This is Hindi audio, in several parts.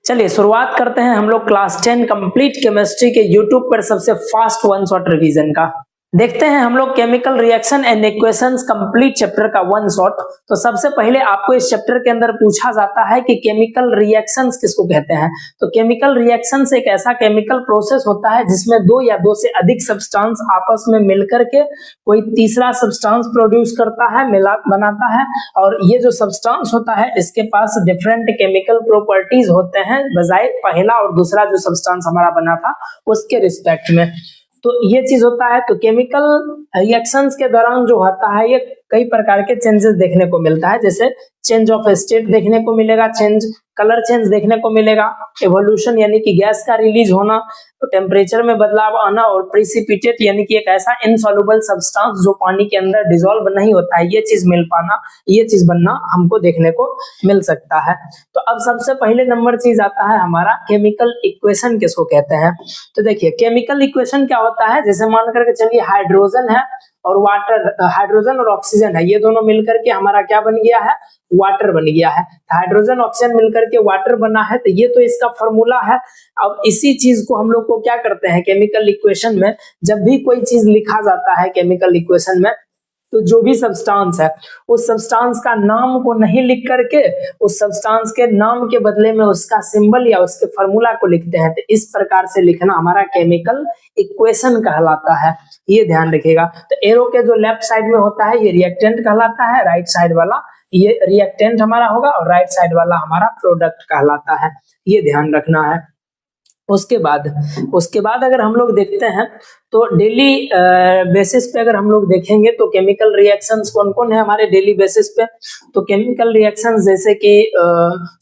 चलिए शुरुआत करते हैं हम लोग क्लास 10 कंप्लीट केमिस्ट्री के यूट्यूब पर सबसे फास्ट वन शॉट रिवीजन का। देखते हैं हम लोग chemical reaction and equations complete chapter का वन शॉट। तो सबसे पहले आपको इस चैप्टर के अंदर पूछा जाता है कि केमिकल रिएक्शंस किसको कहते हैं। तो केमिकल रिएक्शंस एक ऐसा केमिकल प्रोसेस होता है जिसमें दो या दो से अधिक सब्सटेंस आपस में मिलकर के कोई तीसरा सब्सटेंस प्रोड्यूस करता है, मिला बनाता है, और ये जो सब्सटेंस होता है इसके पास डिफरेंट केमिकल प्रॉपर्टीज होते हैं बजाय पहला और दूसरा जो सब्सटेंस हमारा बना था उसके रिस्पेक्ट में। तो ये चीज होता है। तो केमिकल रिएक्शंस के दौरान जो होता है ये कई प्रकार के चेंजेस देखने को मिलता है, जैसे चेंज ऑफ स्टेट देखने को मिलेगा, कलर चेंज देखने को मिलेगा, एवोल्यूशन यानी कि गैस का रिलीज होना, तो टेम्परेचर में बदलाव आना, और प्रिसिपिटेट यानी कि एक ऐसा इनसॉल्युबल सब्सटेंस जो पानी के अंदर डिसॉल्व नहीं होता है, ये चीज मिल पाना, ये चीज बनना हमको देखने को मिल सकता है। तो अब सबसे पहले नंबर चीज आता है हमारा केमिकल इक्वेशन किसको कहते हैं। तो देखिए केमिकल इक्वेशन क्या होता है, जैसे मान करके चलिए हाइड्रोजन है और वाटर, हाइड्रोजन और ऑक्सीजन है, ये दोनों मिलकर के हमारा क्या बन गया है, वाटर बन गया है। हाइड्रोजन ऑक्सीजन मिलकर के वाटर बना है, तो ये तो इसका फॉर्मूला है। अब इसी चीज को हम लोग को क्या करते हैं केमिकल इक्वेशन में, जब भी कोई चीज लिखा जाता है केमिकल इक्वेशन में, तो जो भी सब्सटेंस है उस सब्सटेंस का नाम को नहीं लिख करके उस सब्सटेंस के नाम के बदले में उसका सिंबल या उसके फॉर्मूला को लिखते हैं। तो इस प्रकार से लिखना हमारा केमिकल इक्वेशन कहलाता है, ये ध्यान रखिएगा। तो एरो के जो लेफ्ट साइड में होता है ये रिएक्टेंट कहलाता है, राइट साइड वाला ये रिएक्टेंट हमारा होगा और राइट साइड वाला हमारा प्रोडक्ट कहलाता है, ये ध्यान रखना है। उसके बाद अगर हम लोग देखते हैं तो डेली बेसिस पे अगर हम लोग देखेंगे तो केमिकल रिएक्शंस कौन कौन है हमारे डेली बेसिस पे। तो केमिकल रिएक्शंस जैसे कि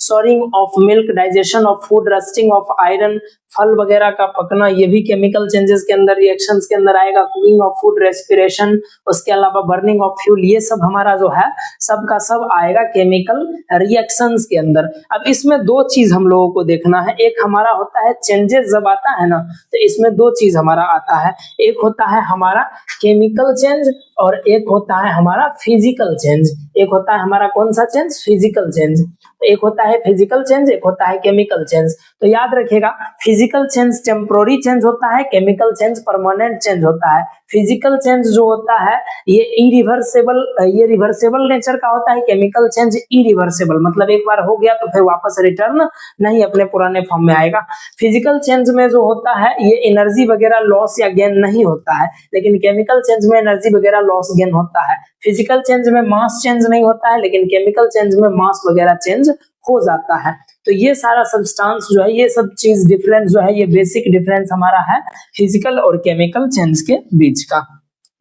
soaring of milk, digestion of food, rusting of iron, फल वगैरह का पकना, ये भी केमिकल चेंजेस के अंदर रिएक्शंस के अंदर आएगा। कुकिंग ऑफ फूड, रेस्पिरेशन, उसके अलावा बर्निंग ऑफ फ्यूल, ये सब हमारा जो है सब का सब आएगा केमिकल रिएक्शंस के अंदर। अब इसमें दो चीज हम लोगों को देखना है, एक हमारा होता है चेंजेस जब आता है ना, तो इसमें दो चीज हमारा आता है, एक होता है हमारा केमिकल चेंज और एक होता है हमारा फिजिकल चेंज। एक होता है हमारा कौन सा चेंज, फिजिकल चेंज, एक होता है फिजिकल चेंज, एक होता है केमिकल चेंज। तो याद रखिएगा फिजिकल चेंज टेम्पोररी चेंज होता है, केमिकल चेंज परमानेंट चेंज होता है। फिजिकल चेंज जो होता है ये इरिवर्सेबल, ये रिवर्सेबल नेचर का होता है, केमिकल चेंज इरिवर्सेबल, मतलब एक बार हो गया तो फिर वापस रिटर्न नहीं अपने पुराने फॉर्म में आएगा। फिजिकल चेंज में जो होता है ये एनर्जी वगैरह लॉस या गेन नहीं होता है, लेकिन केमिकल चेंज में एनर्जी वगैरह लॉस गेन होता है। फिजिकल चेंज में मास चेंज नहीं होता है, लेकिन केमिकल चेंज में मास वगैरह चेंज हो जाता है। तो ये सारा सब्सटेंस जो है, ये सब चीज डिफरेंस जो है, ये बेसिक डिफरेंस हमारा है फिजिकल और केमिकल चेंज के बीच का।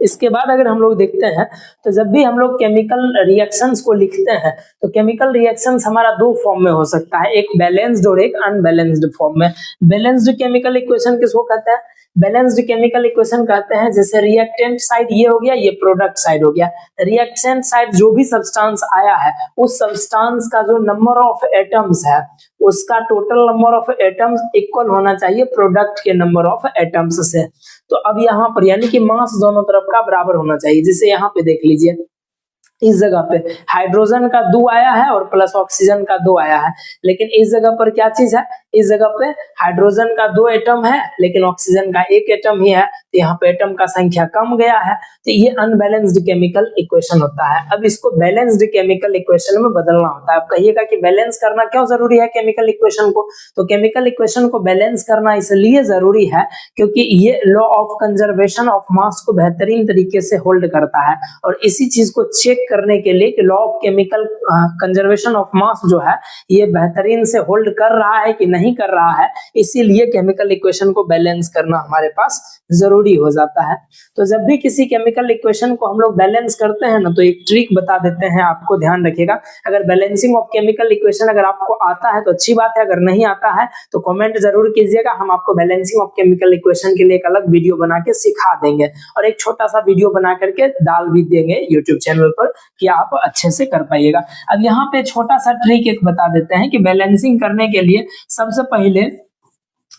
इसके बाद अगर हम लोग देखते हैं तो जब भी हम लोग केमिकल रिएक्शंस को लिखते हैं तो केमिकल रिएक्शंस हमारा दो फॉर्म में हो सकता है, एक बैलेंस्ड और एक अनबैलेंस्ड फॉर्म में। बैलेंस्ड केमिकल इक्वेशन किसको कहते हैं, बैलेंस्ड केमिकल इक्वेशन कहते हैं जैसे रिएक्टेंट साइड ये हो गया, ये प्रोडक्ट साइड हो गया। रिएक्टेंट साइड जो भी सब्सटेंस आया है उस सब्सटेंस का जो नंबर ऑफ एटम्स है उसका total number of atoms equal होना चाहिए प्रोडक्ट के नंबर ऑफ एटम्स से। तो अब यहाँ पर यानी कि मास दोनों तरफ का बराबर होना चाहिए। जैसे यहाँ पे देख लीजिए इस जगह पे हाइड्रोजन का 2 आया है और प्लस ऑक्सीजन का 2 आया है, लेकिन इस जगह पर क्या चीज है, इस जगह पे हाइड्रोजन का 2 एटम है लेकिन ऑक्सीजन का 1 एटम ही है, तो यहाँ पे एटम का संख्या कम गया है, तो ये अनबैलेंस्ड केमिकल इक्वेशन होता है। अब इसको बैलेंस्ड केमिकल इक्वेशन में बदलना होता है। अब कहिएगा कि बैलेंस करना क्यों जरूरी है केमिकल इक्वेशन को। तो केमिकल इक्वेशन को बैलेंस करना इसलिए जरूरी है क्योंकि ये law of conservation of mass को बेहतरीन तरीके से होल्ड करता है, और इसी चीज को चेक करने के लिए कि law of chemical conservation of mass जो है ये बेहतरीन से होल्ड कर रहा है कि नहीं कर रहा है, इसीलिए केमिकल इक्वेशन को बैलेंस करना हमारे पास जरूरी हो जाता है। तो जब भी किसी केमिकल इक्वेशन को हम लोग बैलेंस करते हैं ना, तो एक ट्रिक बता देते हैं आपको, ध्यान रखिएगा। अगर बैलेंसिंग ऑफ केमिकल इक्वेशन अगर आपको आता है तो अच्छी बात है, अगर नहीं आता है तो कमेंट जरूर कीजिएगा, हम आपको बैलेंसिंग ऑफ केमिकल इक्वेशन के लिए एक अलग वीडियो बना के सिखा देंगे और एक छोटा सा वीडियो बना करके डाल भी देंगे यूट्यूब चैनल पर कि आप अच्छे से कर पाइएगा। अब यहाँ पे छोटा सा ट्रिक एक बता देते हैं कि बैलेंसिंग करने के लिए सबसे पहले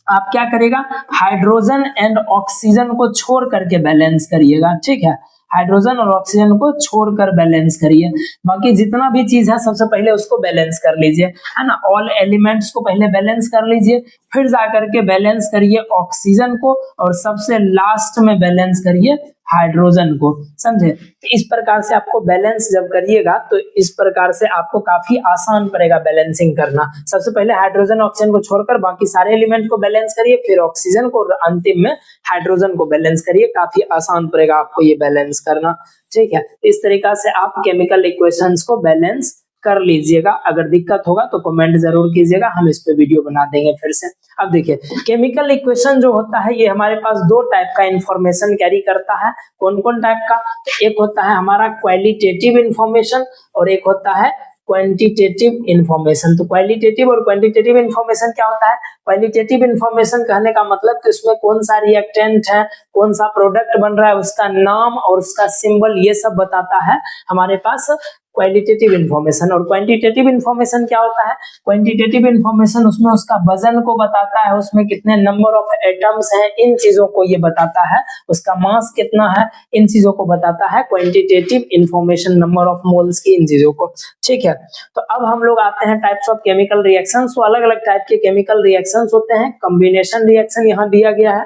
आप क्या करेगा, हाइड्रोजन एंड ऑक्सीजन को छोड़ करके बैलेंस करिएगा, ठीक है। हाइड्रोजन और ऑक्सीजन को छोड़कर बैलेंस करिए। बाकी जितना भी चीज है सबसे पहले उसको बैलेंस कर लीजिए, है ना। ऑल एलिमेंट्स को पहले बैलेंस कर लीजिए, फिर जाकर के बैलेंस करिए ऑक्सीजन को, और सबसे लास्ट में बैलेंस करिए हाइड्रोजन को, समझे। तो इस प्रकार से आपको बैलेंस जब करिएगा तो इस प्रकार से आपको काफी आसान पड़ेगा बैलेंसिंग करना। सबसे पहले हाइड्रोजन ऑक्सीजन को छोड़कर बाकी सारे एलिमेंट को बैलेंस करिए, फिर ऑक्सीजन को, और अंतिम में हाइड्रोजन को बैलेंस करिए। काफी आसान पड़ेगा आपको ये बैलेंस करना, ठीक है। इस तरीका से आप केमिकल इक्वेशंस को बैलेंस कर लीजिएगा। अगर दिक्कत होगा तो कमेंट जरूर कीजिएगा, हम इस पे वीडियो बना देंगे फिर से। अब देखिए, केमिकल इक्वेशन जो होता है ये हमारे पास दो टाइप का इंफॉर्मेशन कैरी करता है। कौन कौन टाइप का? तो एक होता है हमारा क्वालिटेटिव इंफॉर्मेशन और एक होता है क्वांटिटेटिव इंफॉर्मेशन। तो क्वालिटेटिव और क्वांटिटेटिव इंफॉर्मेशन क्या होता है? क्वालिटेटिव इंफॉर्मेशन कहने का मतलब कि उसमें कौन सा रिएक्टेंट है, कौन सा प्रोडक्ट बन रहा है, उसका नाम और उसका सिंबल, ये सब बताता है हमारे पास क्वालिटेटिव इंफॉर्मेशन। और क्वांटिटेटिव इंफॉर्मेशन क्या होता है? क्वांटिटेटिव इंफॉर्मेशन उसमें उसका वजन को बताता है, उसमें कितने नंबर ऑफ एटम्स हैं, इन चीजों को ये बताता है, उसका मास कितना है, इन चीजों को बताता है quantitative information, number of moles की, इन चीजों को, ठीक है। तो अब हम लोग आते हैं टाइप्स ऑफ केमिकल रिएक्शंस। तो अलग अलग टाइप के केमिकल रिएक्शंस होते हैं। कॉम्बिनेशन रिएक्शन यहाँ दिया गया है,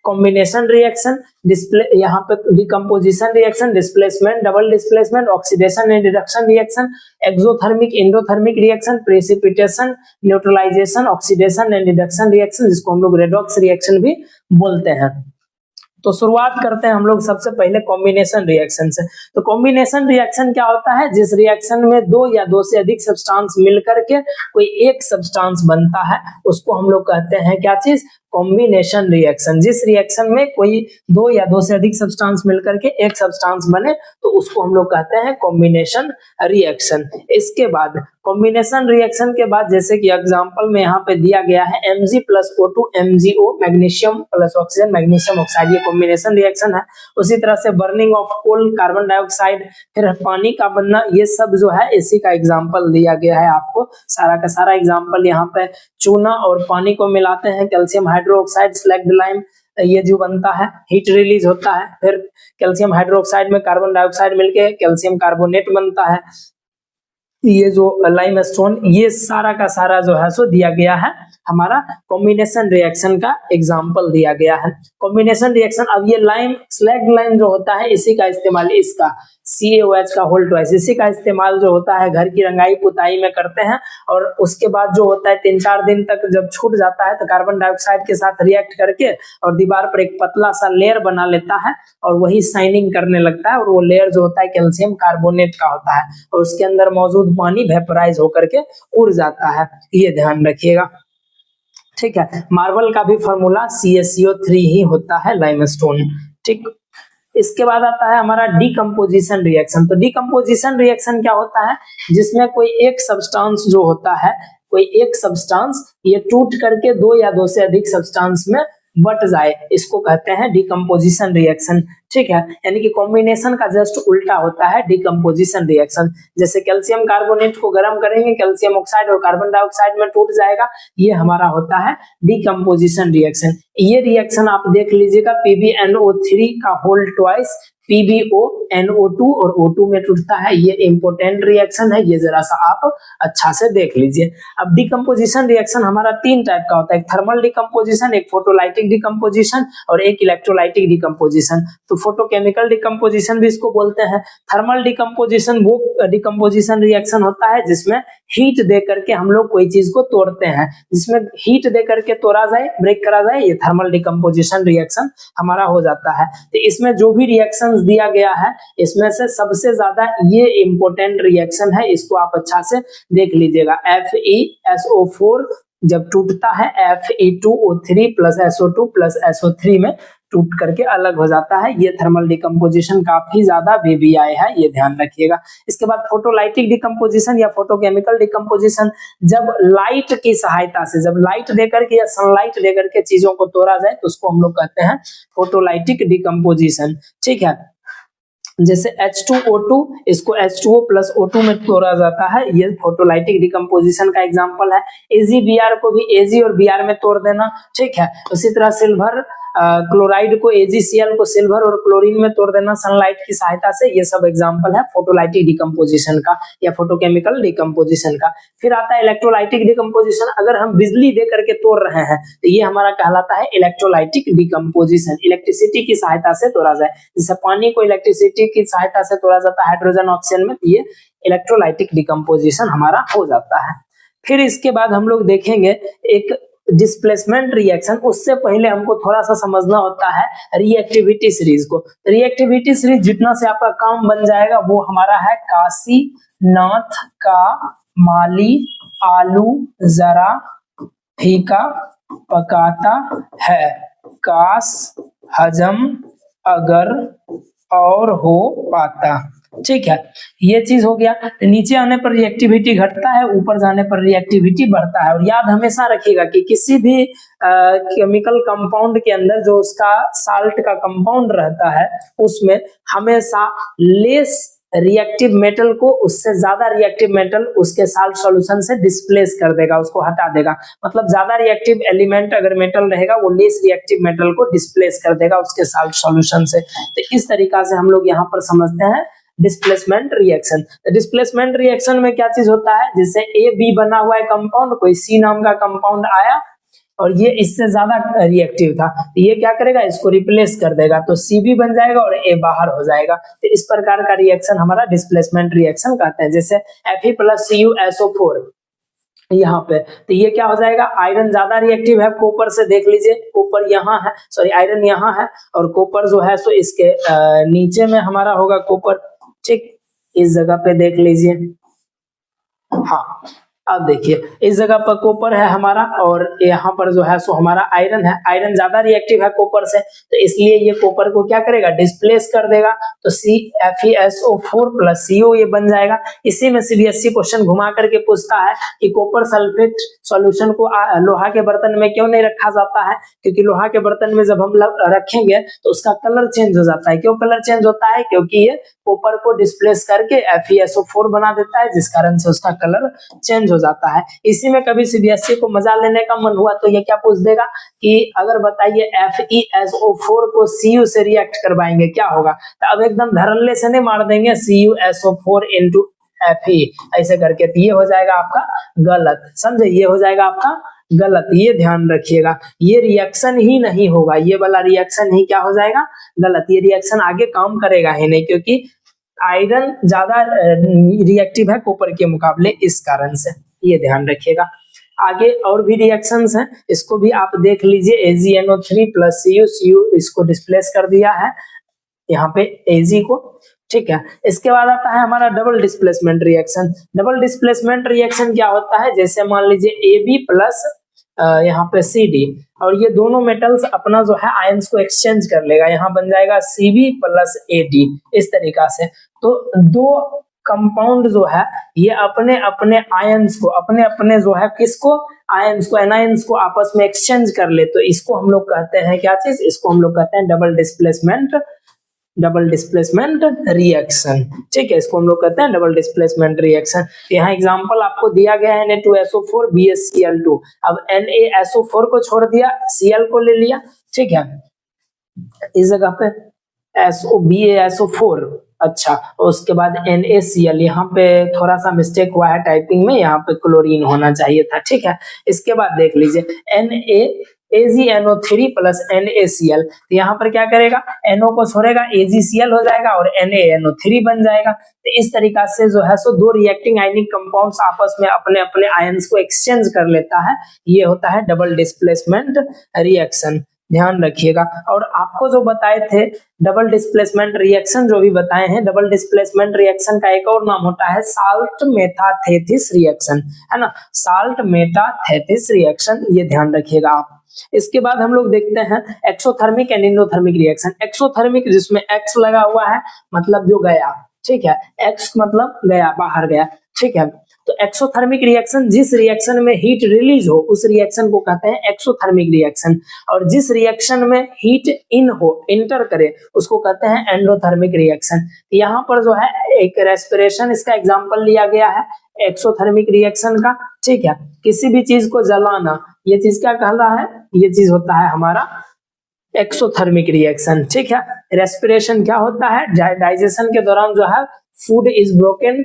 कॉम्बिनेशन रिएक्शन, डिस्प्ले यहाँ पे decomposition reaction, displacement, double displacement, oxidation and reduction reaction, exothermic endothermic reaction, precipitation, neutralisation, oxidation and reduction reaction, जिसको हम लोग रेडॉक्स रिएक्शन भी बोलते हैं। तो शुरुआत करते हैं हम लोग सबसे पहले कॉम्बिनेशन रिएक्शन से। तो कॉम्बिनेशन रिएक्शन क्या होता है? जिस रिएक्शन में दो या दो से अधिक सब्सटेंस मिलकर के कोई एक सब्सटेंस बनता है, उसको हम लोग कहते हैं क्या चीज? Combination reaction. जिस रिएक्शन में कोई दो या दो से अधिक सब्सटेंस मिलकर के एक सब्सटेंस बने तो उसको हम लोग कहते हैं कॉम्बिनेशन रिएक्शन। इसके बाद कॉम्बिनेशन रिएक्शन के बाद, जैसे कि एग्जांपल में यहाँ पे दिया गया है Mg+O2 MgO, magnesium plus oxygen, magnesium oxide, ये कॉम्बिनेशन रिएक्शन है। उसी तरह से burning of coal, carbon dioxide, फिर पानी का बनना, ये सब जो है इसी का एग्जाम्पल दिया गया है आपको। सारा का सारा एग्जाम्पल यहाँ पे चूना और पानी को मिलाते हैं, कैल्शियम हाइड्रोक्साइड, स्लैग्ड लाइम, ये जो बनता है, हीट रिलीज होता है, फिर कैल्शियम हाइड्रोक्साइड में कार्बन डाइऑक्साइड मिलके कैल्शियम कार्बोनेट बनता है, ये जो लाइम स्टोन, ये सारा का सारा जो है सो दिया गया है, हमारा कॉम्बिनेशन रिएक्शन का एग्जाम्पल दिया गया है। कॉम्बिनेशन रिएक्शन, अब ये लाइम, स्लैग्ड लाइम जो होता है, इसी का इस्तेमाल, इसका CaOH का होल ट्वाइस, इसी का इस्तेमाल जो होता है घर की रंगाई पुताई में करते हैं। और उसके बाद जो होता है 3-4 दिन तक जब छूट जाता है तो कार्बन डाइऑक्साइड के साथ रिएक्ट करके और दीवार पर एक पतला सा लेयर बना लेता है और वही शाइनिंग करने लगता है, और वो लेयर जो होता है कैल्शियम कार्बोनेट का होता है, और उसके अंदर मौजूद पानी वेपराइज होकर के उड़ जाता है, ये ध्यान रखिएगा, ठीक है। मार्बल का भी फॉर्मूला CaCO3 ही होता है, लाइमस्टोन, ठीक। इसके बाद आता है हमारा डीकम्पोजिशन रिएक्शन। तो डीकम्पोजिशन रिएक्शन क्या होता है? जिसमें कोई एक सब्सटेंस जो होता है, कोई एक सब्सटेंस ये टूट करके दो या दो से अधिक सब्सटेंस में बट जाए, इसको कहते हैं डीकम्पोजिशन रिएक्शन, ठीक है। यानी कि कॉम्बिनेशन का जस्ट उल्टा होता है डीकम्पोजिशन रिएक्शन। जैसे कैल्शियम कार्बोनेट को गर्म करेंगे, कैल्शियम ऑक्साइड और कार्बन डाइऑक्साइड में टूट जाएगा, ये हमारा होता है डीकम्पोजिशन रिएक्शन। ये रिएक्शन आप देख लीजिएगा, PbNO3 का होल ट्वाइस PbONO2 और O2 में टूटता है, ये इंपोर्टेंट रिएक्शन है, ये जरा सा आप अच्छा से देख लीजिए। अब डीकम्पोजिशन रिएक्शन हमारा 3 टाइप का होता है, एक थर्मल डीकम्पोजिशन, एक फोटोलाइटिक डीकम्पोजिशन और एक इलेक्ट्रोलाइटिक डीकम्पोजिशन। तो फोटोकेमिकल डीकम्पोजिशन भी इसको बोलते हैं। थर्मल डीकम्पोजिशन वो डीकम्पोजिशन रिएक्शन होता है जिसमें हीट दे करके हम लोग कोई चीज को तोड़ते हैं, जिसमें हीट दे करके तोड़ा जाए, ब्रेक करा जाए, ये थर्मल डीकम्पोजिशन रिएक्शन हमारा हो जाता है। तो इसमें जो भी रिएक्शन दिया गया है, इसमें से सबसे ज्यादा ये इंपोर्टेंट रिएक्शन है, इसको आप अच्छा से देख लीजिएगा। FeSO4 जब टूटता है Fe2O3 plus SO2 plus SO3 में टूट करके अलग हो जाता है, ये थर्मल डिकम्पोजिशन काफी ज्यादा VBI है, ये ध्यान रखिएगा। इसके बाद फोटोलाइटिक डिकम्पोजिशन या फोटोकेमिकल डिकम्पोजिशन, जब लाइट की सहायता से, जब लाइट देकर के या सनलाइट देकर के चीजों को तोड़ा जाए तो उसको हम लोग कहते हैं फोटोलाइटिक डिकम्पोजिशन, ठीक है। जैसे H2O2, इसको H2O प्लस O2 में तोड़ा जाता है, ये फोटोलाइटिक डिकम्पोजिशन का एग्जाम्पल है। AgBr को भी Ag और Br में तोड़ देना, ठीक है। उसी तरह सिल्वर क्लोराइड को AgCl को सिल्वर और क्लोरीन में तोड़ देना सनलाइट की सहायता से, ये सब एग्जांपल है फोटोलाइटिक डिकम्पोजिशन का या फोटोकेमिकल डिकम्पोजिशन का। फिर आता है इलेक्ट्रोलाइटिक डिकम्पोजिशन। अगर हम बिजली दे करके तोड़ रहे हैं तो ये हमारा कहलाता है इलेक्ट्रोलाइटिक डिकम्पोजिशन, इलेक्ट्रिसिटी की सहायता से तोड़ा जाए। जैसे पानी को इलेक्ट्रिसिटी की सहायता से तोड़ा जाता है हाइड्रोजन ऑक्सीजन में, ये इलेक्ट्रोलाइटिक डिकम्पोजिशन हमारा हो जाता है। फिर इसके बाद हम लोग देखेंगे एक डिस्प्लेसमेंट रिएक्शन। उससे पहले हमको थोड़ा सा समझना होता है रिएक्टिविटी सीरीज को। रिएक्टिविटी सीरीज जितना से आपका काम बन जाएगा वो हमारा है काशी नाथ का माली आलू जरा फीका पकाता है, काश हजम अगर और हो पाता। ठीक है, ये चीज हो गया। नीचे आने पर रिएक्टिविटी घटता है, ऊपर जाने पर रिएक्टिविटी बढ़ता है। और याद हमेशा रखिएगा कि किसी भी केमिकल कंपाउंड के अंदर जो उसका साल्ट का कंपाउंड रहता है उसमें हमेशा लेस रिएक्टिव मेटल को उससे ज्यादा रिएक्टिव मेटल उसके साल्ट सॉल्यूशन से डिस्प्लेस कर देगा, उसको हटा देगा। मतलब ज्यादा रिएक्टिव एलिमेंट अगर मेटल रहेगा वो लेस रिएक्टिव मेटल को डिस्प्लेस कर देगा उसके साल्ट सॉल्यूशन से। तो इस तरीका से हम लोग यहाँ पर समझते हैं डिस्प्लेसमेंट रिएक्शन। डिस्प्लेसमेंट रिएक्शन में क्या चीज होता है, जैसे ए बी बना हुआ है कंपाउंड, कोई सी नाम का कंपाउंड आया और ये इससे ज्यादा रिएक्टिव था, तो ये क्या करेगा, इसको रिप्लेस कर देगा, तो सी भी बन जाएगा और ए बाहर हो जाएगा। तो इस प्रकार का रिएक्शन हमारा डिस्प्लेसमेंट रिएक्शन कहते हैं। जैसे Fe+CuSO4 यहाँ पे, तो ये क्या हो जाएगा, आयरन ज्यादा रिएक्टिव है कॉपर से, देख लीजिए कॉपर यहाँ है, सॉरी आयरन यहाँ है और कॉपर जो है सो इसके नीचे में हमारा होगा कॉपर। ठीक, इस जगह पे देख लीजिए, हाँ अब देखिए इस जगह पर कॉपर है हमारा और यहाँ पर जो है सो हमारा आयरन है। आयरन ज्यादा रिएक्टिव है कॉपर से, तो इसलिए ये कॉपर को क्या करेगा, डिस्प्लेस कर देगा। तो FeSO4+CO ये बन जाएगा। इसी में CBSE क्वेश्चन घुमा करके पूछता है कि कॉपर सल्फेट सॉल्यूशन को लोहा के बर्तन में क्यों नहीं रखा जाता है, क्योंकि लोहा के बर्तन में जब हम रखेंगे तो उसका कलर चेंज हो जाता है। क्यों कलर चेंज होता है, क्योंकि ये कॉपर को डिस्प्लेस करके FeSO4 बना देता है, जिस कारण से उसका कलर चेंज जाता है। इसी में कभी CBSE को मजा लेने का मन हुआ तो ये क्या पूछ देगा कि अगर बताइए FeSO4 को Cu से रिएक्ट करवाएंगे क्या होगा, तो अब एकदम धड़ल्ले से नहीं मार देंगे CuSO4 into Fe ऐसे करके, तो ये हो जाएगा आपका गलत, समझे, ये हो जाएगा आपका गलत। ये ध्यान रखिएगा, ये रिएक्शन ही नहीं होगा, ये वाला रिएक्शन ही क्या हो जाएगा, गलत। ये रिएक्शन आगे काम करेगा ही नहीं, क्योंकि आयरन ज्यादा रिएक्टिव है कॉपर के मुकाबले, इस कारण से ये ध्यान रखिएगा। आगे और भी रिएक्शंस हैं, इसको भी आप देख लीजिए। AgNO3+Cu इसको डिस्प्लेस कर दिया है यहाँ पे Ag को, ठीक है। इसके बाद आता है हमारा double displacement reaction. Double displacement reaction क्या होता है, जैसे मान लीजिए AB प्लस यहाँ पे CD और ये दोनों मेटल्स अपना जो है आयंस को एक्सचेंज कर लेगा, यहाँ बन जाएगा CB+AD इस तरीका से। तो दो कंपाउंड जो है ये अपने अपने आयंस को, अपने अपने जो है किसको, आयंस को, एनायंस को आपस में एक्सचेंज कर ले, तो इसको हम लोग कहते हैं क्या चीज, इसको हम लोग कहते हैं डबल डिस्प्लेसमेंट रिएक्शन। ठीक है, इसको हम लोग कहते हैं डबल डिस्प्लेसमेंट रिएक्शन। यहाँ एग्जांपल आपको दिया गया है Na2SO4 BaCl2। अब NaSO4 को छोड़ दिया, Cl को ले लिया, ठीक है, इस जगह पे BaSO4, अच्छा, उसके बाद NaCl, यहाँ पे थोड़ा सा मिस्टेक हुआ है टाइपिंग में, यहाँ पे क्लोरीन होना चाहिए था, ठीक है। इसके बाद देख लीजिए AgNO3+NaCl, तो यहाँ पर क्या करेगा, NO को छोड़ेगा, AgCl हो जाएगा और NaNO3 बन जाएगा। तो इस तरीका से जो है सो दो रिएक्टिंग आयनिक कंपाउंड्स आपस में अपने अपने आयंस को एक्सचेंज कर लेता है, ये होता है डबल डिस्प्लेसमेंट रिएक्शन, ध्यान रखिएगा। और आपको जो बताए थे डबल डिस्प्लेसमेंट रिएक्शन, जो भी बताए हैं, डबल डिस्प्लेसमेंट रिएक्शन का एक और नाम होता है साल्ट मेटाथेसिस रिएक्शन, है ना, साल्ट मेटाथेसिस रिएक्शन, ये ध्यान रखिएगा आप। इसके बाद हम लोग देखते हैं exothermic and endothermic reaction. Exothermic जिसमें एक्स लगा हुआ है, मतलब जो गया, ठीक है, एक्स मतलब गया, बाहर गया, ठीक है। तो एक्सोथर्मिक रिएक्शन, जिस रिएक्शन में हीट रिलीज हो उस रिएक्शन को कहते हैं एक्सोथर्मिक रिएक्शन, और जिस रिएक्शन में हीट इंटर करे उसको कहते हैं एंडोथर्मिक रिएक्शन। यहाँ पर जो है एक रेस्पिरेशन, इसका एग्जांपल लिया गया है एक्सोथर्मिक रिएक्शन का, ठीक है। किसी भी चीज को जलाना, ये चीज क्या कहला है, ये चीज होता है हमारा एक्सोथर्मिक रिएक्शन, ठीक है। रेस्पिरेशन क्या होता है, डाइजेशन के दौरान जो है food is broken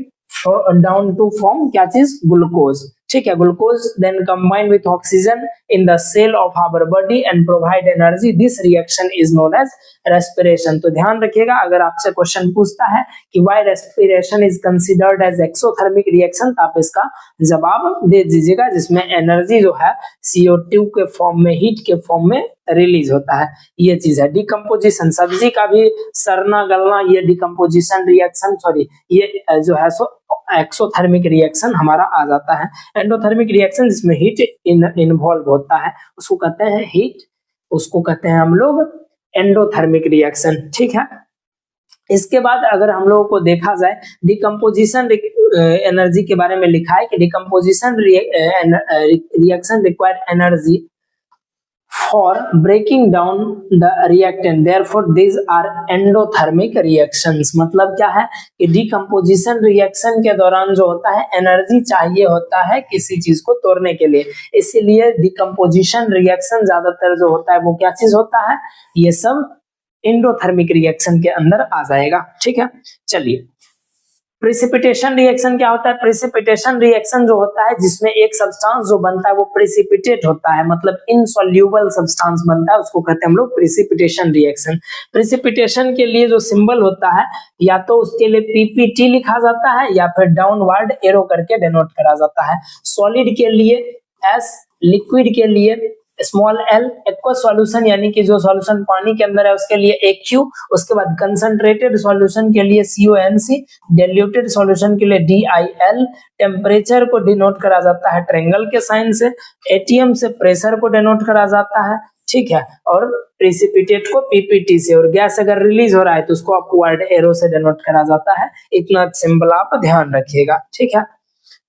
down to form क्या चीज, ग्लूकोज, ठीक है। Glucose then combine with oxygen in the cell of our body and provide energy, this reaction is known as respiration. तो ध्यान रखिएगा, अगर आपसे क्वेश्चन पूछता है कि why respiration is considered as exothermic reaction, तो आप इसका जवाब दे दीजिएगा, जिसमें एनर्जी जो है CO2 के फॉर्म में, हीट के फॉर्म में रिलीज होता है, ये चीज है। डिकम्पोजिशन, सब्जी का भी सड़ना गलना, ये डिकम्पोजिशन रिएक्शन, सॉरी ये जो है सो एक्सोथर्मिक रिएक्शन हमारा आ जाता है। एंडोथर्मिक रिएक्शन जिसमें हीट इन्वॉल्व होता है, उसको कहते हैं हीट, उसको कहते हैं हम लोग एंडोथर्मिक रिएक्शन, ठीक है। इसके बाद अगर हम लोगों को देखा जाए डिकम्पोजिशन एनर्जी के बारे में लिखा है कि decomposition reaction require energy for breaking down the reactant, therefore these are endothermic reactions। मतलब क्या है कि डिकम्पोजिशन रिएक्शन के दौरान जो होता है एनर्जी चाहिए होता है किसी चीज को तोड़ने के लिए, इसीलिए डिकम्पोजिशन रिएक्शन ज्यादातर जो होता है वो क्या चीज होता है, ये सब एंडोथर्मिक रिएक्शन के अंदर आ जाएगा, ठीक है। चलिए, प्रेसिपिटेशन रिएक्शन क्या होता है, प्रेसिपिटेशन रिएक्शन जो होता है जिसमें एक सब्सटेंस जो बनता है वो प्रेसिपिटेट होता है, मतलब इनसॉल्यूबल सब्सटेंस बनता है, उसको कहते हैं हम लोग प्रेसिपिटेशन रिएक्शन। प्रेसिपिटेशन के लिए जो सिंबल होता है, या तो उसके लिए PPT लिखा जाता है या फिर डाउनवर्ड एरो करके डिनोट करा जाता है। सॉलिड के लिए S, लिक्विड के लिए स्मॉल l, एक्वा सॉल्यूशन यानी कि जो सॉल्यूशन पानी के अंदर है उसके लिए AQ, उसके बाद कंसंट्रेटेड सॉल्यूशन के लिए CONC, डाइल्यूटेड सॉल्यूशन के लिए DIL। टेम्परेचर को डिनोट करा जाता है ट्रायंगल के साइन से, ATM से प्रेशर को डिनोट करा जाता है, ठीक है, और प्रेसिपिटेट को PPT से, और गैस अगर रिलीज हो रहा है तो उसको अपवर्ड एरो से डिनोट करा जाता है। इतना सिंबल आप ध्यान रखिएगा, ठीक है।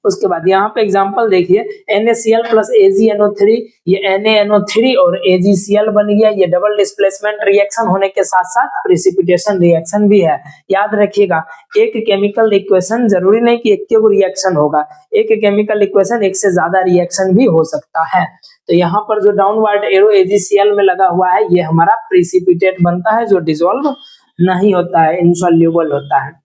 उसके बाद यहाँ पे एग्जांपल देखिए, NaCl प्लस AgNO3, ये NaNO3 और AgCl बन गया, ये डबल डिस्प्लेसमेंट रिएक्शन होने के साथ साथ प्रेसिपिटेशन रिएक्शन भी है। याद रखिएगा, एक केमिकल इक्वेशन जरूरी नहीं कि एक के रिएक्शन होगा, एक केमिकल इक्वेशन एक से ज्यादा रिएक्शन भी हो सकता है। तो यहाँ पर जो डाउनवर्ड एरो AgCl में लगा हुआ है, ये हमारा प्रेसिपिटेट बनता है जो डिसॉल्व नहीं होता है, इनसॉल्यूबल होता है।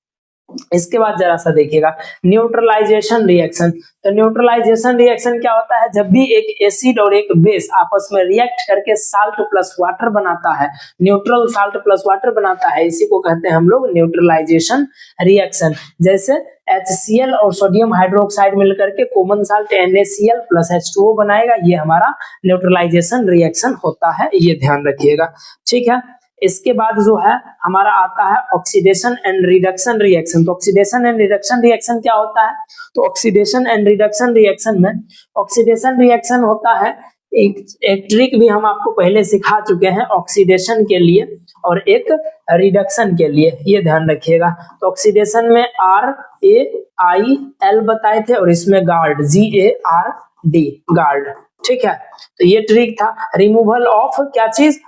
इसके बाद जरा सा देखिएगा न्यूट्रलाइजेशन रिएक्शन। तो न्यूट्रलाइजेशन रिएक्शन क्या होता है, जब भी एक एसिड और एक बेस आपस में रिएक्ट करके साल्ट प्लस वाटर बनाता है, न्यूट्रल साल्ट प्लस वाटर बनाता है, इसी को कहते हैं हम लोग न्यूट्रलाइजेशन रिएक्शन। जैसे HCl और सोडियम हाइड्रोक्साइड मिलकर के common salt NaCl plus H2O बनाएगा, ये हमारा न्यूट्रलाइजेशन रिएक्शन होता है, ये ध्यान रखिएगा, ठीक है। इसके बाद जो है हमारा आता है ऑक्सीडेशन एंड रिडक्शन रिएक्शन। तो ऑक्सीडेशन एंड रिडक्शन रिएक्शन क्या होता है, तो ऑक्सीडेशन एंड रिडक्शन रिएक्शन में, ऑक्सीडेशन रिएक्शन होता है एक ट्रिक भी हम आपको पहले सिखा चुके हैं ऑक्सीडेशन के लिए और एक रिडक्शन के लिए, ये ध्यान रखिएगा। तो ऑक्सीडेशन में RAIL बताए थे और इसमें गार्ड GARD गार्ड, ठीक है। तो ये ट्रिक था, रिमूवल ऑफ क्या चीज,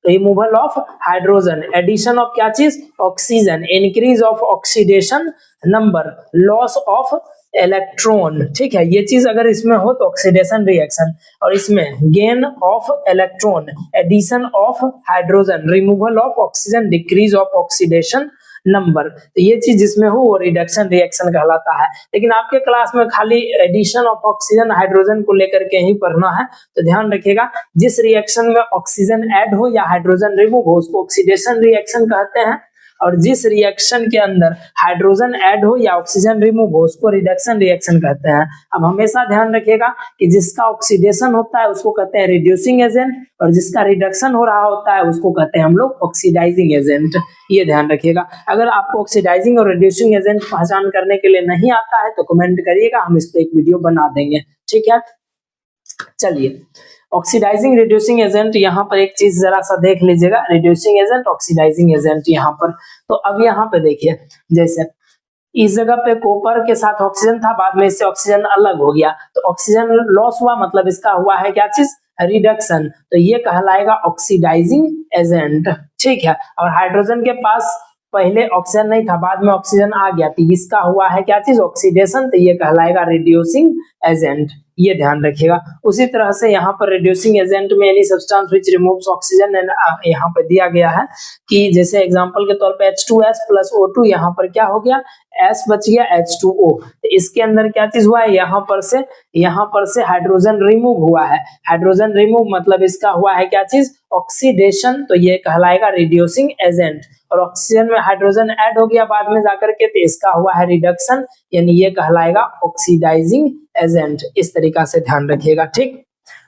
removal of hydrogen, addition of क्या चीज, oxygen, increase of oxidation number, loss of electron, ठीक है। ये चीज अगर इसमें हो तो ऑक्सीडेशन रिएक्शन, और इसमें gain of electron, addition of hydrogen, removal of oxygen, decrease of oxidation number, तो ये चीज जिसमें हो वो रिडक्शन रिएक्शन कहलाता है। लेकिन आपके क्लास में खाली एडिशन ऑफ ऑक्सीजन हाइड्रोजन को लेकर के ही पढ़ना है, तो ध्यान रखिएगा जिस रिएक्शन में ऑक्सीजन ऐड हो या हाइड्रोजन रिमूव हो उसको ऑक्सीडेशन रिएक्शन कहते हैं, और जिस रिएक्शन के अंदर हाइड्रोजन ऐड हो या ऑक्सीजन रिमूव हो उसको रिडक्शन रिएक्शन कहते हैं। अब हमेशा ध्यान रखिएगा कि जिसका ऑक्सीडेशन होता है उसको कहते हैं रिड्यूसिंग एजेंट, और जिसका रिडक्शन हो रहा होता है उसको कहते हैं हम लोग ऑक्सीडाइजिंग एजेंट, ये ध्यान रखिएगा। अगर आपको ऑक्सीडाइजिंग और रिड्यूसिंग एजेंट पहचान करने के लिए नहीं आता है तो कमेंट करिएगा, हम इस पर एक वीडियो बना देंगे, ठीक है। चलिए, ऑक्सीडाइजिंग रिड्यूसिंग एजेंट, यहाँ पर एक चीज जरा सा देख लीजिएगा, रिड्यूसिंग एजेंट ऑक्सीडाइजिंग एजेंट यहाँ पर। तो अब यहाँ पे देखिए, जैसे इस जगह पे कॉपर के साथ ऑक्सीजन था, बाद में इससे ऑक्सीजन अलग हो गया तो ऑक्सीजन लॉस हुआ, मतलब इसका हुआ है क्या चीज, रिडक्शन, तो ये कहलाएगा ऑक्सीडाइजिंग एजेंट, ठीक है। और हाइड्रोजन के पास पहले ऑक्सीजन नहीं था, बाद में ऑक्सीजन आ गया तो इसका हुआ है क्या चीज, ऑक्सीडेशन, तो ये कहलाएगा रिड्यूसिंग एजेंट, ये ध्यान रखिएगा। उसी तरह से यहाँ पर रिड्यूसिंग एजेंट में any substance which removes oxygen and यहाँ पे दिया गया है कि जैसे एग्जांपल के तौर पे H2S प्लस O2, यहाँ पर क्या हो गया, S बच गया H2O। तो इसके अंदर क्या चीज हुआ है, यहाँ पर से हाइड्रोजन रिमूव हुआ है। हाइड्रोजन रिमूव मतलब इसका हुआ है क्या चीज, ऑक्सीडेशन। तो ये कहलाएगा रिड्यूसिंग एजेंट। और ऑक्सीजन में हाइड्रोजन ऐड हो गया बाद में जाकर के, तो इसका हुआ है रिडक्शन, यानी ये कहलाएगा ऑक्सीडाइजिंग एजेंट। इस तरीका से ध्यान रखिएगा, ठीक।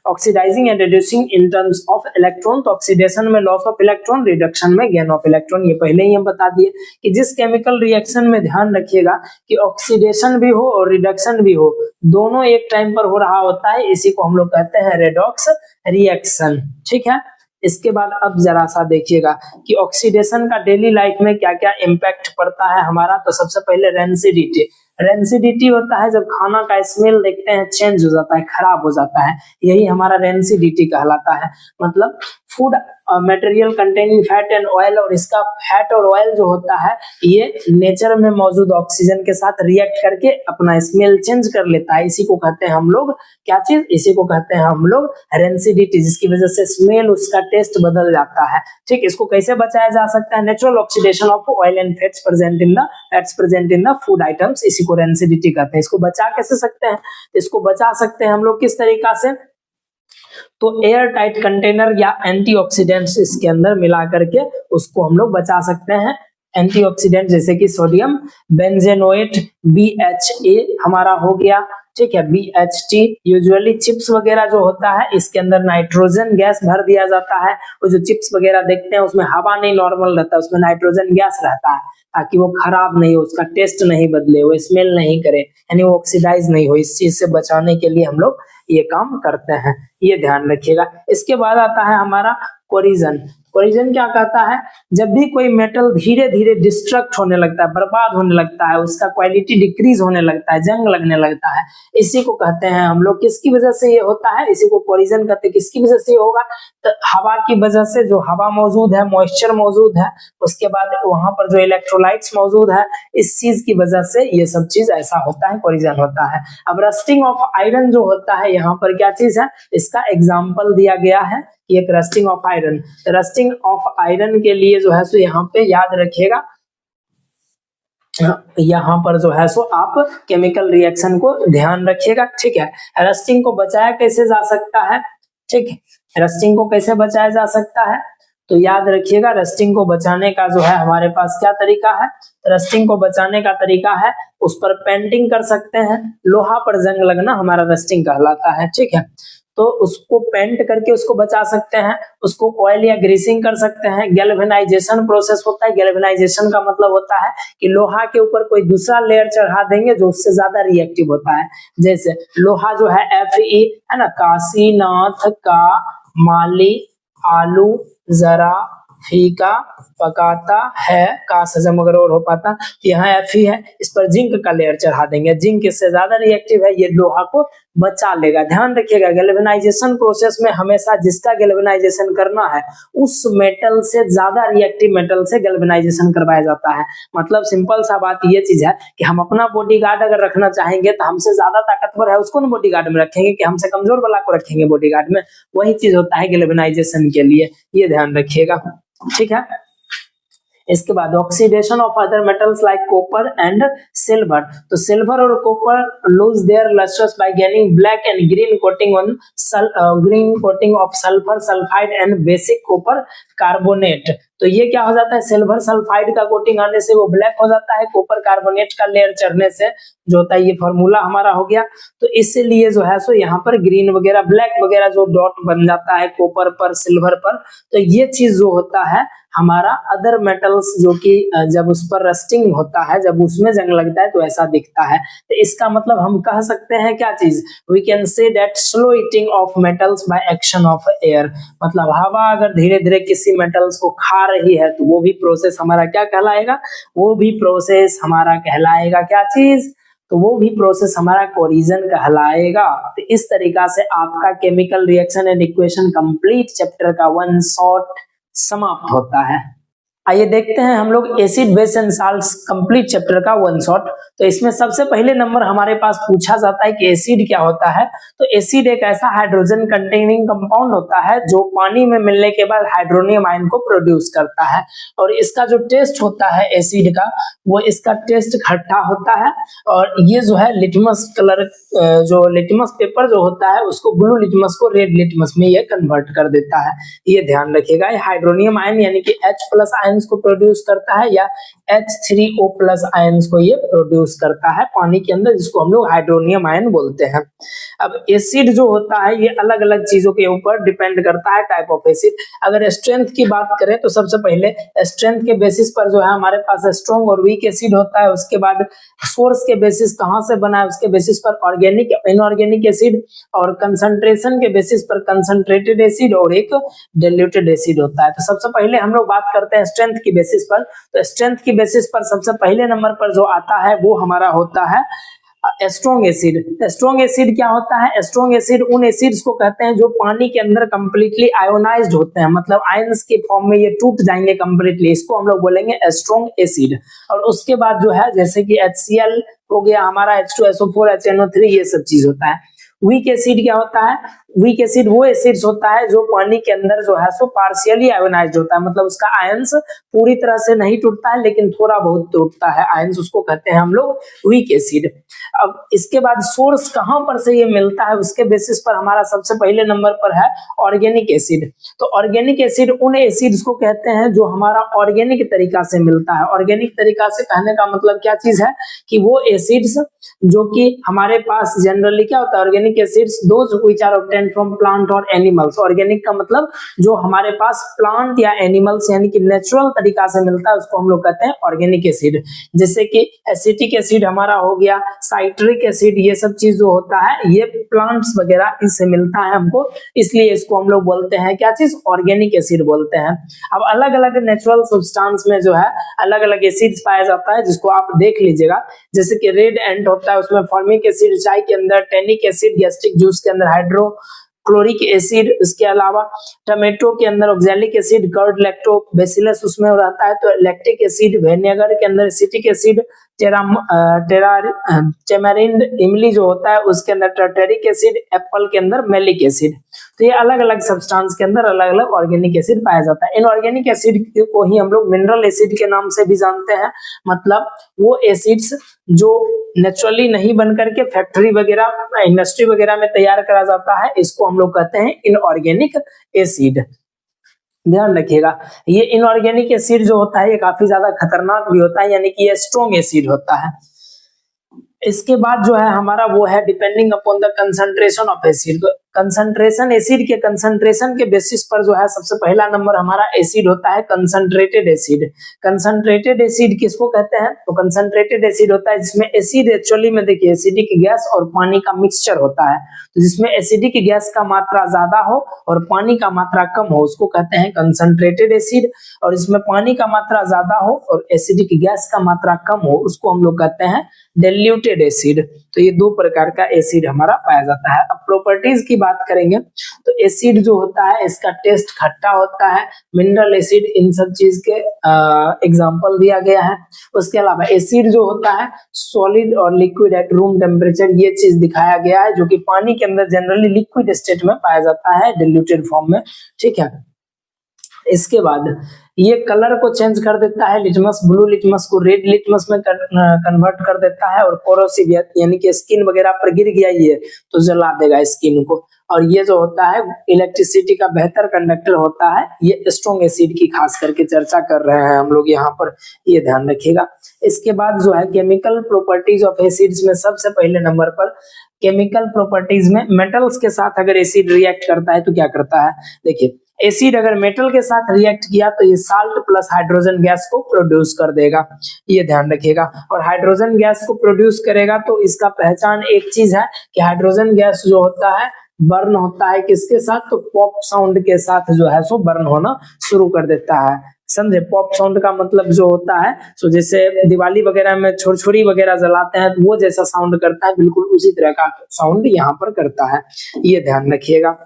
Oxidising and reducing in terms of electron, तो ऑक्सीडेशन में लॉस ऑफ इलेक्ट्रॉन, रिडक्शन में गेन ऑफ इलेक्ट्रॉन। ये पहले ही हम बता दिए कि जिस केमिकल रिएक्शन में ध्यान रखिएगा कि ऑक्सीडेशन भी हो और रिडक्शन भी हो, दोनों एक टाइम पर हो रहा होता है, इसी को हम लोग कहते हैं रेडॉक्स रिएक्शन, ठीक है। इसके बाद अब जरा सा देखिएगा कि ऑक्सीडेशन का डेली लाइफ में क्या क्या इम्पैक्ट पड़ता है हमारा। तो सबसे पहले रेंसिडिटी। रेंसिडिटी होता है जब खाना का स्मेल देखते हैं चेंज हो जाता है, खराब हो जाता है, यही हमारा रेंसिडिटी कहलाता है। मतलब food material containing fat and oil, और इसका फैट और ऑयल जो होता है ये नेचर में मौजूद ऑक्सीजन के साथ रिएक्ट करके अपना स्मेल चेंज कर लेता है। इसी को कहते हैं हम लोग क्या चीज, इसी को कहते हैं हम लोग रेंसिडिटी, जिसकी वजह से स्मेल, उसका टेस्ट बदल जाता है, ठीक। इसको कैसे बचाया जा सकता है, natural oxidation of oil and fats present in the food items, इसी को रेंसिडिटी कहते हैं। इसको बचा कैसे सकते हैं, इसको बचा सकते हैं हम लोग किस तरीका से, तो एयर टाइट कंटेनर या एंटीऑक्सीडेंट्स इसके अंदर मिला करके उसको हम लोग बचा सकते हैं। एंटीऑक्सीडेंट जैसे कि सोडियम बेंजेनोएट BHA हमारा हो गया, ठीक है, BHT। यूजुअली चिप्स वगैरह जो होता है इसके अंदर नाइट्रोजन गैस भर दिया जाता है। वो जो चिप्स वगैरह देखते हैं उसमें हवा नहीं नॉर्मल रहता, उसमें नाइट्रोजन गैस रहता है, ताकि वो खराब नहीं हो, उसका टेस्ट नहीं बदले, वो स्मेल नहीं करे, यानी वो ऑक्सीडाइज नहीं हो। इस चीज से बचाने के लिए हम लोग ये काम करते हैं, ये ध्यान रखिएगा। इसके बाद आता है हमारा कोरिजन। कोरिजन क्या कहता है, जब भी कोई मेटल धीरे धीरे डिस्ट्रक्ट होने लगता है, बर्बाद होने लगता है, उसका क्वालिटी डिक्रीज होने लगता है, जंग लगने लगता है, इसी को कहते हैं हम लोग। किसकी वजह से ये होता है, इसी को कोरिजन कहते हैं। किसकी वजह से ये होगा, तो हवा की वजह से, जो हवा मौजूद है, मॉइस्चर मौजूद है, उसके बाद वहां पर जो इलेक्ट्रोलाइट्स मौजूद है, इस चीज की वजह से ये सब चीज ऐसा होता है, कोरिजन होता है। अब रस्टिंग ऑफ आयरन जो होता है, यहाँ पर क्या चीज है, इसका एग्जाम्पल दिया गया है, एक rusting of iron. Rusting of iron के लिए जो है सो यहाँ पे याद रखिएगा, यहाँ पर जो है सो आप केमिकल रिएक्शन को ध्यान रखिएगा, ठीक है। रस्टिंग को बचाया कैसे जा सकता है, ठीक है, रस्टिंग को कैसे बचाया जा सकता है, तो याद रखिएगा रस्टिंग को बचाने का जो है हमारे पास क्या तरीका है। रस्टिंग को बचाने का तरीका है, उस पर पेंटिंग कर सकते हैं, लोहा पर जंग लगना हमारा रस्टिंग कहलाता है, ठीक है। तो उसको पेंट करके उसको बचा सकते हैं, उसको ऑयल या ग्रीसिंग कर सकते हैं। गैल्वेनाइजेशन प्रोसेस होता है, गैल्वेनाइजेशन का मतलब होता है कि लोहा के ऊपर कोई दूसरा लेयर चढ़ा देंगे जो उससे ज्यादा रिएक्टिव होता है। जैसे लोहा जो है Fe है ना, काशीनाथ का माली आलू जरा फीका पकाता है, काश हजम अगर और हो पाता, यहाँ Fe है, इस पर जिंक का लेयर चढ़ा देंगे, जिंक इससे ज्यादा रिएक्टिव है, ये लोहा को बचा लेगा। ध्यान रखिएगा गैल्वेनाइजेशन प्रोसेस में हमेशा जिसका गैल्वेनाइजेशन करना है उस मेटल से ज्यादा रिएक्टिव मेटल से गैल्वेनाइजेशन करवाया जाता है। मतलब सिंपल सा बात ये चीज है कि हम अपना बॉडीगार्ड अगर रखना चाहेंगे तो हमसे ज्यादा ताकतवर है उसको ना बॉडीगार्ड में रखेंगे, कि हमसे कमजोर वाला को रखेंगे बॉडीगार्ड में, वही चीज होता है गैल्वेनाइजेशन के लिए, ये ध्यान रखिएगा, ठीक है। इसके बाद oxidation of other metals like copper and silver. तो सिल्वर और copper lose their lustres by gaining black and green coating on green coating of sulphur sulphide and basic copper carbonate. तो ये क्या हो जाता है, सिल्वर सल्फाइड का कोटिंग आने से वो ब्लैक हो जाता है, कॉपर कार्बोनेट का लेयर चढ़ने से जो होता है, ये फॉर्मूला हमारा हो गया। तो इसलिए जो है सो यहाँ पर ग्रीन वगैरह ब्लैक वगैरह जो डॉट बन जाता है कॉपर पर सिल्वर पर, तो ये चीज जो होता है हमारा अदर मेटल्स जो कि जब उस पर रस्टिंग होता है, जब उसमें जंग लगता है तो ऐसा दिखता है। तो इसका मतलब हम कह सकते हैं क्या चीज, we can say that slow eating of metals by action of air. मतलब हवा अगर धीरे धीरे किसी मेटल्स को खा रही है तो वो भी प्रोसेस हमारा क्या कहलाएगा, वो भी प्रोसेस हमारा कहलाएगा क्या चीज, तो वो भी प्रोसेस हमारा कोरिजन कहलाएगा। तो इस तरीका से आपका chemical reaction and equation complete chapter का 1 शॉट समाप्त होता है। आइए देखते हैं हम लोग acid base and salts complete chapter का वन शॉट। तो इसमें सबसे पहले नंबर हमारे पास पूछा जाता है कि एसिड क्या होता है। तो एसिड एक ऐसा हाइड्रोजन कंटेनिंग कंपाउंड होता है जो पानी में मिलने के बाद हाइड्रोनियम आयन को प्रोड्यूस करता है, और इसका जो टेस्ट होता है एसिड का, वो इसका टेस्ट खट्टा होता है। और ये जो है लिटमस कलर, जो लिटमस पेपर जो होता है उसको ब्लू लिटमस को रेड लिटमस में ये कन्वर्ट कर देता है। ये ध्यान रखिएगा, हाइड्रोनियम आयन यानी कि H+ आयंस को प्रोड्यूस करता है या H3O+ आयंस को ये प्रोड्यूस करता है पानी के अंदर, जिसको हम लोग हाइड्रोनियम आयन बोलते हैं। अब एसिड जो होता है ये अलग अलग चीजों के ऊपर डिपेंड करता है, टाइप ऑफ एसिड। अगर स्ट्रेंथ की बात करें तो सबसे पहले स्ट्रेंथ के बेसिस पर जो है हमारे पास स्ट्रॉन्ग और वीक एसिड होता है। उसके बाद सोर्स के बेसिस कहां से बना है उसके बेसिस पर ऑर्गेनिक, इनऑर्गेनिक एसिड, और कंसंट्रेशन के बेसिस पर कंसंट्रेटेड एसिड और एक डाइल्यूटेड एसिड होता है। तो सबसे पहले हम लोग बात करते हैं स्ट्रेंथ की बेसिस पर। तो स्ट्रेंथ की बेसिस पर सबसे पहले नंबर पर जो आता है वो हमारा होता है स्ट्रॉन्ग एसिड। स्ट्रॉन्ग एसिड क्या होता है? स्ट्रॉन्ग एसिड उन एसिड्स को कहते हैं जो पानी के अंदर कंप्लीटली आयोनाइज्ड होते हैं, मतलब आयंस के फॉर्म में ये टूट जाएंगे कंप्लीटली, इसको हम लोग बोलेंगे स्ट्रॉन्ग एसिड। और उसके बाद जो है जैसे कि HCl हो गया हमारा, H2SO4, HNO3, ये सब चीज होता है। वीक एसिड क्या होता है? वीक एसिड वो एसिड्स होता है जो पानी के अंदर जो है सो पार्शियली आयोनाइज्ड होता है, मतलब उसका आयंस पूरी तरह से नहीं टूटता है लेकिन थोड़ा बहुत टूटता है आयंस, उसको कहते हैं हम लोग वीक एसिड। अब इसके बाद सोर्स कहां पर से ये मिलता है उसके बेसिस पर हमारा सबसे पहले नंबर पर है ऑर्गेनिक एसिड। तो ऑर्गेनिक एसिड उन एसिड्स को कहते हैं जो हमारा ऑर्गेनिक तरीका से मिलता है। ऑर्गेनिक तरीका से कहने का मतलब क्या चीज है कि वो एसिड्स जो कि हमारे पास जनरली क्या होता है, organic acids those which are obtained from plant और एनिमल्स। ऑर्गेनिक का मतलब जो हमारे पास प्लांट या एनिमल्स यानी कि नेचुरल तरीका से मिलता है उसको हम लोग कहते हैं ऑर्गेनिक एसिड। जैसे कि एसिटिक एसिड हमारा हो गया, साइट्रिक एसिड, ये सब चीज जो होता है ये प्लांट्स वगैरह इससे मिलता है हमको, इसलिए इसको हम लोग बोलते हैं क्या चीज, ऑर्गेनिक एसिड बोलते हैं। अब अलग अलग नेचुरल सब्सटेंस में जो है अलग अलग एसिड्स पाया जाता है, जिसको आप देख लीजिएगा। जैसे कि रेड एंट होता है, उसमें फॉर्मिक एसिड, चाय के अंदर टैनिक एसिड, गैस्ट्रिक जूस के अंदर हाइड्रोक्लोरिक एसिड, इसके अलावा टमेटो के अंदर ऑक्सैलिक एसिड, कर्ड, लैक्टोबैसिलस उसमें रहता है तो लैक्टिक एसिड, विनेगर के अंदर एसिटिक एसिड, टेमारिंड इमली जो होता है उसके अंदर टर्टेरिक एसिड, एप्पल के अंदर मैलिक एसिड। तो ये अलग अलग सब्सटेंस के अंदर अलग अलग ऑर्गेनिक एसिड पाया जाता है। इनऑर्गेनिक एसिड को ही हम लोग मिनरल एसिड के नाम से भी जानते हैं, मतलब वो एसिड्स जो नेचुरली नहीं बन करके फैक्ट्री वगैरह, इंडस्ट्री वगैरह में तैयार करा जाता है, इसको हम लोग कहते हैं इनऑर्गेनिक एसिड। ध्यान रखिएगा, ये इनऑर्गेनिक एसिड जो होता है ये काफी ज्यादा खतरनाक भी होता है, यानी कि ये स्ट्रॉन्ग एसिड होता है। इसके बाद जो है हमारा वो है depending upon the concentration of acid. Concentration, acid के कंसंट्रेशन के बेसिस पर जो है सबसे पहला नंबर हमारा एसिड होता है कंसंट्रेटेड एसिड। कंसंट्रेटेड एसिड किसको कहते हैं? तो कंसंट्रेटेड एसिड होता है जिसमें एसिड एक्चुअली में देखिए एसिडिक गैस और पानी का मिक्सचर होता है, तो जिसमें एसिडिक गैस का मात्रा ज्यादा हो और पानी का मात्रा कम हो उसको कहते हैं कंसंट्रेटेड एसिड, और इसमें पानी का मात्रा ज्यादा हो और एसिडिक गैस का मात्रा कम हो उसको हम लोग कहते हैं डाइल्यूटेड एसिड। तो ये दो प्रकार का एसिड हमारा पाया जाता है। अब प्रॉपर्टीज की बात करेंगे तो एसिड जो होता है इसका टेस्ट खट्टा होता है, मिनरल एसिड, इन सब चीज के एग्जांपल दिया गया है। उसके अलावा एसिड जो होता है सॉलिड और लिक्विड एट रूम टेम्परेचर, ये चीज दिखाया गया है, जो कि पानी के अंदर जनरली लिक्विड स्टेट में पाया जाता है डाइल्यूटेड फॉर्म में, ठीक है। इसके बाद ये कलर को चेंज कर देता है, लिटमस ब्लू लिटमस को रेड लिटमस में कन्वर्ट कर देता है, और कोरोसिव यानी कि स्किन वगैरह पर गिर गया ये तो जला देगा स्किन को। और ये जो होता है इलेक्ट्रिसिटी का बेहतर कंडक्टर होता है। ये स्ट्रॉन्ग एसिड की खास करके चर्चा कर रहे हैं हम लोग यहाँ पर, ये ध्यान रखिएगा। इसके बाद जो है केमिकल प्रॉपर्टीज ऑफ एसिड्स में सबसे पहले नंबर पर केमिकल प्रॉपर्टीज में मेटल्स के साथ अगर एसिड रिएक्ट करता है तो क्या करता है, देखिए एसिड अगर मेटल के साथ रिएक्ट किया तो ये साल्ट प्लस हाइड्रोजन गैस को प्रोड्यूस कर देगा, ये ध्यान रखिएगा। और हाइड्रोजन गैस को प्रोड्यूस करेगा तो इसका पहचान एक चीज है कि हाइड्रोजन गैस जो होता है बर्न होता है किसके साथ, तो पॉप साउंड के साथ जो है सो बर्न होना शुरू कर देता है, समझे। पॉप साउंड का मतलब जो होता है सो जैसे दिवाली वगैरह में छोरछोरी वगैरह जलाते हैं तो वो जैसा साउंड करता है, बिल्कुल उसी तरह का साउंड यहाँ पर करता है, ये ध्यान रखिएगा।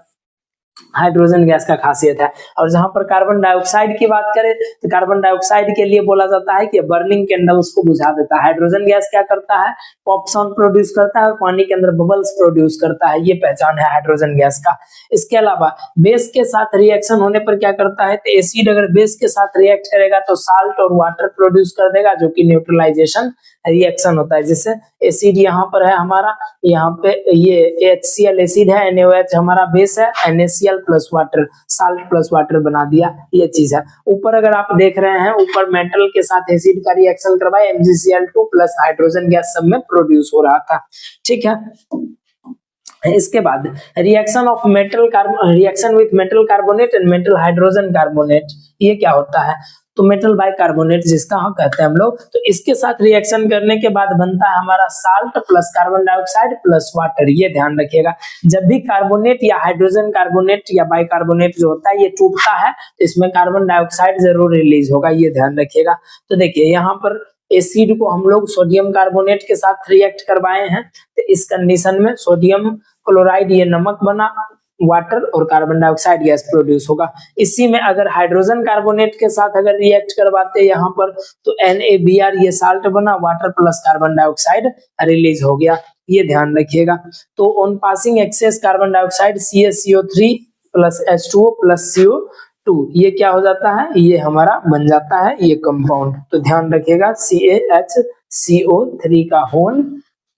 हाइड्रोजन गैस का खासियत है। और जहां पर कार्बन डाइऑक्साइड की बात करें तो कार्बन डाइऑक्साइड के लिए बोला जाता है कि बर्निंग कैंडल्स को बुझा देता है। हाइड्रोजन गैस क्या करता है, पॉप साउंड प्रोड्यूस करता है और पानी के अंदर बबल्स प्रोड्यूस करता है, ये पहचान है हाइड्रोजन गैस का। इसके अलावा बेस के साथ रिएक्शन होने पर क्या करता है, तो एसिड अगर बेस के साथ रिएक्ट करेगा तो साल्ट और वाटर प्रोड्यूस कर देगा, जो कि न्यूट्रलाइजेशन रिएक्शन होता है। जैसे एसिड यहाँ पर है हमारा, यहाँ पे ये HCl एसिड है, NaOH हमारा बेस है, NaCl plus water, salt plus water बना दिया, ये चीज है। ऊपर अगर आप देख रहे हैं, ऊपर मेटल के साथ एसिड का रिएक्शन करवाया, MgCl2 प्लस हाइड्रोजन गैस सब में प्रोड्यूस हो रहा था, ठीक है। इसके बाद reaction of metal reaction with metal carbonate and metal hydrogen carbonate, ये क्या होता है, तो मेटल बाइकार्बोनेट जिसका हम कहते हैं हम लोग, तो इसके साथ रिएक्शन करने के बाद बनता है हमारा salt plus carbon dioxide plus water, ये ध्यान रखिएगा। जब भी कार्बोनेट या हाइड्रोजन कार्बोनेट या बाइकार्बोनेट जो होता है ये टूटता है तो इसमें कार्बन डाइऑक्साइड जरूर रिलीज होगा, ये ध्यान रखिएगा। तो देखिए यहाँ पर एसिड को हम लोग सोडियम कार्बोनेट के साथ रिएक्ट करवाए हैं, तो इस कंडीशन में सोडियम क्लोराइड ये नमक बना, वाटर और कार्बन डाइऑक्साइड गैस प्रोड्यूस होगा। इसी में अगर हाइड्रोजन कार्बोनेट के साथ अगर रिएक्ट करवाते हैं यहाँ पर तो NaBr ये साल्ट बना, water plus carbon dioxide release हो गया, ये ध्यान रखिएगा। तो on passing excess carbon dioxide CaCO3 plus H2O plus CO2, ये क्या हो जाता है, ये हमारा बन जाता है ये कंपाउंड, तो ध्यान रखिएगा CaHCO3 का होल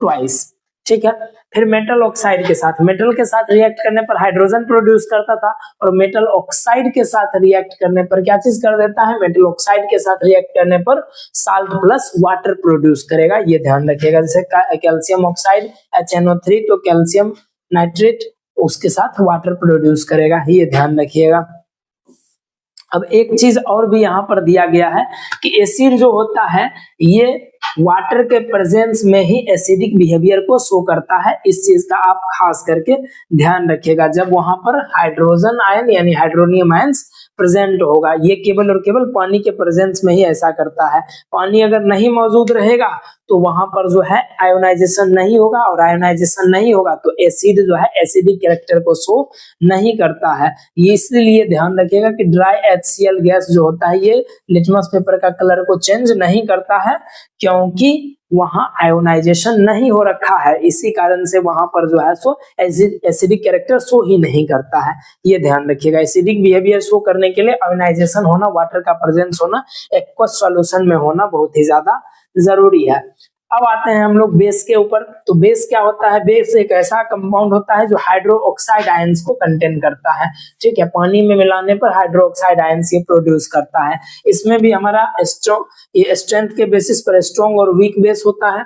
ट्वाइस, ठीक है। फिर मेटल ऑक्साइड के साथ, मेटल के साथ रिएक्ट करने पर हाइड्रोजन प्रोड्यूस करता था और मेटल ऑक्साइड के साथ रिएक्ट करने पर क्या चीज कर देता है, मेटल ऑक्साइड के साथ रिएक्ट करने पर साल्ट प्लस वाटर प्रोड्यूस करेगा, ये ध्यान रखिएगा। जैसे कैल्शियम ऑक्साइड HNO3, तो कैल्शियम नाइट्रेट उसके साथ वाटर प्रोड्यूस करेगा, ये ध्यान रखिएगा। अब एक चीज और भी यहाँ पर दिया गया है कि एसिड जो होता है ये वाटर के प्रेजेंस में ही एसिडिक बिहेवियर को शो करता है, इस चीज का आप खास करके ध्यान रखिएगा। जब वहां पर हाइड्रोजन आयन यानी हाइड्रोनियम आयंस प्रेजेंट होगा, ये केवल और केवल पानी के प्रेजेंस में ही ऐसा करता है। पानी अगर नहीं मौजूद रहेगा तो वहां पर जो है आयोनाइजेशन नहीं होगा, और आयोनाइजेशन नहीं होगा तो एसिड जो है एसिडिक कैरेक्टर को शो नहीं करता है। ये इसलिए ध्यान रखिएगा कि ड्राई HCl गैस जो होता है ये लिटमस पेपर का कलर को चेंज नहीं करता है, क्योंकि वहां आयोनाइजेशन नहीं हो रखा है, इसी कारण से वहां पर जो है सो एसिडिक कैरेक्टर शो ही नहीं करता है, ये ध्यान रखिएगा। एसिडिक बिहेवियर शो करने के लिए आयोनाइजेशन होना, वाटर का प्रेजेंस होना, एक्वस सॉल्यूशन में होना बहुत ही ज्यादा जरूरी है। अब आते हैं हम लोग बेस के ऊपर, तो बेस क्या होता है, बेस एक ऐसा कंपाउंड होता है जो हाइड्रो ऑक्साइड आयंस को कंटेन करता है, ठीक है। पानी में मिलाने पर हाइड्रो ऑक्साइड आयंस ये प्रोड्यूस करता है। इसमें भी हमारा ये स्ट्रेंथ के बेसिस पर स्ट्रॉन्ग और वीक बेस होता है,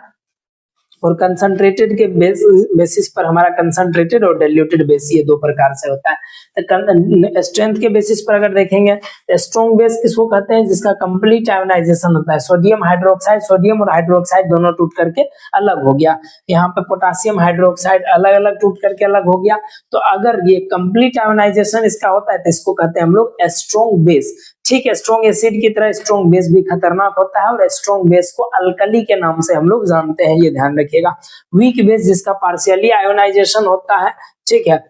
और कंसंट्रेटेड के बेसिस पर हमारा कंसंट्रेटेड और डाइल्यूटेड बेस, ये दो प्रकार से होता है। तो स्ट्रेंथ के बेसिस पर अगर देखेंगे तो स्ट्रॉन्ग बेस किसको कहते हैं, जिसका कंप्लीट आयोनाइजेशन होता है। सोडियम हाइड्रोक्साइड, सोडियम और हाइड्रोक्साइड दोनों टूट करके अलग हो गया, यहाँ पे पोटासियम हाइड्रोक्साइड अलग अलग टूट करके अलग हो गया। तो अगर ये कंप्लीट आयोनाइजेशन इसका होता है तो इसको कहते हैं हम लोग स्ट्रॉन्ग बेस, ठीक है। स्ट्रॉन्ग एसिड की तरह स्ट्रॉन्ग बेस भी खतरनाक होता है, और स्ट्रॉन्ग बेस को अल्कली के नाम से हम लोग जानते हैं, ये ध्यान रखिएगा। वीक बेस जिसका पार्शियली आयोनाइजेशन होता है, ठीक है,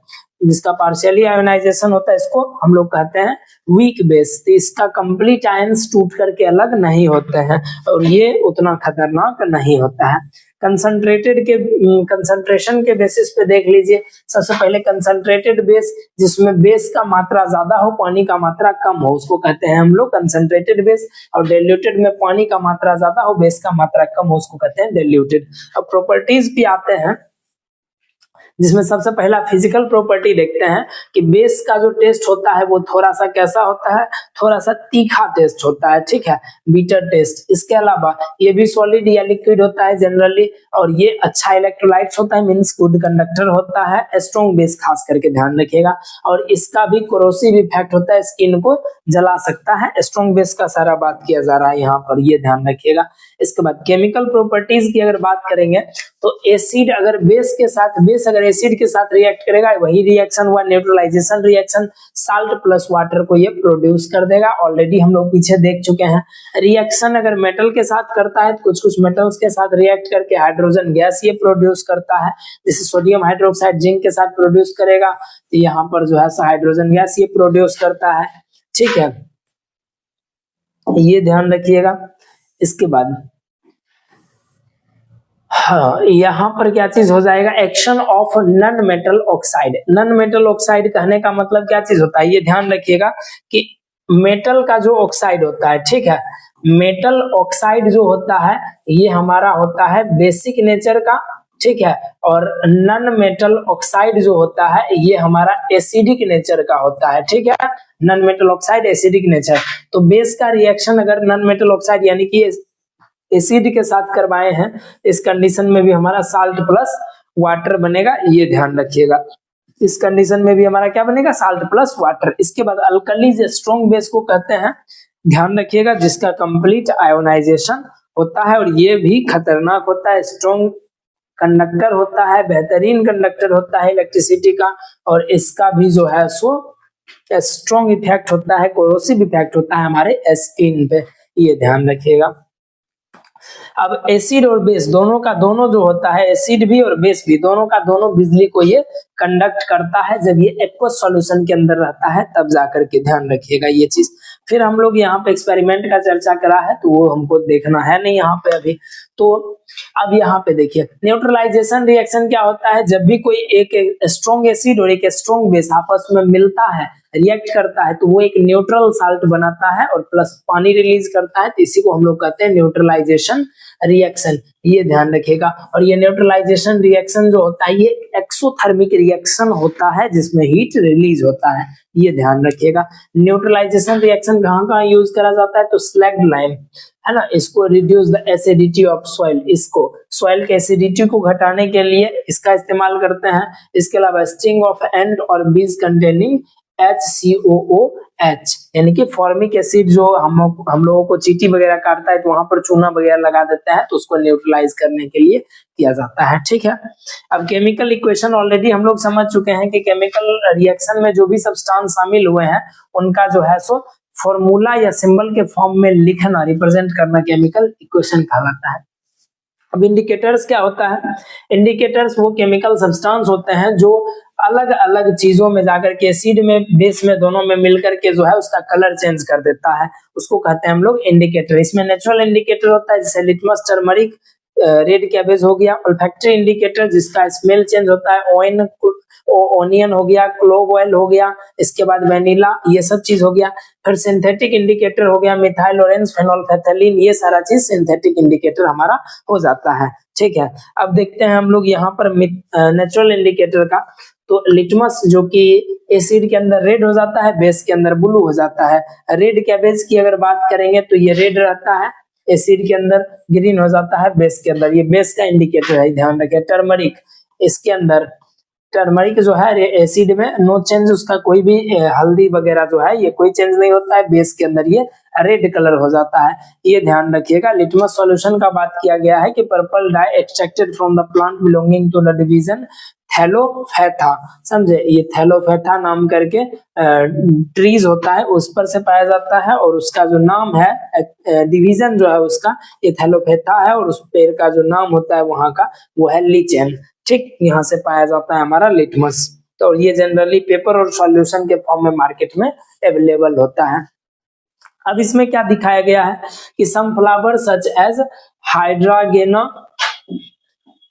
जिसका पार्शियली आयोनाइजेशन होता है इसको हम लोग कहते हैं वीक बेस। तो इसका कंप्लीट आयंस टूट करके अलग नहीं होते हैं और ये उतना खतरनाक नहीं होता है। कंसंट्रेटेड के कंसंट्रेशन के बेसिस पे देख लीजिए, सबसे पहले कंसंट्रेटेड बेस जिसमें बेस का मात्रा ज्यादा हो, पानी का मात्रा कम हो, उसको कहते हैं हम लोग कंसंट्रेटेड बेस। और डाइल्यूटेड में पानी का मात्रा ज्यादा हो, बेस का मात्रा कम हो, उसको कहते हैं डाइल्यूटेड। अब प्रॉपर्टीज भी आते हैं, जिसमें सबसे पहला फिजिकल प्रॉपर्टी देखते हैं कि बेस का जो टेस्ट होता है वो थोड़ा सा कैसा होता है, थोड़ा सा तीखा टेस्ट होता है, ठीक है, बीटर टेस्ट। इसके अलावा ये भी सॉलिड या लिक्विड होता है जनरली, और ये अच्छा इलेक्ट्रोलाइट्स होता है, मींस गुड कंडक्टर होता है। स्ट्रॉन्ग बेस खास करके ध्यान रखिएगा, और इसका भी कोरोसिव इफेक्ट होता है, स्किन को जला सकता है। स्ट्रॉन्ग बेस का सारा बात किया जा रहा है यहाँ पर, ये ध्यान रखिएगा। इसके बाद केमिकल प्रॉपर्टीज की अगर बात करेंगे तो एसिड अगर बेस के साथ, बेस अगर अगर एसिड के साथ रिएक्ट करेगा वही रिएक्शन हुआ neutralization reaction, salt plus water को ये प्रोड्यूस कर देगा। ऑलरेडी हम लोग पीछे देख चुके हैं। रिएक्शन अगर मेटल के साथ करता है तो कुछ कुछ मेटल्स के साथ रिएक्ट करके हाइड्रोजन गैस ये प्रोड्यूस करता है, जैसे सोडियम हाइड्रोक्साइड जिंक के साथ प्रोड्यूस करेगा तो यहाँ पर जो है हाइड्रोजन गैस ये प्रोड्यूस करता है। ठीक है, ये ध्यान रखिएगा। इसके बाद हाँ, यहाँ पर क्या चीज हो जाएगा, action of non metal oxide. Non metal oxide कहने का मतलब क्या चीज होता है, ये ध्यान रखिएगा कि मेटल का जो ऑक्साइड होता है, ठीक है, मेटल ऑक्साइड जो होता है ये हमारा होता है बेसिक नेचर का, ठीक है, और नॉन मेटल ऑक्साइड जो होता है ये हमारा एसिडिक नेचर का होता है। ठीक है, non metal oxide acidic nature. तो बेस का रिएक्शन अगर नॉन मेटल ऑक्साइड यानी कि एसिड के साथ करवाए हैं, इस कंडीशन में भी हमारा साल्ट प्लस वाटर बनेगा, ये ध्यान रखिएगा। इस कंडीशन में भी हमारा क्या बनेगा, साल्ट प्लस वाटर। इसके बाद अल्कलीज स्ट्रॉन्ग बेस को कहते हैं, ध्यान रखिएगा, जिसका कंप्लीट आयोनाइजेशन होता है और ये भी खतरनाक होता है, स्ट्रॉन्ग कंडक्टर होता है, बेहतरीन कंडक्टर होता है इलेक्ट्रिसिटी का, और इसका भी जो है सो स्ट्रॉन्ग इफेक्ट होता है, कोरोसिव इफेक्ट होता है हमारे स्किन पे, ये ध्यान रखिएगा। अब एसिड और बेस दोनों का दोनों जो होता है, एसिड भी और बेस भी दोनों का दोनों बिजली को ये कंडक्ट करता है जब ये एक्वस सॉल्यूशन के अंदर रहता है, तब जाकर के ध्यान रखिएगा ये चीज। फिर हम लोग यहाँ पे एक्सपेरिमेंट का चर्चा करा है तो वो हमको देखना है नहीं यहाँ पे अभी। तो अब यहाँ पे देखिए न्यूट्रलाइजेशन रिएक्शन क्या होता है, जब भी कोई एक स्ट्रॉन्ग एसिड और एक स्ट्रॉन्ग बेस आपस में मिलता है, रिएक्ट करता है, तो वो एक न्यूट्रल साल्ट बनाता है और प्लस पानी रिलीज करता है, तो इसी को हम लोग कहते हैं न्यूट्रलाइजेशन रिएक्शन, ये ध्यान रखिएगा। और ये न्यूट्रलाइजेशन रिएक्शन जो होता है ये एक्सोथर्मिक रिएक्शन होता है जिसमें हीट रिलीज होता है, ये ध्यान रखिएगा। न्यूट्रलाइजेशन रिएक्शन कहाँ कहाँ यूज करा जाता है, तो स्लैग्ड लाइम है ना, इसको reduce the acidity of soil, इसको सॉइल के एसिडिटी को घटाने के लिए इसका इस्तेमाल करते हैं। इसके अलावा स्टिंग ऑफ एंट और बीज कंटेनिंग HCOOH यानी कि फॉर्मिक एसिड जो हम लोगों को चींटी वगैरह काटता है तो वहां पर चूना वगैरह लगा देता है, तो उसको न्यूट्रलाइज करने के लिए किया जाता है। ठीक है, अब केमिकल इक्वेशन ऑलरेडी हम लोग समझ चुके हैं कि केमिकल रिएक्शन में जो भी सब्सटेंस शामिल हुए हैं उनका जो है सो फॉर्मूला या सिंबल के फॉर्म में लिखना, रिप्रेजेंट करना केमिकल इक्वेशन कहलाता है। अब इंडिकेटर्स क्या होता है, इंडिकेटर्स वो केमिकल सब्सटेंस होते हैं जो अलग अलग चीजों में जाकर के एसिड में बेस में दोनों में मिलकर के जो है उसका कलर चेंज कर देता है, उसको कहते हैं हम लोग इंडिकेटर। इसमें नेचुरल इंडिकेटर होता है जैसे लिटमस, टर्मरिक, रेड कैबेज हो गया। ओल्फैक्टरी इंडिकेटर जिसका स्मेल चेंज होता है, ओनियन हो गया, क्लोव ऑयल हो गया, इसके बाद वेनिला, ये सब चीज हो गया। फिर सिंथेटिक इंडिकेटर हो गया, मिथाइल ऑरेंज, फेनोल्फेथलीन, ये सारा चीज सिंथेटिक इंडिकेटर हमारा हो जाता है। ठीक है, अब देखते हैं हम लोग यहाँ पर नेचुरल इंडिकेटर का। तो लिटमस जो कि एसिड के अंदर रेड हो जाता है, बेस के अंदर ब्लू हो जाता है। रेड कैबेज की अगर बात करेंगे तो ये रेड रहता है, एसिड के अंदर ग्रीन हो जाता है, बेस के अंदर, ये बेस का इंडिकेटर है, ध्यान रखें। टर्मरिक, इसके अंदर टर्मरिक जो है एसिड में नो चेंज, उसका कोई भी हल्दी वगैरह जो है ये कोई चेंज नहीं होता है, बेस के अंदर ये रेड कलर हो जाता है, ये ध्यान रखिएगा। लिटमस सॉल्यूशन का बात किया गया है कि purple dye extracted from the plant belonging to the division thallophyta, समझे, ये थैलोफैथा नाम करके ट्रीज होता है उस पर से पाया जाता है, और उसका जो नाम है डिवीजन जो है उसका ये थैलोफैथा है, और उस पेड़ का जो नाम होता है वहां का वो है लीचेन। ठीक, यहाँ से पाया जाता है हमारा लिटमस। तो ये जनरली पेपर और सॉल्यूशन के फॉर्म में मार्केट में अवेलेबल होता है। अब इसमें क्या दिखाया गया है कि some flower such as hydrangea,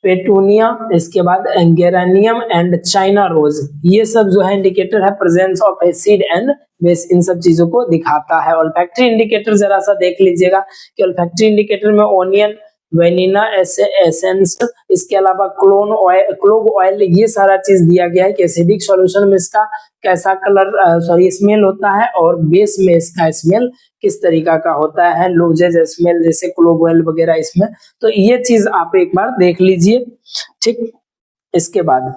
petunia, इसके बाद गेरानियम एंड चाइना रोज, ये सब जो है इंडिकेटर है presence of acid and base, इन सब चीजों को दिखाता है। ओल्फैक्टरी इंडिकेटर जरा सा देख लीजिएगा कि ओल्फैक्टरी इंडिकेटर में ओनियन, वेनिना एसेंस, इसके अलावा क्लोव ऑयल, ये सारा चीज दिया गया है कि एसिडिक सॉल्यूशन में इसका कैसा कलर स्मेल होता है और बेस में इसका स्मेल किस तरीका का होता है, लूजेज स्मेल जैसे क्लोव ऑयल वगैरह इसमें। तो ये चीज आप एक बार देख लीजिए। ठीक, इसके बाद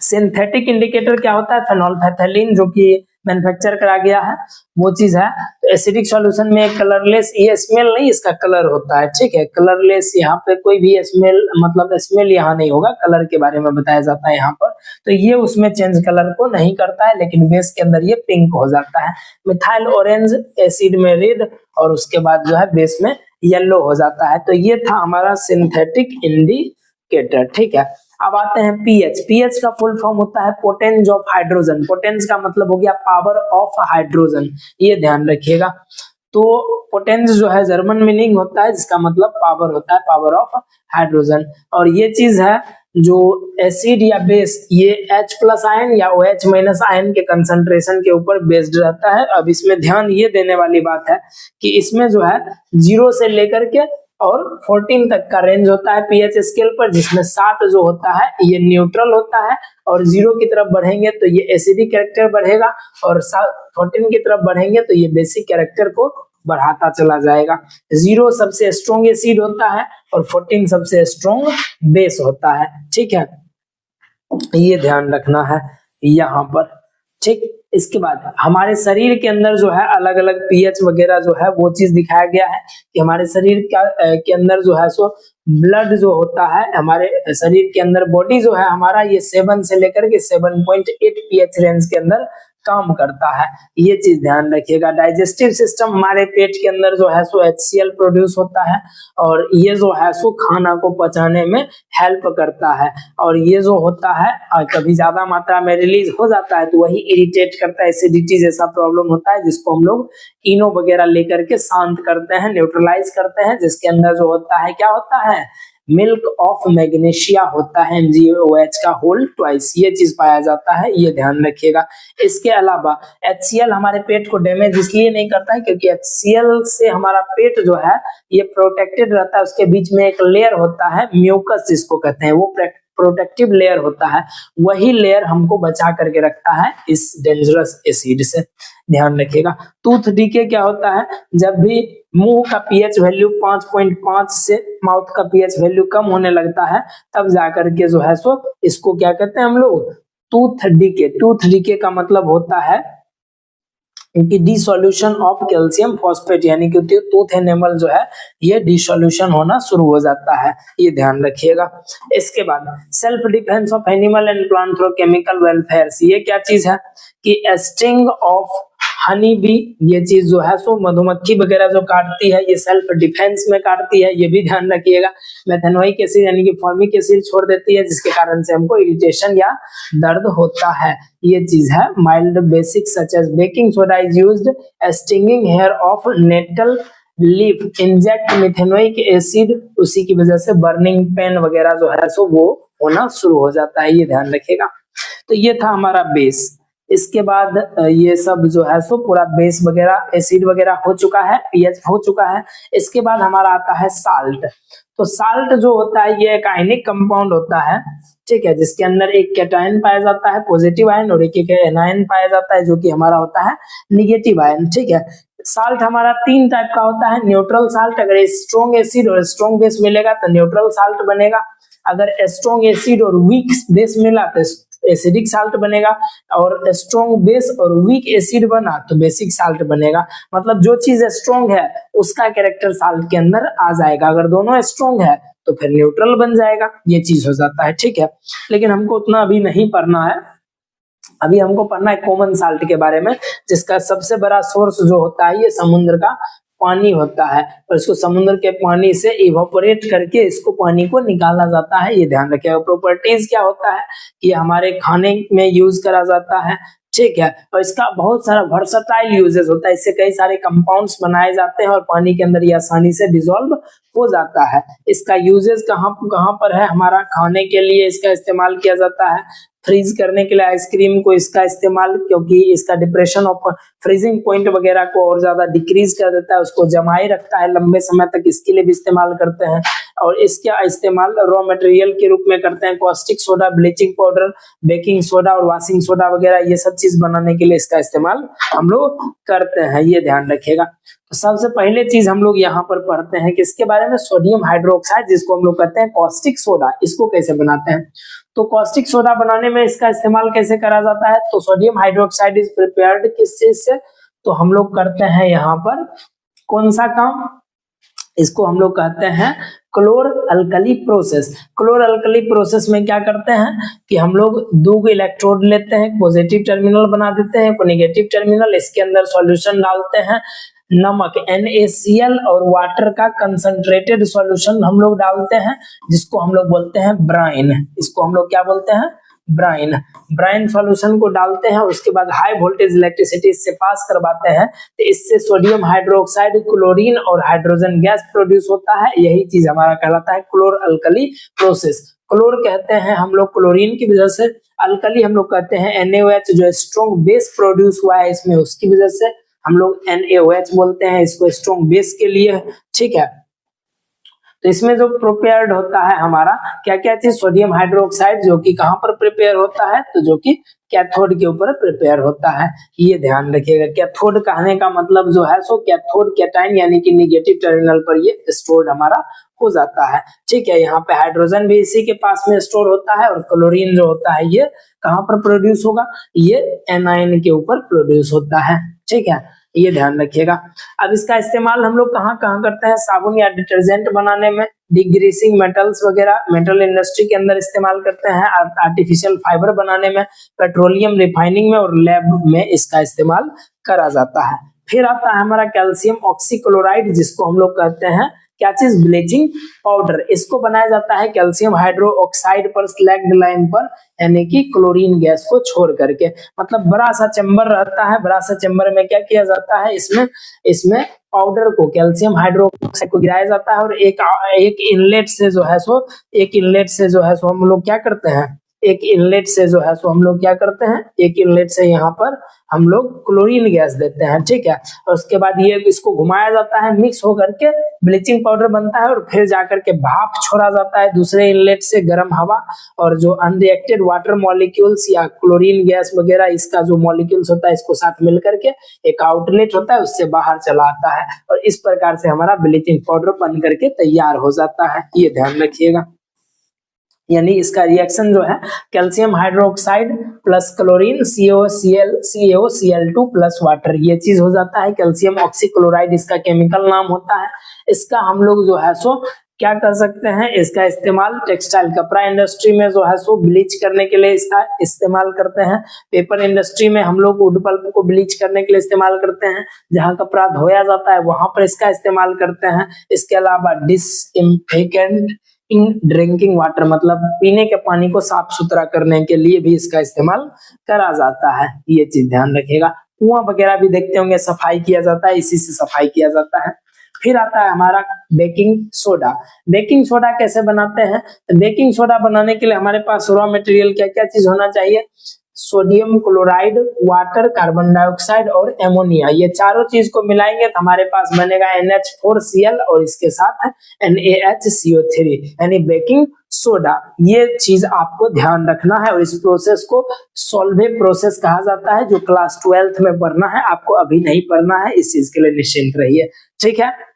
सिंथेटिक इंडिकेटर क्या होता है, फेनोल्फेथलीन जो कि मैन्युफैक्चर करा गया है, वो चीज है। तो एसिडिक सॉल्यूशन में कलरलेस, ये स्मेल नहीं, इसका कलर होता है, ठीक है, कलरलेस। यहाँ पे कोई भी स्मेल, मतलब स्मेल यहाँ नहीं होगा, कलर के बारे में बताया जाता है यहाँ पर। तो ये उसमें चेंज कलर को नहीं करता है, लेकिन बेस के अंदर ये पिंक हो जाता है। मिथाइल ऑरेंज एसिड में रेड, और उसके बाद जो है बेस में येलो हो जाता है। तो ये था हमारा सिंथेटिक इंडिकेटर, ठीक है। अब आते हैं पीएच। पीएच का फुल फॉर्म होता है पोटेंस ऑफ हाइड्रोजन। पोटेंस का मतलब हो गया पावर ऑफ हाइड्रोजन, ये ध्यान रखिएगा। तो पोटेंस जो है जर्मन मीनिंग होता है, जिसका मतलब पावर होता है, पावर ऑफ हाइड्रोजन। और ये चीज है जो एसिड या बेस, ये H प्लस आयन या OH माइनस आयन के कंसंट्रेशन के ऊपर बेस्ड रहता है। अब इसमें ध्यान ये देने वाली बात है कि इसमें जो है 0 से लेकर के और 14 तक का रेंज होता है पीएच स्केल पर, जिसमें 7 जो होता है ये न्यूट्रल होता है, और 0 की तरफ बढ़ेंगे तो ये एसिडिक कैरेक्टर बढ़ेगा, और 14 की तरफ बढ़ेंगे तो ये बेसिक कैरेक्टर को बढ़ाता चला जाएगा। 0 सबसे स्ट्रॉन्ग एसिड होता है और 14 सबसे स्ट्रॉन्ग बेस होता है, ठीक है, ये ध्यान रखना है यहाँ पर, ठीक। इसके बाद हमारे शरीर के अंदर जो है अलग अलग पीएच वगैरह जो है वो चीज दिखाया गया है कि हमारे शरीर के अंदर जो है सो ब्लड जो होता है, हमारे शरीर के अंदर बॉडी जो है हमारा, ये 7 से लेकर के 7.8 पीएच रेंज के अंदर काम करता है, ये चीज ध्यान रखिएगा। डाइजेस्टिव सिस्टम, हमारे पेट के अंदर जो है सो HCl प्रोड्यूस होता है, और ये जो है सो खाना को पचाने में हेल्प करता है। और ये जो होता है कभी ज्यादा मात्रा में रिलीज हो जाता है तो वही इरिटेट करता है, एसिडिटी जैसा प्रॉब्लम होता है, जिसको हम लोग इनो वगैरह लेकर के शांत करते हैं, न्यूट्रलाइज करते हैं, जिसके अंदर जो होता है क्या होता है, मिल्क ऑफ मैग्नीशिया होता है, MgOH का होल ट्वाइस, ये चीज पाया जाता है, ये ध्यान रखिएगा। इसके अलावा HCl हमारे पेट को डैमेज इसलिए नहीं करता है क्योंकि HCl से हमारा पेट जो है ये प्रोटेक्टेड रहता है, उसके बीच में एक लेयर होता है म्यूकस जिसको कहते हैं, वो प्रोटेक्टिव लेयर होता है, वही लेयर हमको बचा करके रखता है इस डेंजरस एसिड से, ध्यान रखिएगा। टूथ डीके क्या होता है, जब भी मुंह का पीएच वैल्यू 5.5 से माउथ का पीएच वैल्यू कम होने लगता है, तब जाकर के जो है सो इसको क्या कहते हैं हम लोग, टूथ डीके। टूथ डीके का मतलब होता है कि डिसोल्यूशन ऑफ कैल्शियम फॉस्फेट, यानी कि टूथ एनिमल जो है ये डिसोल्यूशन होना शुरू हो जाता है, ये ध्यान रखिएगा। इसके बाद self defence of animal and plant through chemical welfare, ये क्या चीज है कि स्टिंग ऑफ हनी बी, ये चीज जो है सो मधुमक्खी वगैरह जो काटती है ये सेल्फ डिफेंस में काटती है, ये भी ध्यान रखिएगा। मेथेनोइक एसिड यानी कि फॉर्मिक एसिड छोड़ देती है, जिसके कारण से हमको इरिटेशन या दर्द होता है, ये चीज है। Mild basic such as baking soda is used stinging hair of nettle leaf, inject methanoic acid, उसी की वजह से बर्निंग पेन वगैरह जो है सो वो होना शुरू हो जाता है, ये ध्यान रखिएगा। तो ये था हमारा बेस। इसके बाद ये सब जो है सो पूरा बेस वगैरह एसिड वगैरह हो चुका है, पीएच हो चुका है। इसके बाद हमारा आता है साल्ट। तो साल्ट जो होता है ये एक आयनिक कंपाउंड होता है, ठीक है, जिसके अंदर एक कैटायन पाया जाता है पॉजिटिव आयन, और एक एनायन पाया जाता है जो कि हमारा होता है निगेटिव आयन, ठीक है। साल्ट हमारा 3 टाइप का होता है। न्यूट्रल साल्ट, अगर स्ट्रॉन्ग एसिड और स्ट्रॉन्ग बेस मिलेगा तो न्यूट्रल साल्ट बनेगा, अगर स्ट्रॉन्ग एसिड और वीक बेस मिला तो एसिडिक साल्ट बनेगा, और स्ट्रॉन्ग बेस और वीक एसिड बना तो बेसिक साल्ट बनेगा। मतलब जो चीज स्ट्रॉन्ग है उसका कैरेक्टर साल्ट के अंदर आ जाएगा, अगर दोनों स्ट्रॉन्ग है तो फिर न्यूट्रल बन जाएगा, ये चीज हो जाता है, ठीक है। लेकिन हमको उतना अभी नहीं पढ़ना है, अभी हमको पढ़ना है कॉमन साल्ट के बारे में, जिसका सबसे बड़ा सोर्स जो होता है ये समुद्र का पानी होता है, और इसको समुद्र के पानी से इवापोरेट करके इसको पानी को निकाला जाता है, ये ध्यान रखिएगा। प्रॉपर्टीज क्या होता है कि हमारे खाने में यूज करा जाता है, ठीक है, और इसका बहुत सारा वर्सटाइल यूजेस होता है, इससे कई सारे कंपाउंड्स बनाए जाते हैं और पानी के अंदर ये आसानी से डिसॉल्व हो जाता है। इसका यूजेस कहाँ पर है, हमारा खाने के लिए इसका इस्तेमाल किया जाता है, फ्रीज करने के लिए आइसक्रीम को इसका इस्तेमाल, क्योंकि इसका डिप्रेशन ऑफ फ्रीजिंग पॉइंट वगैरह को और ज्यादा डिक्रीज कर देता है, उसको जमाए रखता है लंबे समय तक, इसके लिए भी इस्तेमाल करते हैं। और इसका इस्तेमाल रॉ मटेरियल के रूप में करते हैं, caustic soda, bleaching powder, baking soda और वॉशिंग सोडा वगैरह, ये सब चीज बनाने के लिए इसका इस्तेमाल हम लोग करते हैं, ये ध्यान रखिएगा। तो सबसे पहले चीज हम लोग यहाँ पर पढ़ते हैं कि इसके बारे में, सोडियम हाइड्रोक्साइड जिसको हम लोग कहते हैं कॉस्टिक सोडा, इसको कैसे बनाते हैं। तो कॉस्टिक सोडा बनाने में इसका इस्तेमाल कैसे करा जाता है, तो सोडियम हाइड्रोक्साइड इज प्रिपेयर्ड किस चीज से, तो हम लोग करते हैं यहाँ पर कौन सा काम, इसको हम लोग कहते हैं क्लोर अल्कली प्रोसेस। क्लोर अल्कली प्रोसेस में क्या करते हैं कि हम लोग दो इलेक्ट्रोड लेते हैं, पॉजिटिव टर्मिनल बना देते हैं, को नेगेटिव टर्मिनल, इसके अंदर सॉल्यूशन डालते हैं, नमक NaCl और वाटर का कंसंट्रेटेड सॉल्यूशन हम लोग डालते हैं, जिसको हम लोग बोलते हैं ब्राइन। इसको हम लोग क्या बोलते हैं, ब्राइन। ब्राइन सॉल्यूशन को डालते हैं, उसके बाद हाई वोल्टेज इलेक्ट्रिसिटी इससे पास करवाते हैं, तो इससे सोडियम हाइड्रोक्साइड, क्लोरीन और हाइड्रोजन गैस प्रोड्यूस होता है। यही चीज हमारा कहलाता है क्लोर अल्कली प्रोसेस। क्लोर कहते हैं हम लोग क्लोरीन की वजह से, अल्कली हम लोग कहते हैं NaOH जो स्ट्रॉन्ग बेस प्रोड्यूस हुआ है इसमें, उसकी वजह से हम लोग NaOH बोलते हैं इसको स्ट्रॉन्ग बेस के लिए, ठीक है। तो इसमें जो प्रिपेयर्ड होता है हमारा क्या क्या चीज, सोडियम हाइड्रोक्साइड जो कि कहां पर प्रिपेयर होता है, तो जो कि कैथोड के ऊपर प्रिपेयर होता है, ये ध्यान रखिएगा। कैथोड कहने का मतलब जो है सो कैथोड कैटायन यानी कि निगेटिव टर्मिनल पर ये स्टोर्ड हमारा हो जाता है, ठीक है। यहाँ पे हाइड्रोजन भी इसी के पास में स्टोर होता है, और क्लोरीन जो होता है ये कहाँ पर प्रोड्यूस होगा, ये एनायन के ऊपर प्रोड्यूस होता है, ठीक है, ये ध्यान रखिएगा। अब इसका इस्तेमाल हम लोग कहाँ कहाँ करते हैं, साबुन या डिटर्जेंट बनाने में, डिग्रीसिंग मेटल्स वगैरह मेटल इंडस्ट्री के अंदर इस्तेमाल करते हैं, आर्टिफिशियल फाइबर बनाने में, पेट्रोलियम रिफाइनिंग में और लैब में इसका इस्तेमाल करा जाता है। फिर आता है हमारा कैल्शियम ऑक्सीक्लोराइड, जिसको हम लोग कहते हैं क्या चीज, ब्लीचिंग पाउडर। इसको बनाया जाता है कैल्शियम हाइड्रोक्साइड पर स्लैग्ड लाइन पर, यानी कि क्लोरीन गैस को छोड़ करके। मतलब बड़ा सा चेम्बर रहता है, बड़ा सा चेम्बर में क्या किया जाता है, इसमें पाउडर को, कैल्शियम हाइड्रोक्साइड को गिराया जाता है, और एक इनलेट से जो है सो हम लोग क्या करते हैं, एक इनलेट से यहाँ पर हम लोग क्लोरीन गैस देते हैं, ठीक है। और उसके बाद ये इसको घुमाया जाता है, मिक्स होकर के ब्लीचिंग पाउडर बनता है, और फिर जाकर के भाप छोड़ा जाता है दूसरे इनलेट से, गर्म हवा, और जो अनरिएक्टेड वाटर मॉलिक्यूल्स या क्लोरीन गैस वगैरह इसका जो मॉलिक्यूल्स होता है इसको साथ मिल करके एक आउटलेट होता है, उससे बाहर चला आता है, और इस प्रकार से हमारा ब्लीचिंग पाउडर बन करके तैयार हो जाता है, ये ध्यान रखिएगा। यानी इसका रिएक्शन जो है calcium hydroxide plus chlorine CaOCl2 plus water, ये चीज हो जाता है कैल्शियम ऑक्सीक्लोराइड, इसका केमिकल नाम होता है। इसका हम लोग जो है सो क्या कर सकते हैं, इसका इस्तेमाल टेक्सटाइल कपड़ा इंडस्ट्री में जो है सो ब्लीच करने के लिए इसका इस्तेमाल करते हैं। पेपर इंडस्ट्री में हम लोग वुड पल्प को ब्लीच करने के लिए इस्तेमाल करते हैं, जहां कपड़ा धोया जाता है वहां पर इसका इस्तेमाल करते हैं। इसके अलावा डिसइंफेक्टेंट इन ड्रिंकिंग वाटर, मतलब पीने के पानी को साफ सुथरा करने के लिए भी इसका इस्तेमाल करा जाता है, ये चीज ध्यान रखिएगा। कुआं वगैरह भी देखते होंगे, सफाई किया जाता है, इसी से सफाई किया जाता है। फिर आता है हमारा बेकिंग सोडा। बेकिंग सोडा कैसे बनाते हैं, तो बेकिंग सोडा बनाने के लिए हमारे पास रॉ मटेरियल क्या क्या चीज होना चाहिए, sodium chloride, water, carbon dioxide और एमोनिया, ये चारों चीज को मिलाएंगे तो हमारे पास बनेगा NH4Cl और इसके साथ NaHCO3 यानी बेकिंग सोडा। ये चीज आपको ध्यान रखना है, और इस प्रोसेस को सोल्वे प्रोसेस कहा जाता है, जो क्लास 12th में पढ़ना है, आपको अभी नहीं पढ़ना है, इस चीज के लिए निश्चिंत रहिए, ठीक है।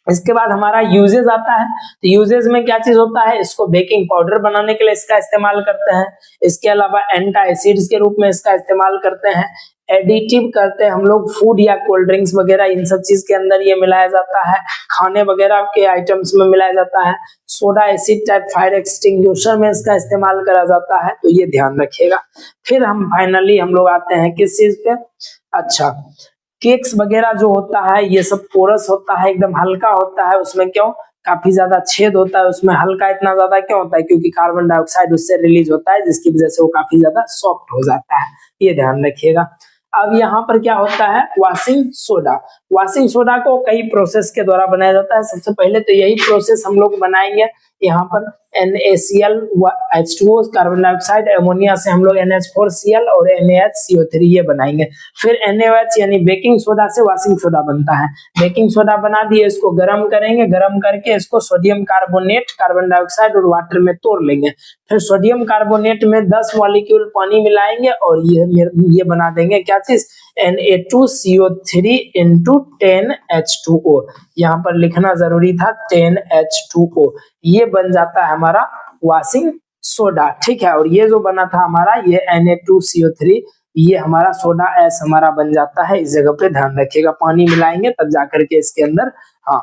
इसके बाद हमारा यूजेज आता है, तो यूजेज में क्या चीज होता है, इसको बेकिंग पाउडर बनाने के लिए इसका इस्तेमाल करते हैं। इसके अलावा एंटासिड्स के रूप में इसका इस्तेमाल करते हैं। एडिटिव करते हैं हम लोग, फूड या कोल्ड ड्रिंक्स वगैरह इन सब चीज के अंदर ये मिलाया जाता है, खाने वगैरह के आइटम्स में मिलाया जाता है। Soda acid type fire extinguisher में इसका इस्तेमाल करा जाता है, तो ये ध्यान रखिएगा। फिर हम फाइनली हम लोग आते हैं किस चीज पे, अच्छा केक्स वगैरह जो होता है ये सब पोरस होता है, एकदम हल्का होता है, उसमें क्यों काफी ज्यादा छेद होता है, उसमें हल्का इतना ज्यादा क्यों होता है, क्योंकि कार्बन डाइऑक्साइड उससे रिलीज होता है, जिसकी वजह से वो काफी ज्यादा सॉफ्ट हो जाता है, ये ध्यान रखिएगा। अब यहाँ पर क्या होता है, वॉशिंग सोडा। वॉशिंग सोडा को कई प्रोसेस के द्वारा बनाया जाता है। सबसे पहले तो यही प्रोसेस हम लोग बनाएंगे, यहाँ पर NaCl H2O carbon dioxide, ammonia से हम लोग NH4Cl और NaHCO3 ये बनाएंगे। फिर NaOH यानी बेकिंग सोडा से वॉशिंग सोडा बनता है। बेकिंग सोडा बना दिए, इसको गर्म करेंगे, गर्म करके इसको सोडियम कार्बोनेट, कार्बन डाइऑक्साइड और वाटर में तोड़ लेंगे। फिर सोडियम कार्बोनेट में 10 मॉलिक्यूल पानी मिलाएंगे और ये बना देंगे क्या चीज, Na2CO3 into 10H2O। यहाँ पर लिखना जरूरी था 10H2O, ये बन जाता है हमारा वॉशिंग सोडा, ठीक है। और ये जो बना था हमारा ये Na2CO3, ये हमारा सोडा एस हमारा बन जाता है। इस जगह पे ध्यान रखिएगा, पानी मिलाएंगे तब जाकर के इसके अंदर हाँ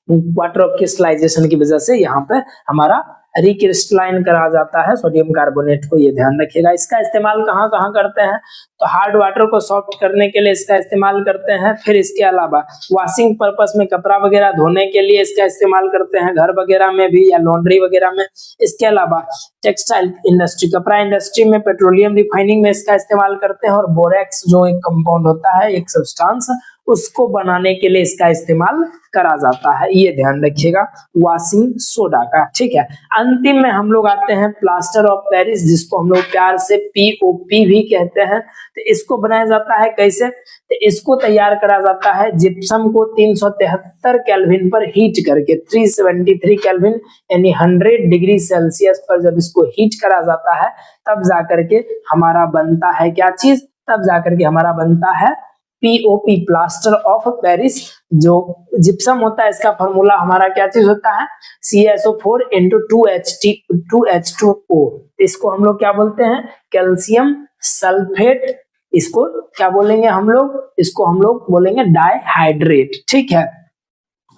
वाटर ऑफ क्रिस्टलाइजेशन की वजह से यहाँ पे हमारा रिक्रिस्टलाइन करा जाता है सोडियम कार्बोनेट को, ये ध्यान रखिएगा। इसका इस्तेमाल कहाँ कहाँ करते हैं, तो हार्ड वाटर को सॉफ्ट करने के लिए इसका इस्तेमाल करते हैं। फिर इसके अलावा वॉशिंग पर्पस में कपड़ा वगैरह धोने के लिए इसका इस्तेमाल करते हैं, घर वगैरह में भी या लॉन्ड्री वगैरह में। इसके अलावा टेक्सटाइल इंडस्ट्री, कपड़ा इंडस्ट्री में, पेट्रोलियम रिफाइनिंग में इसका इस्तेमाल करते हैं। और बोरेक्स जो एक कंपाउंड होता है, एक सब्सटेंस, उसको बनाने के लिए इसका इस्तेमाल करा जाता है, ये ध्यान रखिएगा वॉशिंग सोडा का, ठीक है। अंतिम में हम लोग आते हैं प्लास्टर ऑफ पेरिस, जिसको हम लोग प्यार से POP भी कहते हैं। तो इसको बनाया जाता है कैसे, तो इसको तैयार करा जाता है जिप्सम को 373 केल्विन पर हीट करके, 373 केल्विन यानी 100 डिग्री सेल्सियस पर जब इसको हीट करा जाता है तब जाकर के हमारा बनता है क्या चीज, तब जाकर के हमारा बनता है POP, प्लास्टर ऑफ पेरिस। जो जिप्सम होता है इसका फॉर्मूला हमारा क्या चीज होता है, CaSO4 × 2H2O। इसको हम लोग क्या बोलते हैं, कैल्शियम सल्फेट। इसको क्या बोलेंगे हम लोग, इसको हम लोग बोलेंगे डाइहाइड्रेट, ठीक है।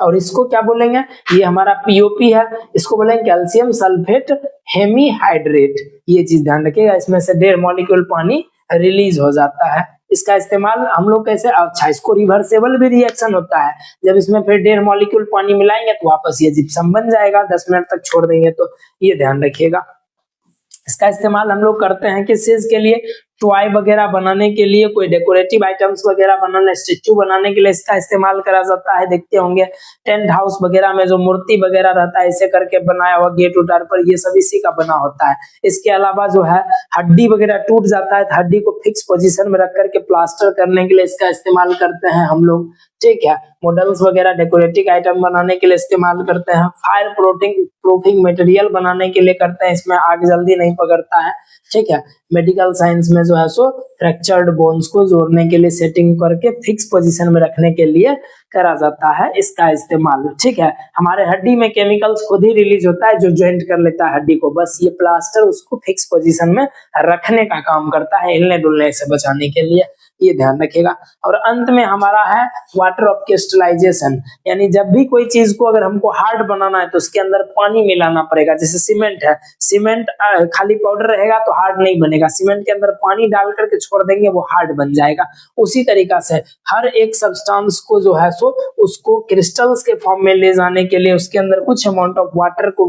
और इसको क्या बोलेंगे, ये हमारा POP है, इसको बोलेंगे कैल्शियम सल्फेट हेमीहाइड्रेट। ये चीज ध्यान रखिएगा, इसमें से 1.5 मॉलिक्यूल पानी रिलीज हो जाता है। इसका इस्तेमाल हम लोग कैसे, अच्छा इसको रिवर्सेबल भी रिएक्शन होता है, जब इसमें फिर 1.5 मॉलिक्यूल पानी मिलाएंगे तो वापस ये जिप्सम बन जाएगा, 10 मिनट तक छोड़ देंगे तो, ये ध्यान रखिएगा। इसका इस्तेमाल हम लोग करते हैं किस चीज के लिए, टॉय वगैरह बनाने के लिए, कोई डेकोरेटिव आइटम्स वगैरह बनाने, स्टेच्यू बनाने के लिए इसका इस्तेमाल करा जाता है। देखते होंगे टेंट हाउस वगैरह में जो मूर्ति वगैरह रहता है, इसे करके बनाया हुआ गेट उटार पर, ये सब इसी का बना होता है। इसके अलावा जो है हड्डी वगैरह टूट जाता है तो हड्डी को फिक्स पोजीशन में रख करके प्लास्टर करने के लिए इसका इस्तेमाल करते हैं हम लोग, ठीक है। मॉडल्स वगैरह डेकोरेटिव आइटम बनाने के लिए इस्तेमाल करते हैं। फायर प्रूफिंग मटेरियल बनाने के लिए करते हैं, इसमें आग जल्दी नहीं पकड़ता है, ठीक है। मेडिकल साइंस में जो है सो फ्रैक्चर्ड बोन्स को जोड़ने के लिए, सेटिंग करके फिक्स पोजीशन में रखने के लिए करा जाता है इसका इस्तेमाल, ठीक है। हमारे हड्डी में केमिकल्स खुद ही रिलीज होता है जो ज्वाइंट कर लेता है हड्डी को, बस ये प्लास्टर उसको फिक्स पोजीशन में रखने का काम करता है, हिलने डुलने से बचाने के लिए, ये ध्यान रखिएगा। और अंत में हमारा है वाटर ऑफ क्रिस्टलाइजेशन, यानी जब भी कोई चीज को अगर हमको हार्ड बनाना है तो उसके अंदर पानी मिलाना पड़ेगा। जैसे सीमेंट है, सीमेंट खाली पाउडर रहेगा तो हार्ड नहीं बनेगा, सीमेंट के अंदर पानी डाल करके छोड़ देंगे वो हार्ड बन जाएगा। उसी तरीका से हर एक सब्सटेंस को जो है सो उसको क्रिस्टल्स के फॉर्म में ले जाने के लिए उसके अंदर कुछ अमाउंट ऑफ वाटर को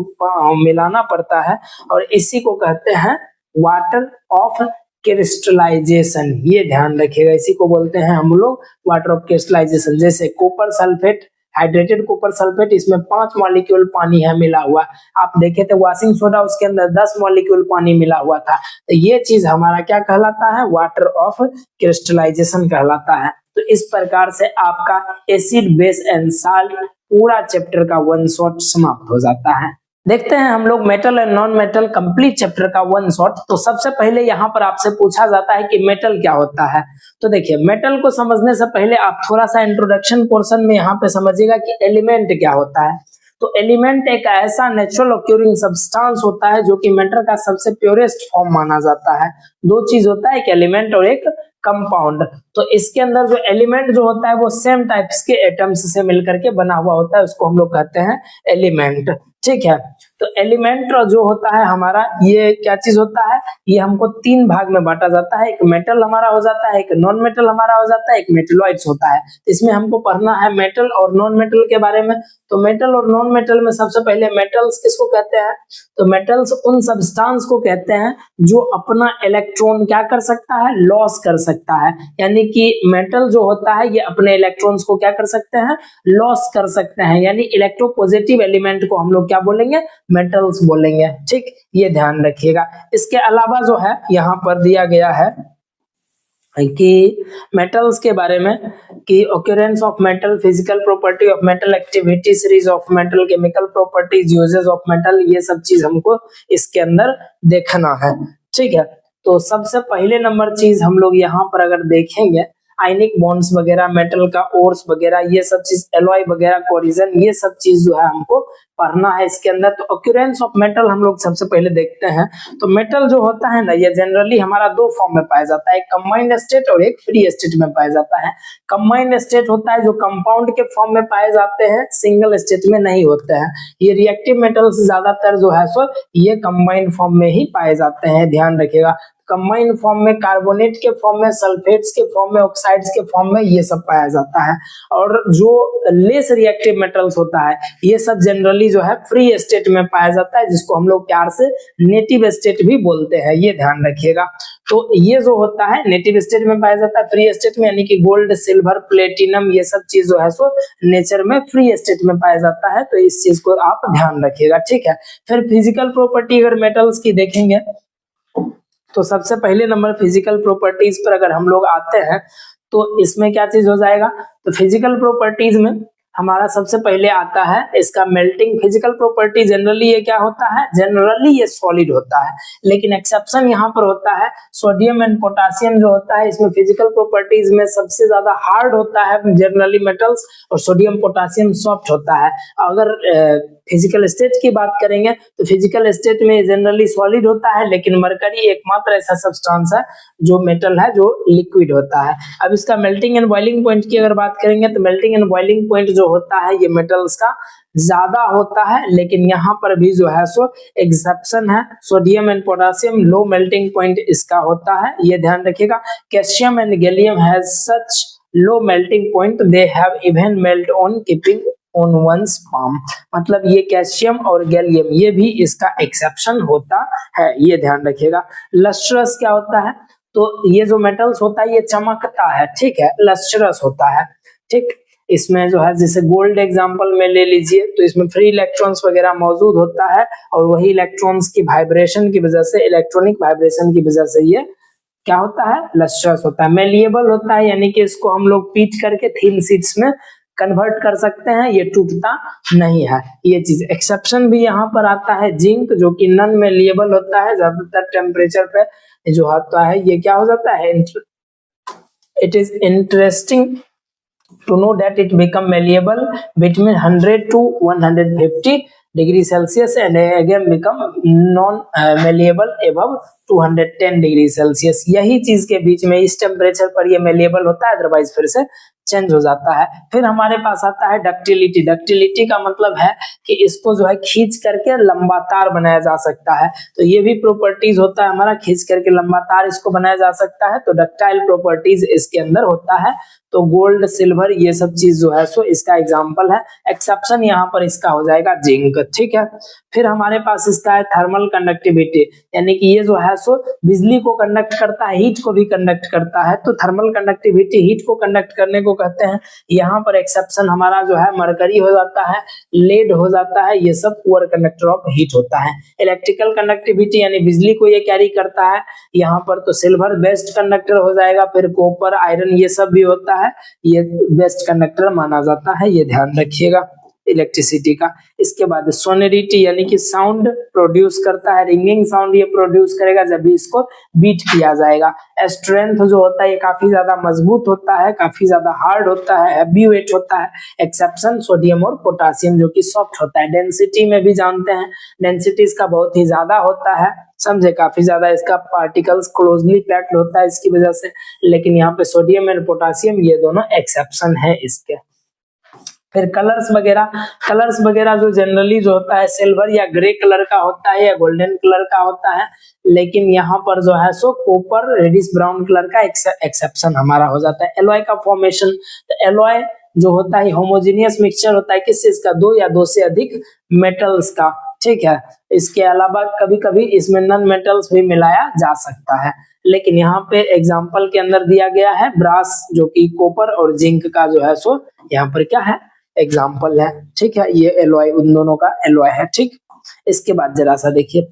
मिलाना पड़ता है, और इसी को कहते हैं वाटर ऑफ क्रिस्टलाइजेशन, ये ध्यान रखिएगा। इसी को बोलते हैं हम लोग वाटर ऑफ क्रिस्टलाइजेशन। जैसे copper sulphate, hydrated copper sulphate, इसमें 5 मॉलिक्यूल पानी है मिला हुआ। आप देखे थे वॉशिंग सोडा, उसके अंदर 10 मॉलिक्यूल पानी मिला हुआ था। तो ये चीज हमारा क्या कहलाता है, वाटर ऑफ क्रिस्टलाइजेशन कहलाता है। तो इस प्रकार से आपका एसिड बेस एंड साल्ट पूरा चैप्टर का 1 शॉट समाप्त हो जाता है। देखते हैं हम लोग metal and non metal complete chapter का 1 शॉट। तो सबसे पहले यहाँ पर आपसे पूछा जाता है कि मेटल क्या होता है। तो देखिए, मेटल को समझने से पहले आप थोड़ा सा इंट्रोडक्शन पोर्शन में यहाँ पे समझिएगा कि एलिमेंट क्या होता है। तो एलिमेंट एक ऐसा नेचुरल ऑक्यूरिंग सब्सटेंस होता है जो कि मैटर का सबसे प्योरेस्ट फॉर्म माना जाता है। 2 चीज होता है, एक एलिमेंट और एक कंपाउंड। तो इसके अंदर जो एलिमेंट जो होता है वो सेम टाइप्स के एटम्स से मिलकर के बना हुआ होता है, उसको हम लोग कहते हैं एलिमेंट, ठीक है। तो एलिमेंट जो होता है हमारा, ये क्या चीज होता है, ये हमको 3 भाग में बांटा जाता है। एक मेटल हमारा हो जाता है, एक नॉन मेटल हमारा हो जाता है, एक मेटलॉइड्स होता है। इसमें हमको पढ़ना है मेटल और नॉन मेटल के बारे में। तो मेटल और नॉन मेटल में सबसे पहले मेटल्स किसको कहते हैं, तो मेटल्स उन सब्सटेंस को कहते हैं जो अपना इलेक्ट्रॉन क्या कर सकता है, लॉस कर सकता है। यानी कि मेटल जो होता है ये अपने इलेक्ट्रॉन्स को क्या कर सकते हैं, लॉस कर सकते हैं। यानी इलेक्ट्रोपॉजिटिव एलिमेंट को हम लोग क्या बोलेंगे, मेटल्स बोलेंगे, ठीक, ये ध्यान रखिएगा। इसके अलावा जो है यहाँ पर दिया गया है कि मेटल्स के बारे में कि occurrence of metal, physical property of metal, activity series of metal, chemical properties, uses of metal, ये सब चीज हमको इसके अंदर देखना है, ठीक है। तो सबसे पहले नंबर चीज हम लोग यहाँ पर अगर देखेंगे, आयनिक बॉन्ड्स वगैरह, मेटल का ओर्स वगैरह, ये सब चीज, एलॉय वगैरह, कोरिजन, ये सब चीज जो है हमको पढ़ना है इसके अंदर। तो ऑक्यूरेंस ऑफ मेटल हम लोग सबसे पहले देखते हैं। तो मेटल जो होता है ना, ये जनरली हमारा दो फॉर्म में पाया जाता है, एक कंबाइंड स्टेट और एक फ्री स्टेट में पाया जाता है। कंबाइंड स्टेट होता है जो कंपाउंड के फॉर्म में पाए जाते हैं, सिंगल स्टेट में नहीं होते हैं। ये रिएक्टिव मेटल्स ज्यादातर जो है सो ये कंबाइंड फॉर्म में ही पाए जाते हैं, ध्यान रखिएगा। कंबाइंड फॉर्म में कार्बोनेट के फॉर्म में, सल्फेट्स के फॉर्म में, ऑक्साइड्स के फॉर्म में ये सब पाया जाता है। और जो लेस रिएक्टिव मेटल्स होता है ये सब जनरली जो है फ्री स्टेट में पाया जाता है, जिसको हम लोग प्यार से नेटिव स्टेट भी बोलते हैं, ये ध्यान रखिएगा। तो ये जो होता है नेटिव स्टेट में पाया जाता है, फ्री स्टेट में यानी कि गोल्ड, सिल्वर, प्लेटिनम, ये सब चीज जो है सो नेचर में फ्री स्टेट में पाया जाता है। तो इस चीज को आप ध्यान रखिएगा, ठीक है। फिर फिजिकल प्रॉपर्टी अगर मेटल्स की देखेंगे तो सबसे पहले नंबर फिजिकल प्रॉपर्टीज पर अगर हम लोग आते हैं तो इसमें क्या चीज हो जाएगा, तो फिजिकल प्रॉपर्टीज में हमारा सबसे पहले आता है इसका मेल्टिंग। फिजिकल प्रॉपर्टी जनरली ये क्या होता है, जनरली ये सॉलिड होता है, लेकिन एक्सेप्शन यहाँ पर होता है सोडियम एंड पोटासियम जो होता है, इसमें फिजिकल प्रॉपर्टीज में सबसे ज्यादा हार्ड होता है जनरली मेटल्स, और सोडियम पोटासियम सॉफ्ट होता है। अगर फिजिकल स्टेट की बात करेंगे तो फिजिकल स्टेट में जनरली सॉलिड होता है, लेकिन मरकरी एकमात्र ऐसा सब्सटेंस है जो मेटल है जो लिक्विड होता है। अब इसका मेल्टिंग एंड बॉइलिंग पॉइंट की अगर बात करेंगे तो मेल्टिंग एंड बॉइलिंग पॉइंट जो होता है ये मेटल्स का ज्यादा होता है, लेकिन यहाँ पर भी जो है सो एक्सेप्शन है, sodium and potassium low melting point इसका होता है, ये ध्यान रखिएगा। Calcium and gallium has such low melting point, they have even melt on keeping on one's palm. मतलब ये कैल्शियम और गैलियम ये भी इसका एक्सेप्शन होता है, ये ध्यान रखिएगा। लस्ट्रस क्या होता है, तो ये जो मेटल्स होता है ये चमकता है, ठीक है, लस्ट्रस होता है, ठीक। इसमें जो है जैसे गोल्ड एग्जांपल में ले लीजिए तो इसमें फ्री इलेक्ट्रॉन्स वगैरह मौजूद होता है, और वही इलेक्ट्रॉन्स की वाइब्रेशन की वजह से, इलेक्ट्रॉनिक वाइब्रेशन की वजह से ये क्या होता है, लस्ट्रस होता है। मेलिएबल होता है यानी कि इसको हम लोग पीट करके थिन शीट्स में कन्वर्ट कर सकते हैं, ये टूटता नहीं है, ये चीज। एक्सेप्शन भी यहाँ पर आता है जिंक, जो कि नॉन मेलिएबल होता है, ज्यादातर टेम्परेचर पे जो होता है ये क्या हो जाता है, it is interesting to know that it become malleable between 100 to 150 degree Celsius and again become non malleable above 210 degree Celsius. यही चीज के बीच में इस टेम्परेचर पर ये मेलिएबल होता है, अदरवाइज फिर से चेंज हो जाता है। फिर हमारे पास आता है डक्टिलिटी। डक्टिलिटी का मतलब है कि इसको जो है खींच करके लंबा तार बनाया जा सकता है, तो ये भी प्रॉपर्टीज होता है हमारा, खींच करके लंबा तार इसको बनाया जा सकता है, तो डक्टाइल प्रॉपर्टीज इसके अंदर होता है। तो गोल्ड, सिल्वर ये सब चीज जो है सो इसका एग्जांपल है। एक्सेप्शन यहाँ पर इसका हो जाएगा जिंक, ठीक है। फिर हमारे पास इसका है थर्मल कंडक्टिविटी, यानी कि ये जो है सो बिजली को कंडक्ट करता है, हीट को भी कंडक्ट करता है, तो थर्मल कंडक्टिविटी हीट को कंडक्ट करने को कहते हैं। यहाँ पर एक्सेप्शन हमारा जो है मरकरी हो जाता है, लेड हो जाता है, ये सब पुअर कंडक्टर ऑफ हीट होता है। इलेक्ट्रिकल कंडक्टिविटी यानी बिजली को ये कैरी करता है, यहाँ पर तो सिल्वर बेस्ट कंडक्टर हो जाएगा, फिर कॉपर, आयरन ये सब भी होता है, ये बेस्ट कंडक्टर माना जाता है, ये ध्यान रखिएगा इलेक्ट्रिसिटी का। इसके बाद सोनोरिटी यानी कि साउंड प्रोड्यूस करता है, रिंगिंग साउंड ये प्रोड्यूस करेगा जब भी इसको बीट किया जाएगा। स्ट्रेंथ जो होता है ये काफी ज्यादा मजबूत होता है, काफी ज्यादा हार्ड होता है, हैवी वेट होता है। एक्सेप्शन सोडियम और पोटासियम जो कि सॉफ्ट होता है। डेंसिटी में भी जानते हैं, डेंसिटी इसका बहुत ही ज्यादा होता है, समझे, काफी ज्यादा इसका पार्टिकल्स क्लोजली पैक्ड होता है इसकी वजह से। लेकिन यहाँ पे सोडियम एंड पोटासियम ये दोनों एक्सेप्शन है इसके। फिर कलर्स वगैरह जो जनरली जो होता है सिल्वर या ग्रे कलर का होता है या गोल्डन कलर का होता है, लेकिन यहाँ पर जो है सो कॉपर, रेडिश ब्राउन कलर का एक्सेप्शन हमारा हो जाता है। एलॉय का फॉर्मेशन, तो एलॉय जो होता है होमोजेनियस मिक्सचर होता है किस चीज का, दो या दो से अधिक मेटल्स का, ठीक है। इसके अलावा कभी कभी इसमें नॉन मेटल्स भी मिलाया जा सकता है, लेकिन यहाँ पे एग्जांपल के अंदर दिया गया है ब्रास जो कि कॉपर और जिंक का जो है सो यहाँ पर क्या है, एग्जाम्पल है, ठीक है। ये एलॉय उन दोनों का एलॉय है, ठीक। इसके बाद जरा सा देखिए,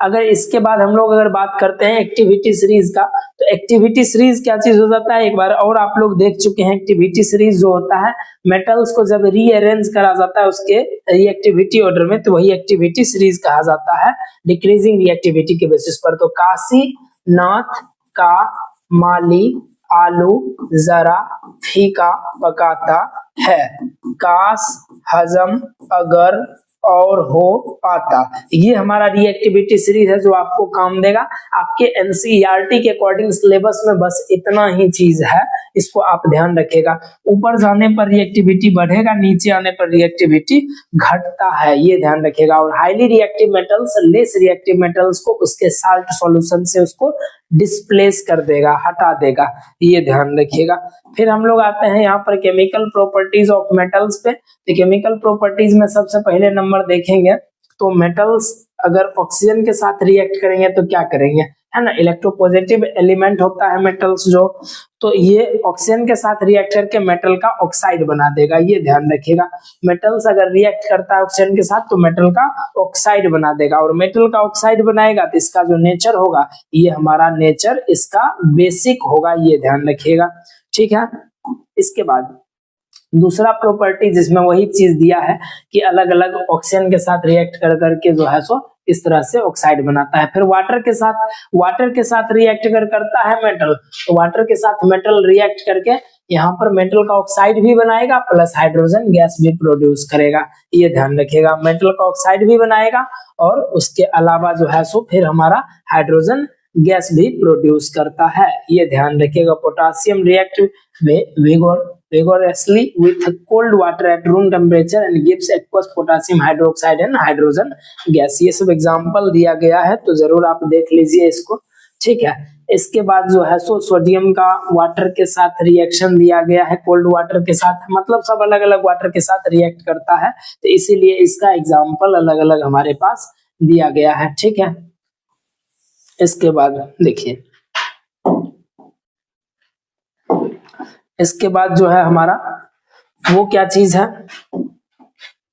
अगर इसके बाद हम लोग अगर बात करते हैं एक्टिविटी सीरीज का, तो एक्टिविटी सीरीज क्या चीज हो जाता है, एक बार और आप लोग देख चुके हैं। एक्टिविटी सीरीज जो होता है मेटल्स को जब रीअरेंज करा जाता है उसके रिएक्टिविटी ऑर्डर में, तो वही एक्टिविटी सीरीज कहा जाता है, डिक्रीजिंग रिएक्टिविटी के बेसिस पर। तो काशीनाथ का माली आलू जरा फीका पकाता है, काश हजम अगर और हो पाता। ये हमारा रिएक्टिविटी सीरीज है जो आपको काम देगा। आपके एनसीईआरटी के अकॉर्डिंग सिलेबस में बस इतना ही चीज है, इसको आप ध्यान रखिएगा। ऊपर जाने पर रिएक्टिविटी बढ़ेगा, नीचे आने पर रिएक्टिविटी घटता है, ये ध्यान रखिएगा। और highly reactive metals less reactive metals को उसके साल्ट सॉल्यूशन से उसको डिस्प्लेस कर देगा, हटा देगा, ये ध्यान रखिएगा। फिर हम लोग आते हैं यहाँ पर केमिकल प्रॉपर्टीज ऑफ मेटल्स पे। तो केमिकल प्रॉपर्टीज में सबसे पहले नंबर देखेंगे तो मेटल्स अगर ऑक्सीजन के साथ रिएक्ट करेंगे तो क्या करेंगे, है ना, इलेक्ट्रोपॉजिटिव एलिमेंट होता है मेटल्स जो, तो ये ऑक्सीजन के साथ रिएक्ट करके मेटल का ऑक्साइड बना देगा, ये ध्यान रखिएगा। मेटल्स अगर रिएक्ट करता है ऑक्सीजन के साथ तो मेटल का ऑक्साइड बना देगा, और मेटल का ऑक्साइड बनाएगा तो इसका जो नेचर होगा, ये हमारा नेचर इसका बेसिक होगा, ये ध्यान रखिएगा, ठीक है। इसके बाद दूसरा प्रॉपर्टी जिसमें वही चीज दिया है कि अलग अलग ऑक्सीजन के साथ रिएक्ट कर करके जो है सो इस तरह से ऑक्साइड बनाता है। फिर वाटर के साथ रिएक्ट करता है मेटल, तो वाटर के साथ मेटल रिएक्ट करके यहाँ पर मेटल का ऑक्साइड भी बनाएगा प्लस हाइड्रोजन गैस भी प्रोड्यूस करेगा, ये ध्यान रखिएगा। मेटल का ऑक्साइड भी बनाएगा और उसके अलावा जो है सो फिर हमारा हाइड्रोजन गैस भी प्रोड्यूस करता है, ये ध्यान रखिएगा। Potassium react vigorously with cold water at room temperature and gives aqueous potassium hydroxide and hydrogen gas। ये सब एग्जांपल दिया गया है तो जरूर आप देख लीजिए इसको, ठीक है। इसके बाद जो है सो सोडियम का वाटर के साथ रिएक्शन दिया गया है, कोल्ड वाटर के साथ, मतलब सब अलग अलग वाटर के साथ रिएक्ट करता है, तो इसीलिए इसका एग्जाम्पल अलग अलग हमारे पास दिया गया है, ठीक है। इसके बाद देखिए, इसके बाद जो है हमारा वो क्या चीज है,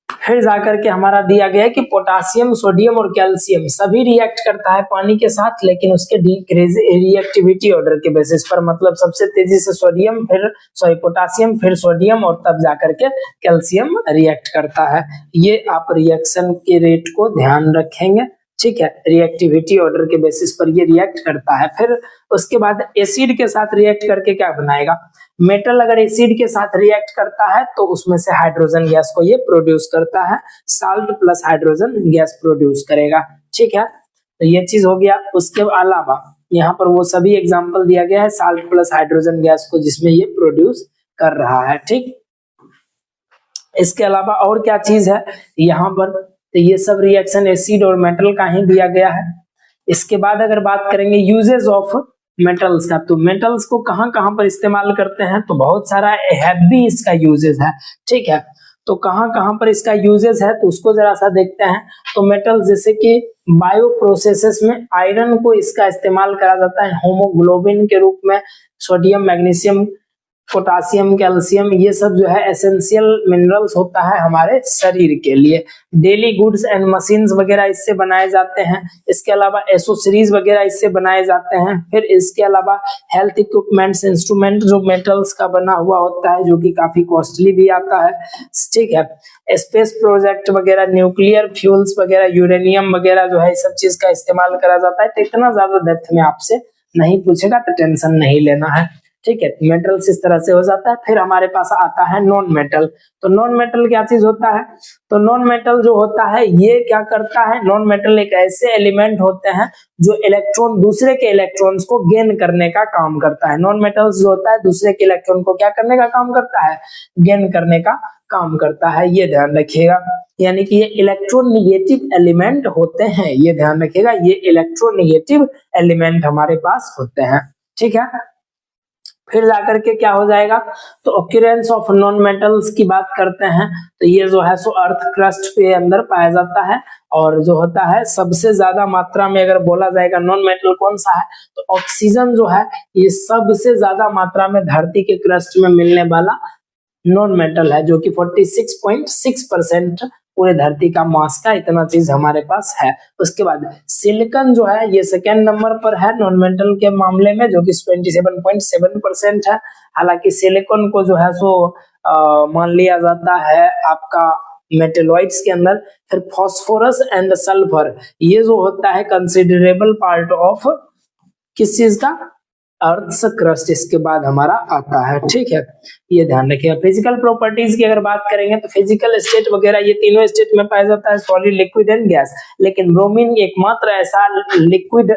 फिर जाकर के हमारा दिया गया है कि पोटासियम सोडियम और कैल्शियम सभी रिएक्ट करता है पानी के साथ, लेकिन उसके रिएक्टिविटी ऑर्डर के बेसिस पर, मतलब सबसे तेजी से सोडियम, फिर पोटासियम, फिर सोडियम, और तब जाकर के कैल्शियम रिएक्ट करता है। ये आप रिएक्शन के रेट को ध्यान रखेंगे, ठीक है, रिएक्टिविटी ऑर्डर के बेसिस पर ये रिएक्ट करता है। फिर उसके बाद एसिड के साथ रिएक्ट करके क्या बनाएगा, मेटल अगर एसिड के साथ रिएक्ट करता है तो उसमें से हाइड्रोजन गैस को ये प्रोड्यूस करता है, salt plus hydrogen gas produce करेगा, ठीक है। तो ये चीज हो गया। उसके अलावा यहाँ पर वो सभी एग्जांपल दिया गया है साल्ट प्लस हाइड्रोजन गैस को जिसमें ये प्रोड्यूस कर रहा है, ठीक। इसके अलावा और क्या चीज है यहाँ पर, तो ये सब रिएक्शन एसिड और मेटल का ही दिया गया है। इसके बाद अगर बात करेंगे यूजेस ऑफ मेटल्स का, तो मेटल्स को कहां कहां पर इस्तेमाल करते हैं, तो बहुत सारा हैवी इसका यूजेस है, ठीक है। तो कहां कहां पर इसका यूजेस है तो उसको जरा सा देखते हैं। तो मेटल जैसे कि बायो प्रोसेसेस में आयरन को इसका इस्तेमाल करा जाता है होमोग्लोबिन के रूप में, सोडियम मैग्नीशियम पोटासियम कैल्शियम ये सब जो है एसेंशियल मिनरल्स होता है हमारे शरीर के लिए। डेली गुड्स एंड मशीन्स वगैरह इससे बनाए जाते हैं। इसके अलावा एसोसरीज वगैरह इससे बनाए जाते हैं। फिर इसके अलावा हेल्थ इक्विपमेंट्स इंस्ट्रूमेंट जो मेटल्स का बना हुआ होता है जो कि काफी कॉस्टली भी आता है, ठीक है। स्पेस प्रोजेक्ट वगैरह, न्यूक्लियर फ्यूल्स वगैरह, यूरेनियम वगैरह जो है इस सब चीज का इस्तेमाल करा जाता है। तो इतना ज्यादा डेप्थ में आपसे नहीं पूछेगा तो टेंशन नहीं लेना है, ठीक है। मेटल्स इस तरह से हो जाता है। फिर हमारे पास आता है नॉन मेटल। तो नॉन मेटल क्या चीज होता है, तो नॉन मेटल जो होता है ये क्या करता है, नॉन मेटल एक ऐसे एलिमेंट होते हैं जो इलेक्ट्रॉन दूसरे के इलेक्ट्रॉन्स को गेन करने का काम करता है। नॉन मेटल्स जो होता है दूसरे के इलेक्ट्रॉन को क्या करने का काम करता है, गेन करने का काम करता है, ये ध्यान रखिएगा। यानी कि ये इलेक्ट्रोनिगेटिव एलिमेंट होते हैं, ये ध्यान रखिएगा, ये इलेक्ट्रोनिगेटिव एलिमेंट हमारे पास होते हैं, ठीक है। फिर जाकर के क्या हो जाएगा, तो ऑक्यूरेंस ऑफ नॉन मेटल्स की बात करते हैं। तो ये जो है सो अर्थ क्रस्ट पे अंदर पाया जाता है और जो होता है सबसे ज्यादा मात्रा में अगर बोला जाएगा नॉन मेटल कौन सा है, तो ऑक्सीजन जो है ये सबसे ज्यादा मात्रा में धरती के क्रस्ट में मिलने वाला नॉन मेटल है, जो कि 46.6% पूरे धरती का मास का इतना चीज हमारे पास है। उसके बाद सिलिकॉन जो है ये सेकेंड नंबर पर है नॉन मेटल के मामले में, जो कि 27.7% है। हालांकि सिलिकॉन को जो है सो मान लिया जाता है आपका मेटेलॉइड्स के अंदर। फिर फास्फोरस एंड सल्फर ये जो होता है कंसिडरेबल पार्ट ऑफ किस चीज का, अर्थ क्रस्ट इसके बाद हमारा आता है। ठीक है, ये ध्यान रखिएगा। फिजिकल प्रॉपर्टीज की अगर बात करेंगे तो फिजिकल स्टेट वगैरह ये तीनों स्टेट में पाया जाता है, सॉलिड, लिक्विड एंड गैस। लेकिन ब्रोमीन एकमात्र ऐसा लिक्विड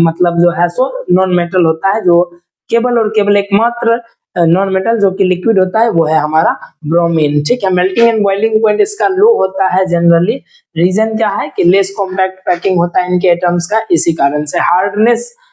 मतलब जो है सो नॉन मेटल होता है, जो केवल और केवल एकमात्र नॉन मेटल जो कि लिक्विड होता है वो है हमारा ब्रोमीन। ठीक है, मेल्टिंग एंड बॉइलिंग पॉइंट इसका लो होता है जनरली। रीजन क्या है कि लेस कॉम्पैक्ट पैकिंग होता है इनके एटम्स का, इसी कारण से।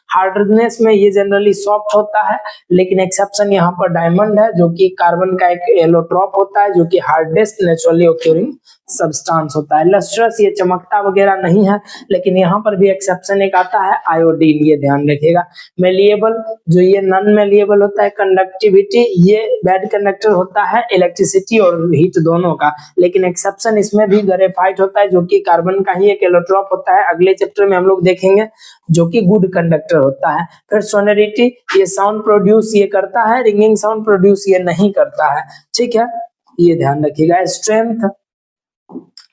हार्डनेस में ये जनरली सॉफ्ट होता है, लेकिन एक्सेप्शन यहाँ पर डायमंड है, जो कि कार्बन का एक एलोट्रॉप होता है, जो कि हार्डेस्ट नेचुरली ऑक्यूरिंग सब्सटेंस होता है। लस्ट्रस, ये चमकता वगैरह नहीं है, लेकिन यहाँ पर भी एक्सेप्शन एक आता है, आयोडीन, ये ध्यान रखिएगा। मेलिएबल, जो ये नॉन मेलिएबल होता है। कंडक्टिविटी, ये बैड कंडक्टर होता है इलेक्ट्रिसिटी और हीट दोनों का, लेकिन एक्सेप्शन इसमें भी ग्रेफाइट होता है, जो कि कार्बन का ही एक एलोट्रॉप होता है। अगले चैप्टर में हम लोग देखेंगे, जो कि गुड कंडक्टर होता है। फिर सोनोरिटी, ये साउंड प्रोड्यूस ये करता है, रिंगिंग साउंड प्रोड्यूस ये नहीं करता है। ठीक है, ये ध्यान रखिएगा। स्ट्रेंथ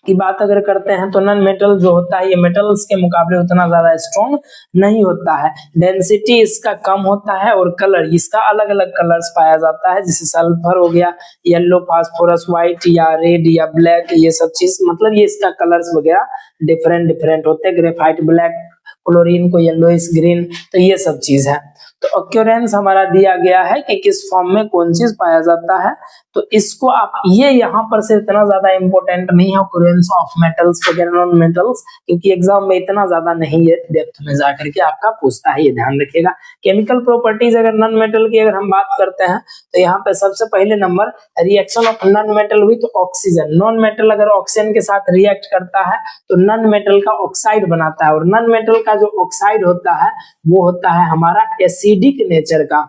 की बात अगर करते हैं तो नॉन मेटल जो होता है ये मेटल्स के मुकाबले उतना ज्यादा स्ट्रॉन्ग नहीं होता है। डेंसिटी इसका कम होता है, और कलर इसका अलग अलग कलर्स पाया जाता है, जैसे सल्फर हो गया, येलो, फास्फोरस, व्हाइट या रेड या ब्लैक, ये सब चीज मतलब ये इसका कलर्स वगैरह डिफरेंट होते हैं। ग्रेफाइट ब्लैक, क्लोरीन को येलोइश ग्रीन, तो ये सब चीज है। तो ऑक्यूरेंस हमारा दिया गया है कि किस फॉर्म में कौन चीज पाया जाता है, तो इसको आप ये यहाँ पर से इतना ज्यादा इंपॉर्टेंट नहीं है ऑक्यूरेंस ऑफ मेटल्स वगैरह नॉन मेटल्स, क्योंकि एग्जाम में इतना ज्यादा नहीं है डेप्थ में जाकर के आपका पूछता है, ये ध्यान रखिएगा। केमिकल प्रॉपर्टीज अगर नॉन मेटल की अगर हम बात करते हैं तो यहाँ पे सबसे पहले number reaction of non metal with oxygen. Non metal अगर ऑक्सीजन के साथ रिएक्ट करता है तो नॉन मेटल का ऑक्साइड बनाता है, और नॉन मेटल का जो ऑक्साइड होता है वो होता है हमारा एसिडिक नेचर का।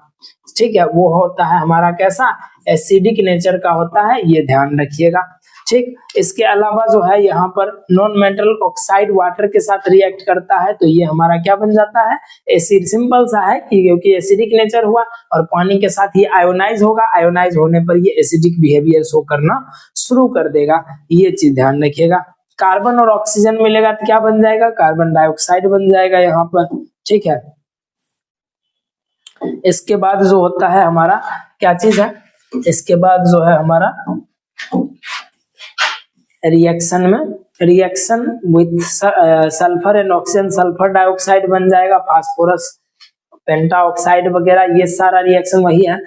ठीक है, वो होता है हमारा कैसा, एसिडिक नेचर का होता है, ये ध्यान रखिएगा। ठीक, इसके अलावा जो है यहाँ पर नॉन मेटल ऑक्साइड वाटर के साथ रिएक्ट करता है, तो ये हमारा क्या बन जाता है, एसिड। सिंपल सा है कि क्योंकि एसिडिक नेचर हुआ और पानी के साथ ये आयोनाइज होगा, आयोनाइज होने पर ये एसिडिक बिहेवियर शो करना शुरू कर देगा, ये चीज ध्यान रखिएगा। कार्बन और ऑक्सीजन मिलेगा तो क्या बन जाएगा, कार्बन डाइऑक्साइड बन जाएगा यहाँ पर। ठीक है, इसके बाद जो होता है हमारा क्या चीज है, इसके बाद जो है हमारा रिएक्शन में, reaction with sulphur and oxygen, sulphur dioxide बन जाएगा, फास्फोरस पेंटाऑक्साइड वगैरह, ये सारा रिएक्शन वही है।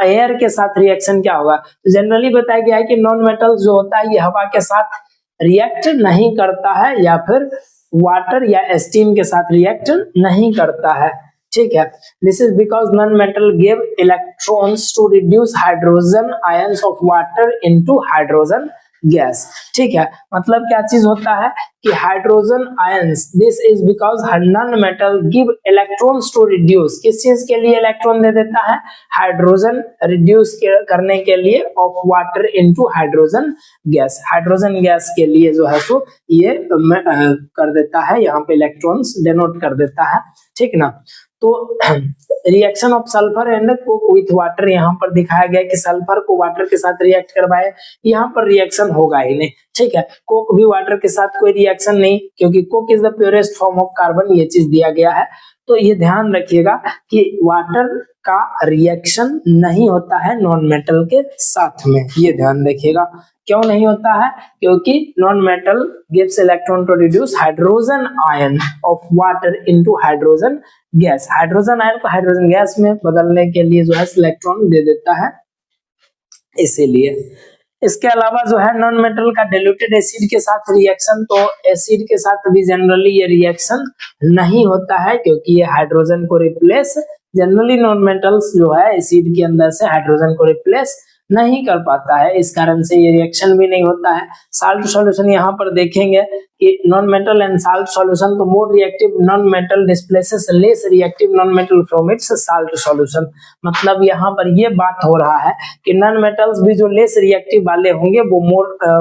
एयर के साथ रिएक्शन क्या होगा, तो जनरली बताया गया है कि नॉन मेटल जो होता है ये हवा के साथ रिएक्ट नहीं करता है, या फिर वाटर या स्टीम के साथ रिएक्ट नहीं करता है। ठीक है, this is because non metal give electrons to reduce hydrogen ions of water into hydrogen gas. ठीक है, मतलब क्या चीज होता है कि hydrogen ions, this is because non metal give electrons to reduce, किस चीज के लिए इलेक्ट्रॉन दे देता है, हाइड्रोजन रिड्यूस करने के लिए of water into hydrogen gas. Hydrogen gas के लिए जो है सो ये कर देता है, यहाँ पे इलेक्ट्रॉन्स डिनोट कर देता है। ठीक ना, तो reaction of sulphur and Coke with water यहाँ पर दिखाया गया कि सल्फर को वाटर के साथ रिएक्ट करवाए, यहाँ पर रिएक्शन होगा ही नहीं। ठीक है, कोक भी वाटर के साथ कोई रिएक्शन नहीं, क्योंकि Coke is the purest form of carbon, ये चीज दिया गया है। तो ये ध्यान रखिएगा कि वाटर का रिएक्शन नहीं होता है नॉन मेटल के साथ में, ये ध्यान रखिएगा। क्यों नहीं होता है, क्योंकि non metal gives electron to reduce hydrogen ion of water into hydrogen gas. Hydrogen ion को हाइड्रोजन गैस में बदलने के लिए जो है इलेक्ट्रॉन दे देता है, इसीलिए। इसके अलावा जो है नॉन मेटल का डाइल्यूटेड एसिड के साथ रिएक्शन, तो एसिड के साथ भी जनरली ये रिएक्शन नहीं होता है, क्योंकि ये हाइड्रोजन को रिप्लेस, जनरली नॉन मेटल्स जो है एसिड के अंदर से हाइड्रोजन को रिप्लेस नहीं कर पाता है, इस कारण से ये रिएक्शन भी नहीं होता है। साल्ट सॉल्यूशन यहाँ पर देखेंगे कि non metal and salt solution, तो more reactive non metal displaces less reactive non metal from its salt solution. मतलब यहाँ पर ये बात हो रहा है कि नॉन मेटल्स भी जो लेस रिएक्टिव वाले होंगे वो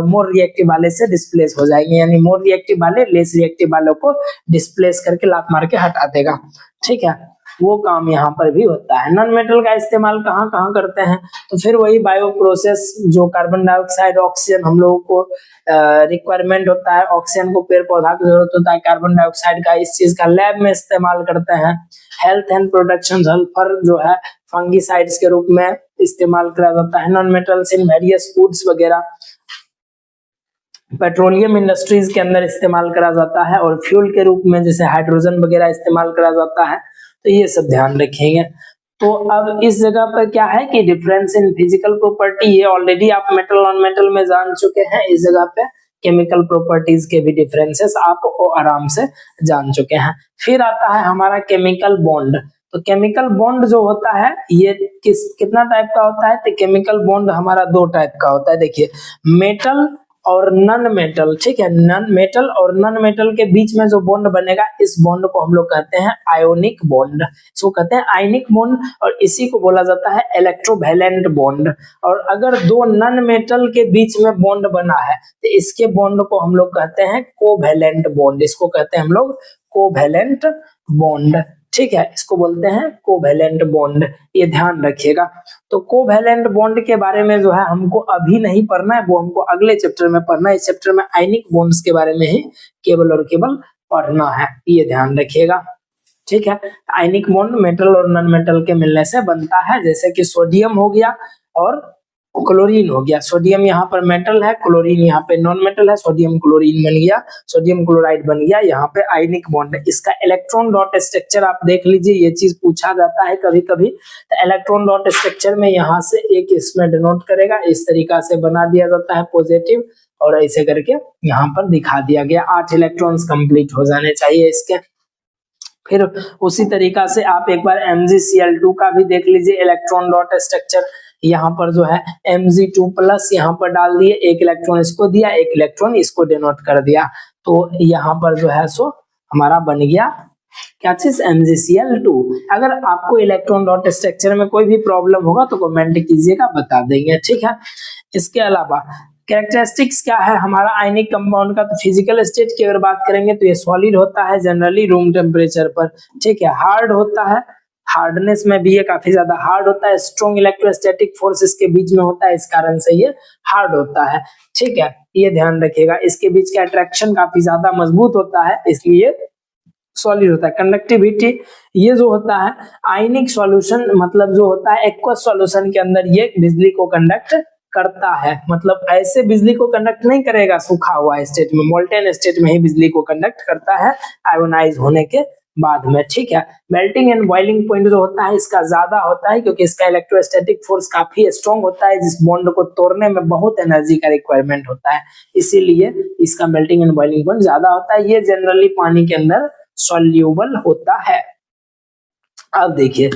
मोर रिएक्टिव वाले से डिस्प्लेस हो जाएंगे, यानी मोर रिएक्टिव वाले लेस रिएक्टिव वालों को डिस्प्लेस करके लात मार के हटा देगा। ठीक है, वो काम यहाँ पर भी होता है। नॉन मेटल का इस्तेमाल कहाँ कहाँ करते हैं, तो फिर वही बायो प्रोसेस, जो कार्बन डाइऑक्साइड ऑक्सीजन हम लोगों को रिक्वायरमेंट होता है, ऑक्सीजन को पेड़ पौधा की जरूरत होता है, कार्बन डाइऑक्साइड का इस चीज का लैब में इस्तेमाल करते हैं। हेल्थ एंड प्रोडक्शन, सल्फर जो है फंगीसाइड्स के रूप में इस्तेमाल करा जाता है। Non metals in various foods वगैरह पेट्रोलियम इंडस्ट्रीज के अंदर इस्तेमाल करा जाता है, और फ्यूल के रूप में जैसे हाइड्रोजन वगैरह इस्तेमाल करा जाता है। तो ये सब ध्यान रखेंगे। तो अब इस जगह पर क्या है कि डिफरेंस इन फिजिकल प्रॉपर्टी, ये ऑलरेडी आप मेटल नॉन मेटल में जान चुके हैं। इस जगह पे केमिकल प्रॉपर्टीज के भी डिफरेंसेस आप आराम से जान चुके हैं। फिर आता है हमारा केमिकल बॉन्ड। तो केमिकल बॉन्ड जो होता है ये कितना टाइप का होता है? तो केमिकल बॉन्ड हमारा दो टाइप का होता है। देखिए, मेटल और नॉन मेटल, ठीक है। नॉन मेटल और नॉन मेटल के बीच में जो बॉन्ड बनेगा, इस बॉन्ड को हम लोग कहते हैं आयोनिक बॉन्ड। इसको कहते हैं आयनिक बॉन्ड, और इसी को बोला जाता है इलेक्ट्रोवैलेंट बॉन्ड। और अगर दो नॉन मेटल के बीच में बॉन्ड बना है तो इसके बॉन्ड को हम लोग कहते हैं कोवैलेंट बॉन्ड। इसको कहते हैं हम लोग कोवैलेंट बॉन्ड, ठीक है। इसको बोलते हैं कोवैलेंट बॉन्ड, ये ध्यान रखिएगा। तो कोवैलेंट बॉन्ड के बारे में जो है हमको अभी नहीं पढ़ना है, वो हमको अगले चैप्टर में पढ़ना है। इस चैप्टर में आयनिक बॉन्ड्स के बारे में ही केवल और केवल पढ़ना है, ये ध्यान रखिएगा, ठीक है। आयनिक बॉन्ड मेटल और नॉन मेटल के मिलने से बनता है, जैसे कि सोडियम हो गया और क्लोरीन हो गया। सोडियम यहाँ पर मेटल है, क्लोरीन यहाँ पे नॉन मेटल है, सोडियम क्लोरीन बन गया, सोडियम क्लोराइड बन गया, यहाँ पे आयनिक बॉन्ड है। इसका इलेक्ट्रॉन डॉट स्ट्रक्चर आप देख लीजिए, ये चीज पूछा जाता है कभी कभी। तो इलेक्ट्रॉन डॉट स्ट्रक्चर में यहाँ से एक इसमें डिनोट करेगा, इस तरीका से बना दिया जाता है पॉजिटिव, और ऐसे करके यहाँ पर दिखा दिया गया। 8 इलेक्ट्रॉन्स कंप्लीट हो जाने चाहिए इसके। फिर उसी तरीका से आप एक बार MgCl2 का भी देख लीजिए इलेक्ट्रॉन डॉट स्ट्रक्चर। यहाँ पर जो है Mg2+ यहाँ पर डाल दिए, एक इलेक्ट्रॉन इसको दिया, एक इलेक्ट्रॉन इसको डिनोट कर दिया। तो यहाँ पर जो है सो हमारा बन गया क्या चीज? MgCl2। अगर आपको इलेक्ट्रॉन डॉट स्ट्रक्चर में कोई भी प्रॉब्लम होगा तो कमेंट कीजिएगा, बता देंगे, ठीक है। इसके अलावा कैरेक्टरिस्टिक्स क्या है हमारा आयनिक कंपाउंड का? तो फिजिकल स्टेट की अगर बात करेंगे तो ये सॉलिड होता है जनरली रूम टेम्परेचर पर, ठीक है। हार्ड होता है, हार्डनेस में भी ये काफी ज्यादा हार्ड होता है। स्ट्रॉन्ग इलेक्ट्रोस्टैटिक फोर्स इसके बीच में होता है, इस कारण से ये हार्ड होता है, ठीक है। ये ध्यान रखिएगा। इसके बीच का अट्रैक्शन काफी ज्यादा मजबूत होता है, इसलिए सॉलिड होता है। कंडक्टिविटी ये जो होता है आयनिक सॉल्यूशन, मतलब जो होता है एक्वस सॉल्यूशन के अंदर ये बिजली को कंडक्ट करता है। मतलब ऐसे बिजली को कंडक्ट नहीं करेगा सूखा हुआ स्टेट में, मोल्टेन स्टेट में ही बिजली को कंडक्ट करता है आयोनाइज होने के बाद में, ठीक है। मेल्टिंग एंड बॉइलिंग पॉइंट जो होता है इसका ज्यादा होता है, क्योंकि इसका इलेक्ट्रोस्टैटिक फोर्स काफी स्ट्रॉन्ग होता है, जिस बॉन्ड को तोड़ने में बहुत एनर्जी का रिक्वायरमेंट होता है, इसीलिए इसका मेल्टिंग एंड बॉइलिंग पॉइंट ज्यादा होता है। ये जनरली पानी के अंदर सॉल्यूबल होता है। अब देखिए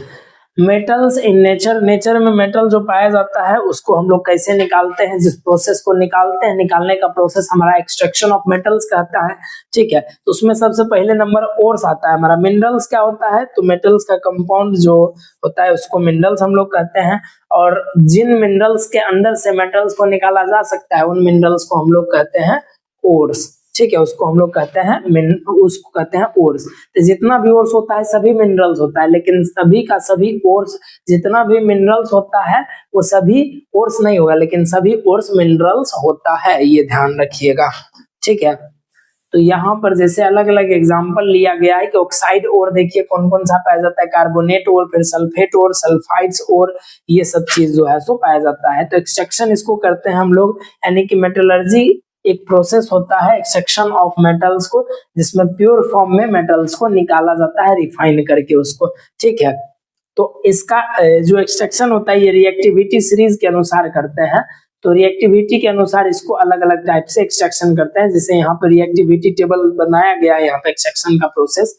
मेटल्स इन नेचर, नेचर में मेटल जो पाया जाता है उसको हम लोग कैसे निकालते हैं? जिस प्रोसेस को निकालते हैं, निकालने का प्रोसेस हमारा एक्सट्रैक्शन ऑफ मेटल्स कहता है, ठीक है। तो उसमें सबसे पहले नंबर ओर्स आता है हमारा। मिनरल्स क्या होता है? तो मेटल्स का कंपाउंड जो होता है उसको मिनरल्स हम लोग कहते हैं, और जिन मिनरल्स के अंदर से मेटल्स को निकाला जा सकता है उन मिनरल्स को हम लोग कहते हैं ओर्स, ठीक है। उसको हम लोग कहते हैं उसको कहते हैं ओर्स। तो जितना भी ओर्स होता है सभी मिनरल्स होता है, लेकिन सभी का सभी ओर्स, जितना भी मिनरल्स होता है वो सभी ओर्स नहीं होगा, लेकिन सभी ओर्स मिनरल्स होता है, ये ध्यान रखिएगा, ठीक है। तो यहाँ पर जैसे अलग अलग एग्जांपल लिया गया है कि ऑक्साइड ओर देखिए कौन कौन सा पाया जाता है, कार्बोनेट ओर, फिर सल्फेट ओर, सल्फाइड्स ओर, ये सब चीज जो है सो पाया जाता है। तो एक्सट्रैक्शन इसको करते हैं हम लोग, यानी कि मेटलर्जी एक प्रोसेस होता है एक्सट्रैक्शन ऑफ मेटल्स को, जिसमें प्योर फॉर्म में मेटल्स को निकाला जाता है रिफाइन करके उसको, ठीक है। तो इसका जो एक्सट्रैक्शन होता है ये रिएक्टिविटी सीरीज के अनुसार करते हैं। तो रिएक्टिविटी के अनुसार इसको अलग अलग टाइप से एक्सट्रैक्शन करते हैं। जैसे यहाँ पर रिएक्टिविटी टेबल बनाया गया है यहाँ पे एक्सट्रैक्शन का प्रोसेस,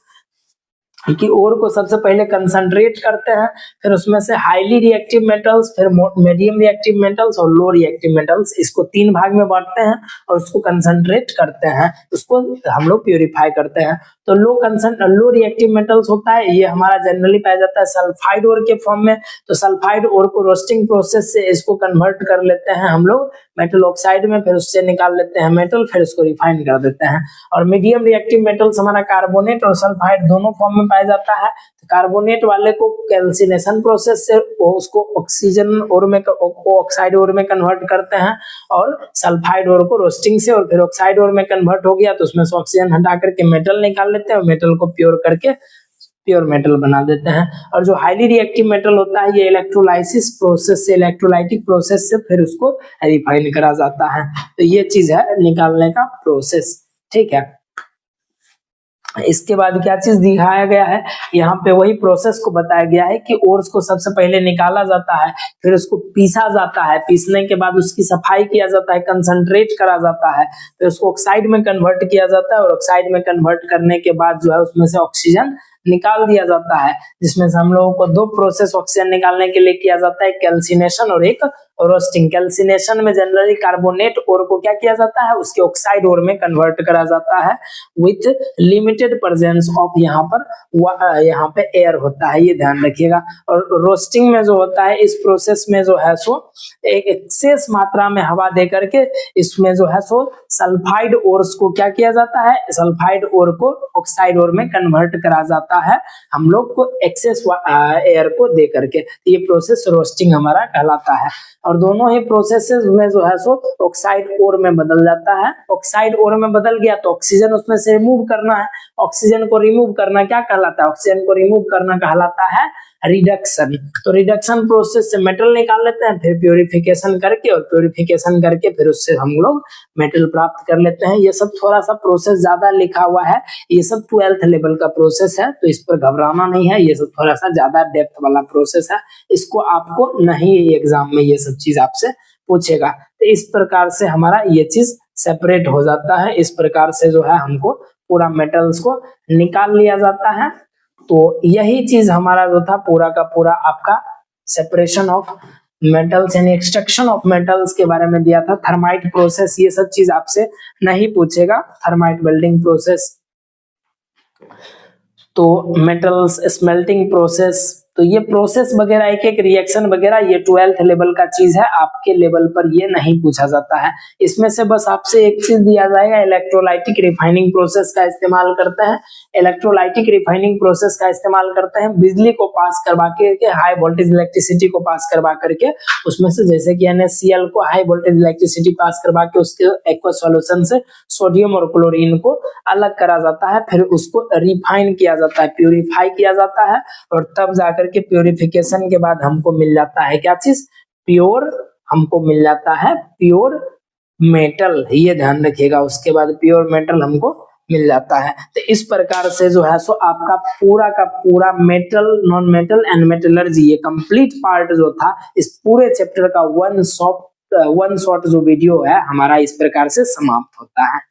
कि ओर को सबसे पहले कंसंट्रेट करते हैं, फिर उसमें से हाईली रिएक्टिव मेटल्स, फिर मीडियम रिएक्टिव मेटल्स और लो रिएक्टिव मेटल्स, इसको 3 भाग में बांटते हैं और उसको कंसंट्रेट करते हैं, उसको हम लोग प्यूरिफाई करते हैं। तो लो रिएक्टिव मेटल्स होता है ये हमारा जनरली पाया जाता है सल्फाइड ओर के फॉर्म में। तो सल्फाइड ओर को रोस्टिंग प्रोसेस से इसको कन्वर्ट कर लेते हैं हम लोग मेटल ऑक्साइड में, फिर उससे निकाल लेते हैं मेटल, फिर इसको रिफाइन कर देते हैं। और मीडियम रिएक्टिव मेटल्स हमारा कार्बोनेट और सल्फाइड दोनों फॉर्म में पाया जाता है। तो कार्बोनेट वाले को कैल्सिनेशन प्रोसेस से उसको ऑक्सीजन ओर में ऑक्साइड ओर में कन्वर्ट करते हैं, और सल्फाइड ओर को रोस्टिंग से और फिर ऑक्साइड ओर में कन्वर्ट हो गया तो उसमें से ऑक्सीजन हटा करके मेटल निकाल लेते हैं, और मेटल को प्योर करके प्योर मेटल बना देते हैं। और जो हाईली रिएक्टिव मेटल होता है ये इलेक्ट्रोलाइसिस प्रोसेस से, इलेक्ट्रोलाइटिक प्रोसेस से फिर उसको रिफाइन करा जाता है। तो ये चीज है निकालने का प्रोसेस, ठीक है। इसके बाद क्या चीज दिखाया गया है, यहाँ पे वही प्रोसेस को बताया गया है कि ओर्स को सबसे पहले निकाला जाता है, फिर उसको पीसा जाता है, पीसने के बाद उसकी सफाई किया जाता है, कंसंट्रेट करा जाता है, फिर उसको ऑक्साइड में कन्वर्ट किया जाता है और ऑक्साइड में कन्वर्ट करने के बाद जो है उसमें से ऑक्सीजन निकाल दिया जाता है, जिसमें से हम लोगों को दो प्रोसेस ऑक्सीजन निकालने के लिए किया जाता है, कैल्सिनेशन और एक रोस्टिंग। कैल्सिनेशन में जनरली कार्बोनेट ओर को क्या किया जाता है, उसके ऑक्साइड ओर में कन्वर्ट करा जाता है विथ लिमिटेड प्रेजेंस ऑफ यहाँ पे एयर होता है, ये ध्यान रखिएगा। और रोस्टिंग में जो होता है इस प्रोसेस में जो है सो एक एक्सेस मात्रा में हवा दे करके इसमें जो है सो सल्फाइड ओर्स को क्या किया जाता है, सल्फाइड ओर को ऑक्साइड ओर में कन्वर्ट करा जाता है हम लोग को एक्सेस एयर को दे करके। ये प्रोसेस रोस्टिंग हमारा कहलाता है। और दोनों ही प्रोसेसेस में जो है सो ऑक्साइड ओर में बदल जाता है। ऑक्साइड ओर में बदल गया तो ऑक्सीजन उसमें से रिमूव करना है। ऑक्सीजन को रिमूव करना क्या कहलाता है, ऑक्सीजन को रिमूव करना कहलाता है रिडक्शन। तो रिडक्शन प्रोसेस से मेटल निकाल लेते हैं, फिर प्योरिफिकेशन करके और प्योरिफिकेशन करके फिर उससे हम लोग मेटल प्राप्त कर लेते हैं। ये सब थोड़ा सा प्रोसेस ज्यादा लिखा हुआ है, ये सब 12th लेवल का प्रोसेस है, तो इस पर घबराना नहीं है। ये सब थोड़ा सा ज्यादा डेप्थ वाला प्रोसेस है, इसको आपको नहीं एग्जाम में ये सब चीज आपसे पूछेगा। तो इस प्रकार से हमारा ये चीज सेपरेट हो जाता है। इस प्रकार से जो है हमको पूरा मेटल्स को निकाल लिया जाता है। तो यही चीज हमारा जो था पूरा का पूरा आपका सेपरेशन ऑफ मेटल्स यानी एक्सट्रैक्शन ऑफ मेटल्स के बारे में दिया था। थर्माइट प्रोसेस ये सब चीज आपसे नहीं पूछेगा, थर्माइट वेल्डिंग प्रोसेस, तो मेटल्स स्मेल्टिंग प्रोसेस, तो ये प्रोसेस वगैरह एक एक रिएक्शन वगैरह ये 12th लेवल का चीज है, आपके लेवल पर ये नहीं पूछा जाता है। इसमें से बस आपसे एक चीज दिया जाएगा, इलेक्ट्रोलाइटिक रिफाइनिंग प्रोसेस का इस्तेमाल करते हैं। इलेक्ट्रोलाइटिक रिफाइनिंग प्रोसेस का इस्तेमाल करते हैं बिजली को पास करवा के, हाई वोल्टेज इलेक्ट्रिसिटी को पास करवा करके उसमें से जैसे कि NaCl को हाई वोल्टेज इलेक्ट्रिसिटी पास करवा के उसके एक्वस सॉल्यूशन से सोडियम और क्लोरीन को अलग करा जाता है, फिर उसको रिफाइन किया जाता है, प्यूरिफाई किया जाता है और तब जाकर के प्यूरिफिकेशन के बाद हमको मिल जाता है क्या चीज, प्योर, हमको मिल जाता है प्योर मेटल, ये ध्यान रखिएगा। उसके बाद प्योर मेटल हमको मिल जाता है। तो इस प्रकार से जो है सो आपका पूरा का पूरा metal, non metal and metallurgy ये कंप्लीट पार्ट जो था इस पूरे चैप्टर का वन शॉट जो वीडियो है हमारा इस प्रकार से समाप्त होता है।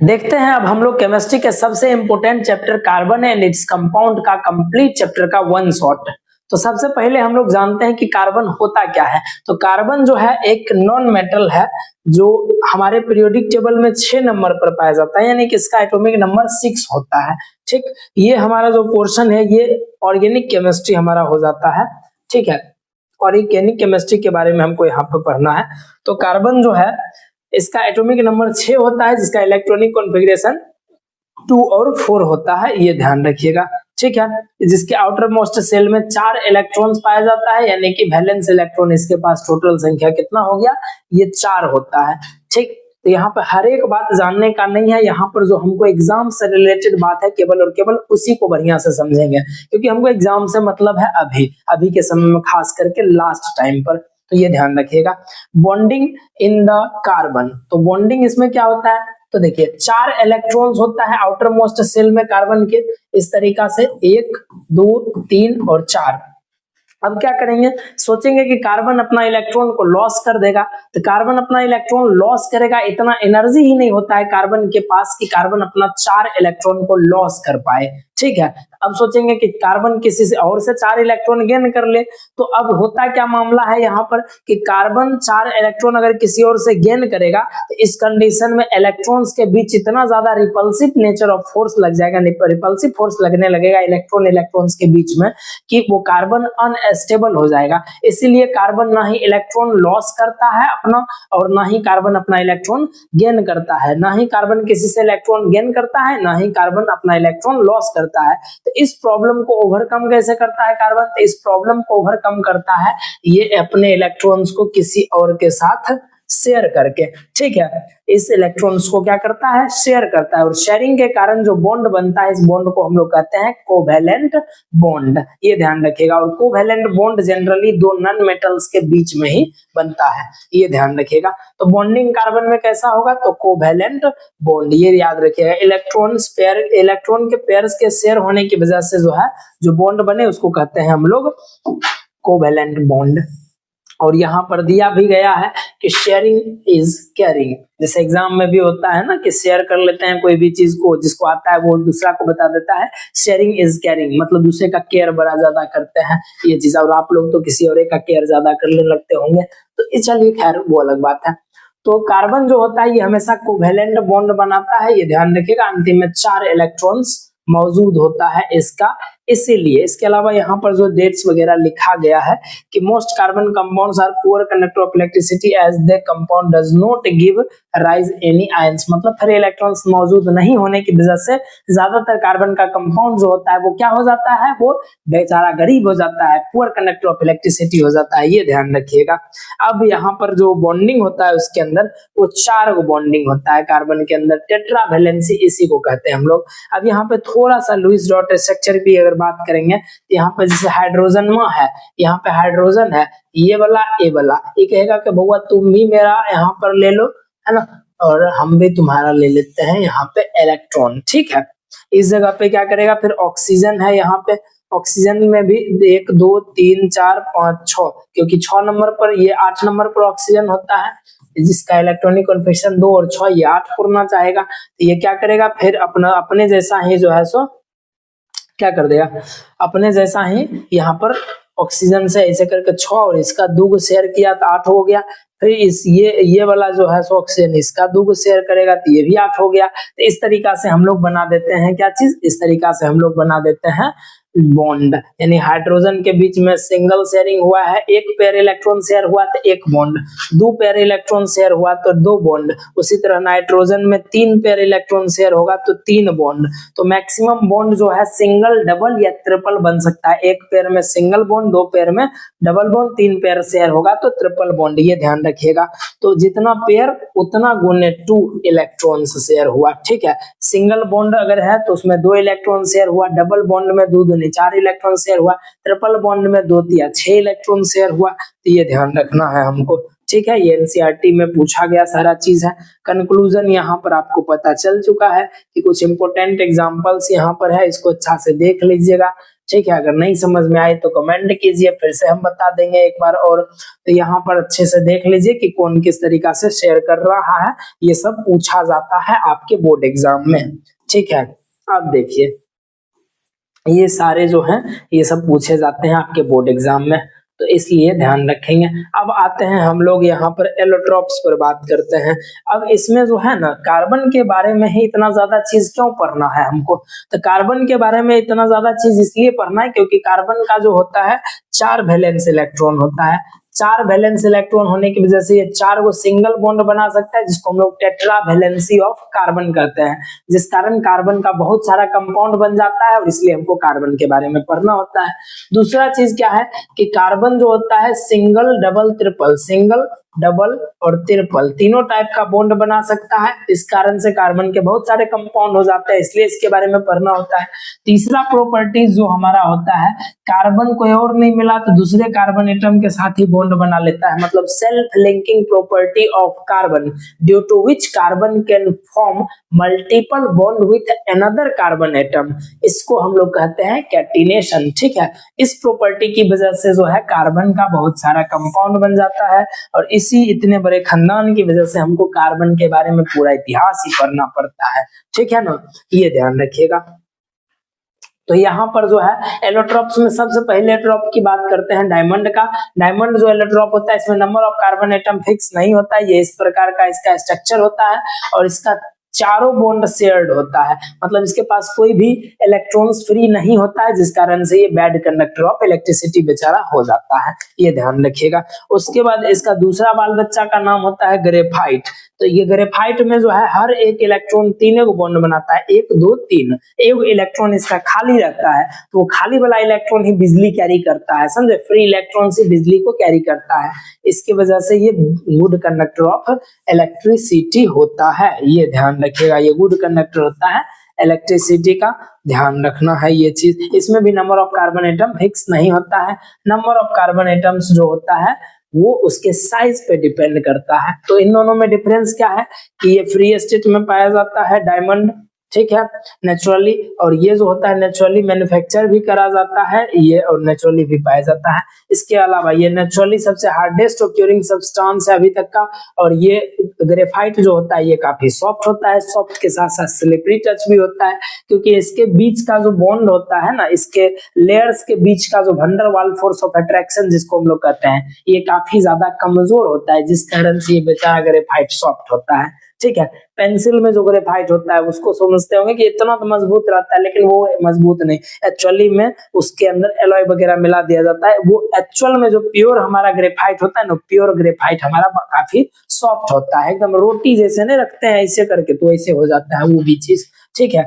देखते हैं अब हम लोग केमिस्ट्री के सबसे important chapter carbon and its compound का कंप्लीट चैप्टर का वन शॉट। तो सबसे पहले हम लोग जानते हैं कि कार्बन होता क्या है। तो कार्बन जो है एक नॉन मेटल है जो हमारे पीरियोडिक टेबल में 6 नंबर पर पाया जाता है, यानी कि इसका एटॉमिक नंबर 6 होता है। ठीक, ये हमारा जो पोर्शन है ये ऑर्गेनिक केमिस्ट्री हमारा हो जाता है। ठीक है, ऑर्गेनिक केमिस्ट्री के बारे में हमको यहाँ पे पढ़ना है। तो कार्बन जो है इसका एटॉमिक नंबर 6 होता है, जिसका इलेक्ट्रॉनिक कॉन्फ़िगरेशन 2 और 4 होता है, ये ध्यान रखिएगा। ठीक है, जिसके आउटर मोस्ट सेल में 4 इलेक्ट्रॉन्स पाया जाता है, यानी कि वैलेंस इलेक्ट्रॉन इसके पास टोटल संख्या कितना हो गया, ये 4 होता है। ठीक, तो यहाँ पर हर एक बात जानने का नहीं है, यहाँ पर जो हमको एग्जाम से रिलेटेड बात है केवल और केवल उसी को बढ़िया से समझेंगे, क्योंकि हमको एग्जाम से मतलब है अभी के समय में, खास करके लास्ट टाइम पर। तो ये ध्यान रखिएगा। बॉन्डिंग इन द कार्बन, तो बॉन्डिंग इसमें क्या होता है, तो देखिए 4 इलेक्ट्रॉन्स होता है आउटर मोस्ट सेल में कार्बन के, इस तरीका से 1 2 3 और 4। अब क्या करेंगे, सोचेंगे कि कार्बन अपना इलेक्ट्रॉन को लॉस कर देगा, तो कार्बन अपना इलेक्ट्रॉन लॉस करेगा, इतना एनर्जी ही नहीं होता है कार्बन के पास कि कार्बन अपना 4 इलेक्ट्रॉन को लॉस कर पाए। ठीक है, अब सोचेंगे कि कार्बन किसी से और से 4 इलेक्ट्रॉन गेन कर ले, तो अब होता क्या मामला है यहाँ पर कि कार्बन 4 इलेक्ट्रॉन अगर किसी और से गेन करेगा तो इस कंडीशन में इलेक्ट्रॉन्स के बीच इतना ज्यादा रिपल्सिव नेचर ऑफ फोर्स लग जाएगा, रिपल्सिव फोर्स लगने लगेगा इलेक्ट्रॉन्स के बीच में कि वो कार्बन अनस्टेबल हो जाएगा। इसीलिए कार्बन ना ही इलेक्ट्रॉन लॉस करता है अपना और ना ही कार्बन अपना इलेक्ट्रॉन गेन करता है, ना ही कार्बन किसी से इलेक्ट्रॉन गेन करता है, ना ही कार्बन अपना इलेक्ट्रॉन लॉस करता है। तो इस प्रॉब्लम को ओवरकम कैसे करता है कार्बन, तो इस प्रॉब्लम को ओवरकम करता है ये अपने इलेक्ट्रॉन्स को किसी और के साथ शेयर करके, ठीक है, इस इलेक्ट्रॉन्स को क्या करता है, शेयर करता है, और शेयरिंग के कारण जो बॉन्ड बनता है, इस बॉन्ड को हम लोग कहते हैं कोवैलेंट बॉन्ड, ये ध्यान रखिएगा। और कोवैलेंट बॉन्ड जनरली दो नॉन मेटल्स के बीच में ही बनता है, ये ध्यान रखिएगा। तो बॉन्डिंग कार्बन में कैसा होगा, तो कोवैलेंट बॉन्ड, ये याद रखिएगा। इलेक्ट्रॉन के पेयर्स के शेयर होने की वजह से जो है जो बॉन्ड बने उसको कहते हैं हम लोग कोवैलेंट बॉन्ड। और यहाँ पर दिया भी गया है कि शेयरिंग इज केयरिंग, जैसे एग्जाम में भी होता है ना कि शेयर कर लेते हैं कोई भी चीज को, जिसको आता है वो दूसरा को बता देता है। शेयरिंग इज केयरिंग मतलब दूसरे का केयर बड़ा ज्यादा करते हैं, ये चीज। और आप लोग तो किसी और का केयर ज्यादा करने लगते होंगे, तो चलिए खैर वो अलग बात है। तो कार्बन जो होता है ये हमेशा कोवैलेंट बॉन्ड बनाता है, ये ध्यान रखिएगा। अंतिम में 4 इलेक्ट्रॉन्स मौजूद होता है इसका, इसीलिए। इसके अलावा यहाँ पर जो डेट्स वगैरह लिखा गया है कि most carbon compounds are poor conductor of electricity as the compound does not give rise any ions, मतलब फ्री इलेक्ट्रॉन्स मौजूद नहीं होने की वजह से ज्यादातर कार्बन का कंपाउंड जो होता है वो क्या हो जाता है, वो बेचारा गरीब हो जाता है, पुअर कंडक्टर ऑफ इलेक्ट्रिसिटी हो जाता है, ये ध्यान रखिएगा। अब यहाँ पर जो बॉन्डिंग होता है उसके अंदर वो 4 बॉन्डिंग होता है कार्बन के अंदर, टेट्रा वैलेंसी इसी को कहते हैं हम लोग। अब यहाँ पे थोड़ा सा लुईस डॉट स्ट्रक्चर भी अगर बात करेंगे तो यहाँ पे जैसे हाइड्रोजन में है, यहाँ पे हाइड्रोजन है, ये वाला ये कहेगा कि भैया तुम भी मेरा यहाँ पर ले लो, है ना, और हम भी तुम्हारा ले लेते हैं यहाँ पे इलेक्ट्रॉन, ठीक है। इस जगह पे क्या करेगा, फिर ऑक्सीजन है यहाँ पे, ऑक्सीजन में भी 1 2 3 4 5 6, क्योंकि 6 नंबर पर, ये 8 नंबर पर ऑक्सीजन होता है, जिसका इलेक्ट्रॉनिक कॉन्फिगरेशन 2 और 6, ये 8 पूरना चाहेगा, तो ये क्या करेगा, फिर अपने जैसा ही जो है सो क्या कर देगा, अपने जैसा ही यहाँ पर ऑक्सीजन से ऐसे करके 6 और इसका 2 शेयर किया तो 8 हो गया। फिर ये वाला जो है सो ऑक्सीजन इसका 2 शेयर करेगा तो ये भी 8 हो गया। तो इस तरीका से हम लोग बना देते हैं क्या चीज, इस तरीका से हम लोग बना देते हैं बॉन्ड। यानी हाइड्रोजन के बीच में सिंगल शेयरिंग हुआ है, 1 पेयर इलेक्ट्रॉन शेयर हुआ तो 1 बॉन्ड, 2 पेयर इलेक्ट्रॉन शेयर हुआ तो 2 बॉन्ड। उसी तरह नाइट्रोजन में 3 पेयर इलेक्ट्रॉन शेयर होगा तो 3 बॉन्ड। तो मैक्सिमम बॉन्ड जो है सिंगल, डबल या ट्रिपल बन सकता है। 1 पेयर में सिंगल बॉन्ड, 2 पेयर में डबल बॉन्ड, 3 पेयर शेयर होगा तो ट्रिपल बॉन्ड, ये ध्यान रखिएगा। तो जितना पेयर उतना गुने 2 इलेक्ट्रॉन शेयर हुआ, ठीक है। सिंगल बॉन्ड अगर है तो उसमें 2 इलेक्ट्रॉन शेयर हुआ, डबल बॉन्ड में 2 4 इलेक्ट्रॉन शेयर हुआ, ट्रिपल बॉन्ड में 2 या 6 इलेक्ट्रॉन शेयर हुआ, तो ये ध्यान रखना है हमको, ठीक है। ये एनसीईआरटी में पूछा गया सारा चीज है। कंक्लूजन यहाँ पर आपको पता चल चुका है कि कुछ इंपोर्टेंट एग्जांपल्स यहाँ पर है, इसको अच्छा से देख लीजिएगा, ठीक है। अगर नहीं समझ में आए तो कमेंट कीजिए, फिर से हम बता देंगे एक बार और। तो यहाँ पर अच्छे से देख लीजिए कि कौन किस तरीका से शेयर कर रहा है, ये सब पूछा जाता है आपके बोर्ड एग्जाम में, ठीक है। अब देखिए ये सारे जो हैं ये सब पूछे जाते हैं आपके बोर्ड एग्जाम में, तो इसलिए ध्यान रखेंगे। अब आते हैं हम लोग यहाँ पर एलोट्रॉप्स पर बात करते हैं। अब इसमें जो है ना कार्बन के बारे में ही इतना ज्यादा चीज क्यों पढ़ना है हमको, तो कार्बन के बारे में इतना ज्यादा चीज इसलिए पढ़ना है क्योंकि कार्बन का जो होता है 4 वैलेंस इलेक्ट्रॉन होता है। 4 वैलेंस इलेक्ट्रॉन होने की वजह से ये 4 को सिंगल बॉन्ड बना सकता है, जिसको हम लोग टेट्रा वैलेंसी ऑफ कार्बन कहते हैं, जिस कारण कार्बन का बहुत सारा कंपाउंड बन जाता है और इसलिए हमको कार्बन के बारे में पढ़ना होता है। दूसरा चीज क्या है कि कार्बन जो होता है single, double, triple, single, double और ट्रिपल तीनों टाइप का बॉन्ड बना सकता है। इस कारण से कार्बन के बहुत सारे कंपाउंड हो जाते हैं, इसलिए इसके बारे में पढ़ना होता है। तीसरा प्रॉपर्टी जो हमारा होता है, कार्बन कोई और नहीं मिला तो दूसरे कार्बन एटम के साथ ही बॉन्ड बना लेता है, मतलब self linking property of carbon, due to which carbon can form multiple bond with another carbon atom, इसको हम लोग कहते हैं कैटिनेशन, ठीक है। इस प्रॉपर्टी की वजह से जो है कार्बन का बहुत सारा कंपाउंड बन जाता है और इसी इतने बड़े खानदान की वजह से हमको कार्बन के बारे में पूरा इतिहास ही पढ़ना पड़ता है, ठीक है ना, ये ध्यान रखिएगा। तो यहाँ पर जो है एलोट्रॉप्स में सबसे पहले एलोट्रॉप की बात करते हैं डायमंड का। डायमंड जो एलोट्रॉप होता है इसमें number of carbon atom fix नहीं होता है, ये इस प्रकार का इसका स्ट्रक्चर होता है और इसका चारों बॉन्ड शेयर्ड होता है, मतलब इसके पास कोई भी इलेक्ट्रॉन्स फ्री नहीं होता है, जिस कारण से ये बैड कंडक्टर ऑफ इलेक्ट्रिसिटी बेचारा हो जाता है, ये ध्यान रखिएगा। उसके बाद इसका दूसरा बाल बच्चा का नाम होता है ग्रेफाइट। तो ये ग्रेफाइट में जो है हर एक इलेक्ट्रॉन तीन बॉन्ड बनाता है, 1 2 3। एक इलेक्ट्रॉन इसका खाली रहता है, तो वो खाली वाला इलेक्ट्रॉन ही बिजली कैरी करता है, समझे, फ्री इलेक्ट्रॉन से बिजली को कैरी करता है, इसकी वजह से ये गुड कंडक्टर ऑफ इलेक्ट्रिसिटी होता है, ये ध्यान रखिएगा, ये गुड कंडक्टर होता है इलेक्ट्रिसिटी का, ध्यान रखना है ये चीज। इसमें भी number of carbon atom fix नहीं होता है, नंबर ऑफ कार्बन एटम्स जो होता है वो उसके साइज पे डिपेंड करता है। तो इन दोनों में डिफरेंस क्या है कि ये फ्री स्टेट में पाया जाता है डायमंड, ठीक है, नेचुरली, और ये जो होता है नेचुरली मैन्युफैक्चर भी करा जाता है ये, और नेचुरली भी पाया जाता है। इसके अलावा ये नेचुरली सबसे हार्डेस्ट ऑक्यूरिंग सब्सटेंस है अभी तक का, और ये ग्रेफाइट जो होता है ये काफी सॉफ्ट होता है, सॉफ्ट के साथ साथ स्लिपरी टच भी होता है, क्योंकि इसके बीच का जो बॉन्ड होता है ना, इसके लेयर्स के बीच का जो वंडर वाल फोर्स ऑफ अट्रैक्शन जिसको हम लोग कहते हैं, ये काफी ज्यादा कमजोर होता है, जिस कारण से ये बेचारा ग्रेफाइट सॉफ्ट होता है, ठीक है। पेंसिल में जो ग्रेफाइट होता है उसको समझते होंगे कि इतना तो मजबूत रहता है, लेकिन वो मजबूत नहीं, एक्चुअली में उसके अंदर एलॉय वगैरह मिला दिया जाता है। वो एक्चुअल में जो प्योर हमारा ग्रेफाइट होता है ना, प्योर ग्रेफाइट हमारा काफी सॉफ्ट होता है, एकदम रोटी जैसे नहीं रखते हैं ऐसे करके, तो ऐसे हो जाता है वो भी चीज, ठीक है।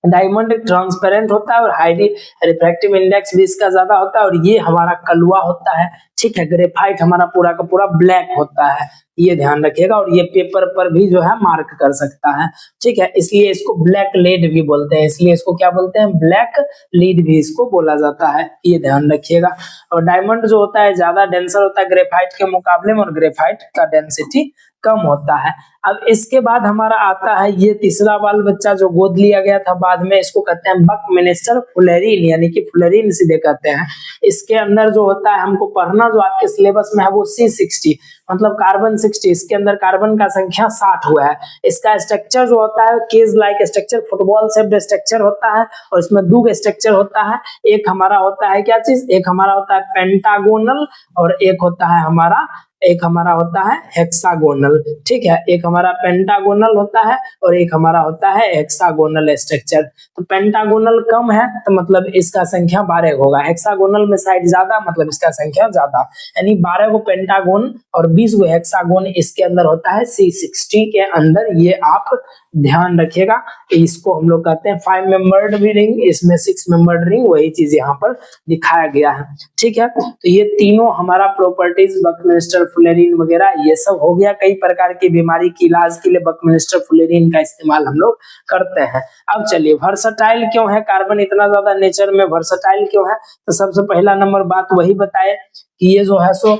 डायमंड ट्रांसपेरेंट होता है और हाईली रिफ्रैक्टिव इंडेक्स भी इसका ज्यादा होता है, और ये हमारा कलुआ होता है, ठीक है। ग्रेफाइट हमारा पूरा का पूरा ब्लैक होता है, ये ध्यान रखिएगा, और ये पेपर पर भी जो है मार्क कर सकता है, ठीक है, इसलिए इसको ब्लैक लीड भी बोलते हैं, इसलिए इसको क्या बोलते हैं, ब्लैक लीड भी इसको बोला जाता है, ये ध्यान रखिएगा। और डायमंड जो होता है ज्यादा डेंसर होता है ग्रेफाइट के मुकाबले में, और ग्रेफाइट का डेंसिटी कम होता है। अब इसके बाद हमारा आता है ये तीसरा बाल बच्चा जो गोद लिया गया था बाद में, इसको कहते हैं बकमिनिस्टर फुलेरीन, यानी कि फुलेरीन सीधे कहते हैं। इसके अंदर जो होता है हमको पढ़ना जो आपके सिलेबस में है वो C60, मतलब कार्बन 60, इसके अंदर कार्बन का संख्या 60 हुआ है। इसका स्ट्रक्चर जो होता है cage like structure, football shaped structure होता है, और इसमें दो स्ट्रक्चर होता है, एक हमारा होता है क्या चीज, एक हमारा होता है पेंटागोनल, और एक हमारा होता है हेक्सागोनल, ठीक है। एक हमारा पेंटागोनल होता है और एक हमारा होता है हेक्सागोनल स्ट्रक्चर। तो पेंटागोनल कम है तो मतलब इसका संख्या 12 होगा, हेक्सागोनल में साइड ज्यादा मतलब इसका संख्या ज्यादा, यानी 12 को पेंटागोन और 20 को हेक्सागोन इसके अंदर होता है C60 के अंदर, ये आप ध्यान रखिएगा। इसको हम लोग कहते हैं 5 मेंबर्ड भी रिंग, इसमें 6 मेंबर्ड रिंग, वही चीज यहाँ पर दिखाया गया है, ठीक है। तो ये तीनों हमारा प्रॉपर्टीज बकमिनिस्टर फुलेरीन वगैरह ये सब हो गया। कई प्रकार की बीमारी के इलाज के लिए बकमिनिस्टर फुलेरीन का इस्तेमाल हम लोग करते हैं। अब चलिए वर्सटाइल क्यों है कार्बन, इतना ज्यादा नेचर में वर्सटाइल क्यों है, तो सबसे पहला नंबर बात वही बताए कि ये जो है सो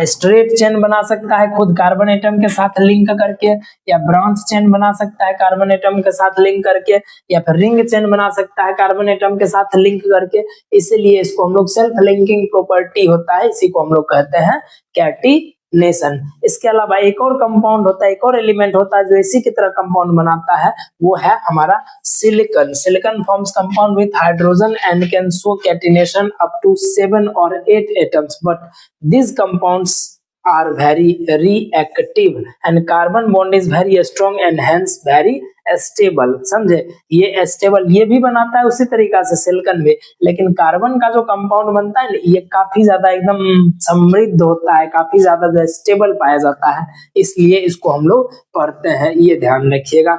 स्ट्रेट चेन बना सकता है खुद कार्बन एटम के साथ लिंक करके, या ब्रांच चेन बना सकता है कार्बन एटम के साथ लिंक करके, या फिर रिंग चेन बना सकता है कार्बन एटम के साथ लिंक करके, इसीलिए इसको हम लोग सेल्फ लिंकिंग प्रॉपर्टी होता है, इसी को हम लोग कहते हैं कैटिनेशन। इसके अलावा एक और कंपाउंड होता है, एक और एलिमेंट होता है जो इसी की तरह कंपाउंड बनाता है, वो है हमारा silicon. Silicon forms compound with hydrogen and can show catenation up to 7 or 8 atoms, but these compounds are very reactive and carbon bond is very strong and hence very stable. समझे, ये स्टेबल ये भी बनाता है उसी तरीका से सिलिकॉन भी, लेकिन कार्बन का जो कंपाउंड बनता है ये काफी ज्यादा एकदम समृद्ध होता है, काफी ज्यादा स्टेबल पाया जाता है, इसलिए इसको हम लोग पढ़ते हैं, ये ध्यान रखिएगा।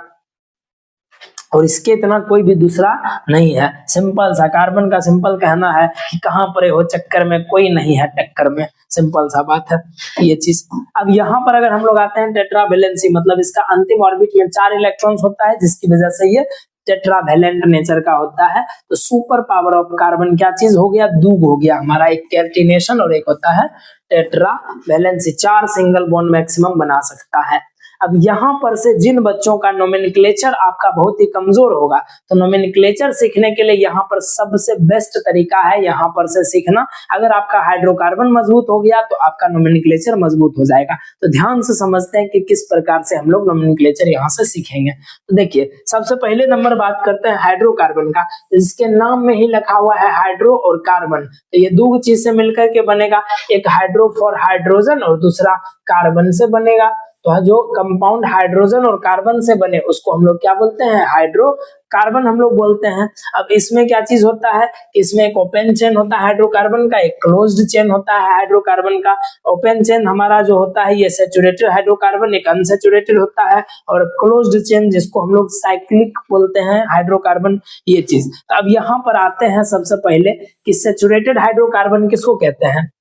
और इसके इतना कोई भी दूसरा नहीं है, सिंपल सा कार्बन का सिंपल कहना है कि कहां परे हो चक्कर में, कोई नहीं है टक्कर में, सिंपल सा बात है ये चीज। अब यहाँ पर अगर हम लोग आते हैं टेट्रावेलेंसी, मतलब इसका अंतिम ऑर्बिट में 4 इलेक्ट्रॉन्स होता है, जिसकी वजह से ये टेट्रावेलेंट नेचर का होता है। तो सुपर पावर ऑफ कार्बन क्या चीज हो गया, दूग हो गया हमारा, एक कैटिनेशन और एक होता है टेट्रावेलेंसी, 4 सिंगल बॉन्ड मैक्सिमम बना सकता है। अब यहाँ पर से जिन बच्चों का नोमेनक्लेचर आपका बहुत ही कमजोर होगा, तो नोमेनक्लेचर सीखने के लिए यहाँ पर सबसे बेस्ट तरीका है यहाँ पर से सीखना। अगर आपका हाइड्रोकार्बन मजबूत हो गया तो आपका नोमेनक्लेचर मजबूत हो जाएगा। तो ध्यान से समझते हैं कि किस प्रकार से हम लोग नोमेनक्लेचर यहाँ से सीखेंगे। तो देखिए सबसे पहले नंबर बात करते हैं हाइड्रोकार्बन का, जिसके नाम में ही लिखा हुआ है हाइड्रो और कार्बन, तो ये दो चीज से मिलकर के बनेगा, एक हाइड्रो फॉर हाइड्रोजन और दूसरा कार्बन से बनेगा। तो जो कंपाउंड हाइड्रोजन और कार्बन से बने उसको हम लोग क्या बोलते हैं, हाइड्रोकार्बन हम लोग बोलते हैं। अब इसमें क्या चीज होता है, इसमें एक ओपन चेन होता है हाइड्रोकार्बन का, एक क्लोज्ड चेन होता है हाइड्रोकार्बन का। ओपन चेन हमारा जो होता है ये सैचुरेटेड हाइड्रोकार्बन, एक अनसैचुरेटेड होता है, और क्लोज्ड चेन जिसको हम लोग साइक्लिक बोलते हैं हाइड्रोकार्बन, ये चीज। तो अब यहाँ पर आते हैं सबसे पहले कि सैचुरेटेड हाइड्रोकार्बन किसको कहते हैं।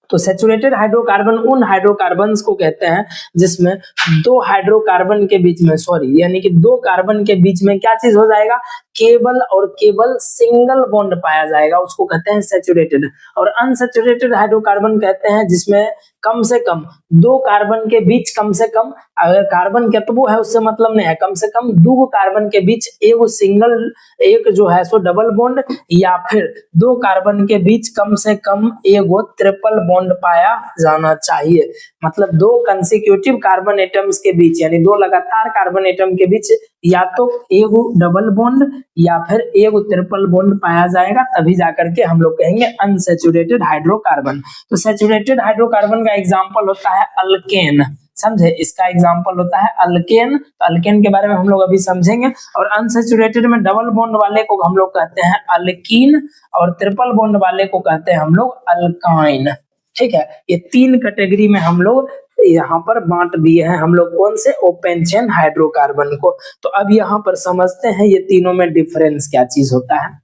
तो सैचुरेटेड हाइड्रोकार्बन उन हाइड्रोकार्बन्स को कहते हैं जिसमें दो हाइड्रोकार्बन के बीच में यानी कि दो कार्बन के बीच में क्या चीज हो जाएगा, केवल और केवल सिंगल बॉन्ड पाया जाएगा, उसको कहते हैं सैचुरेटेड। और अनसैचुरेटेड हाइड्रोकार्बन कहते हैं जिसमें कम से कम दो कार्बन के बीच, कम से कम, अगर कार्बन केतबो है उससे मतलब नहीं है, कम से कम दो कार्बन के बीच एक जो है सो डबल बॉन्ड, या फिर दो कार्बन के बीच कम से कम एगो ट्रिपल बॉन्ड पाया जाना चाहिए। मतलब दो कंसेक्यूटिव कार्बन एटम्स के बीच, यानी दो लगातार कार्बन एटम के बीच या तो एगो डबल बॉन्ड या फिर एगो ट्रिपल बॉन्ड पाया जाएगा, तभी जाकर के हम लोग कहेंगे अनसैचुरेटेड हाइड्रोकार्बन। तो सैचुरेटेड हाइड्रोकार्बन का एग्जांपल होता है अल्केन, समझे, इसका एग्जांपल होता है अल्केन। तो अल्केन के बारे में हम लोग अभी समझेंगे। और अनसैचुरेटेड में डबल बॉन्ड वाले को हम लोग कहते हैं अल्कीन, और ट्रिपल बॉन्ड वाले को कहते हैं हम लोग अल्काइन। ठीक है, ये तीन कैटेगरी में हम लोग यहाँ पर बांट दिए हैं हम लोग, कौन से, ओपन चेन हाइड्रोकार्बन को। तो अब यहाँ पर समझते हैं ये तीनों में डिफरेंस क्या चीज होता है।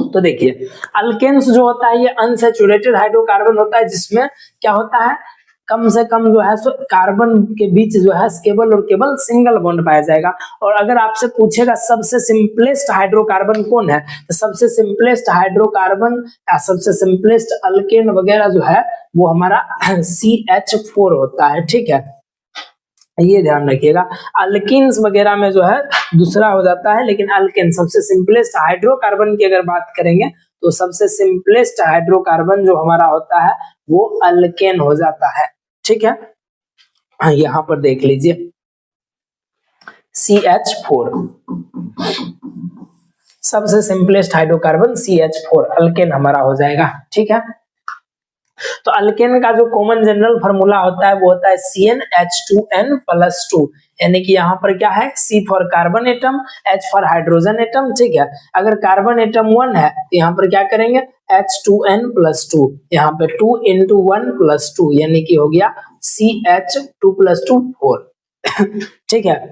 तो देखिए, अल्केन्स जो होता है ये अनसैचुरेटेड हाइड्रोकार्बन होता है, जिसमें क्या होता है, कम से कम जो है सो कार्बन के बीच जो है केवल और केवल सिंगल बॉन्ड पाया जाएगा। और अगर आपसे पूछेगा सबसे सिंपलेस्ट हाइड्रोकार्बन कौन है, तो सबसे सिंपलेस्ट हाइड्रोकार्बन या सबसे सिंपलेस्ट अल्केन वगैरह जो है वो हमारा CH4 होता है। ठीक है, ये ध्यान रखिएगा। अल्किन्स वगैरह में जो है दूसरा हो जाता है, लेकिन अल्केन सबसे सिंपलेस्ट हाइड्रोकार्बन की अगर बात करेंगे तो सबसे सिंपलेस्ट हाइड्रोकार्बन जो हमारा होता है वो अल्केन हो जाता है। ठीक है, हाँ, यहां पर देख लीजिए CH4 सबसे सिंपलेस्ट हाइड्रोकार्बन CH4 अल्केन हमारा हो जाएगा। ठीक है, तो अल्केन का जो कॉमन जनरल फार्मूला होता है वो होता है CnH2n+2, यानी कि यहाँ पर क्या है, C for carbon atom, H for hydrogen atom. ठीक है, अगर कार्बन एटम 1 है तो यहाँ पर क्या करेंगे, H2n+2, यहाँ पे 2 × 1+2 यानी कि हो गया CH2+2 4। ठीक है,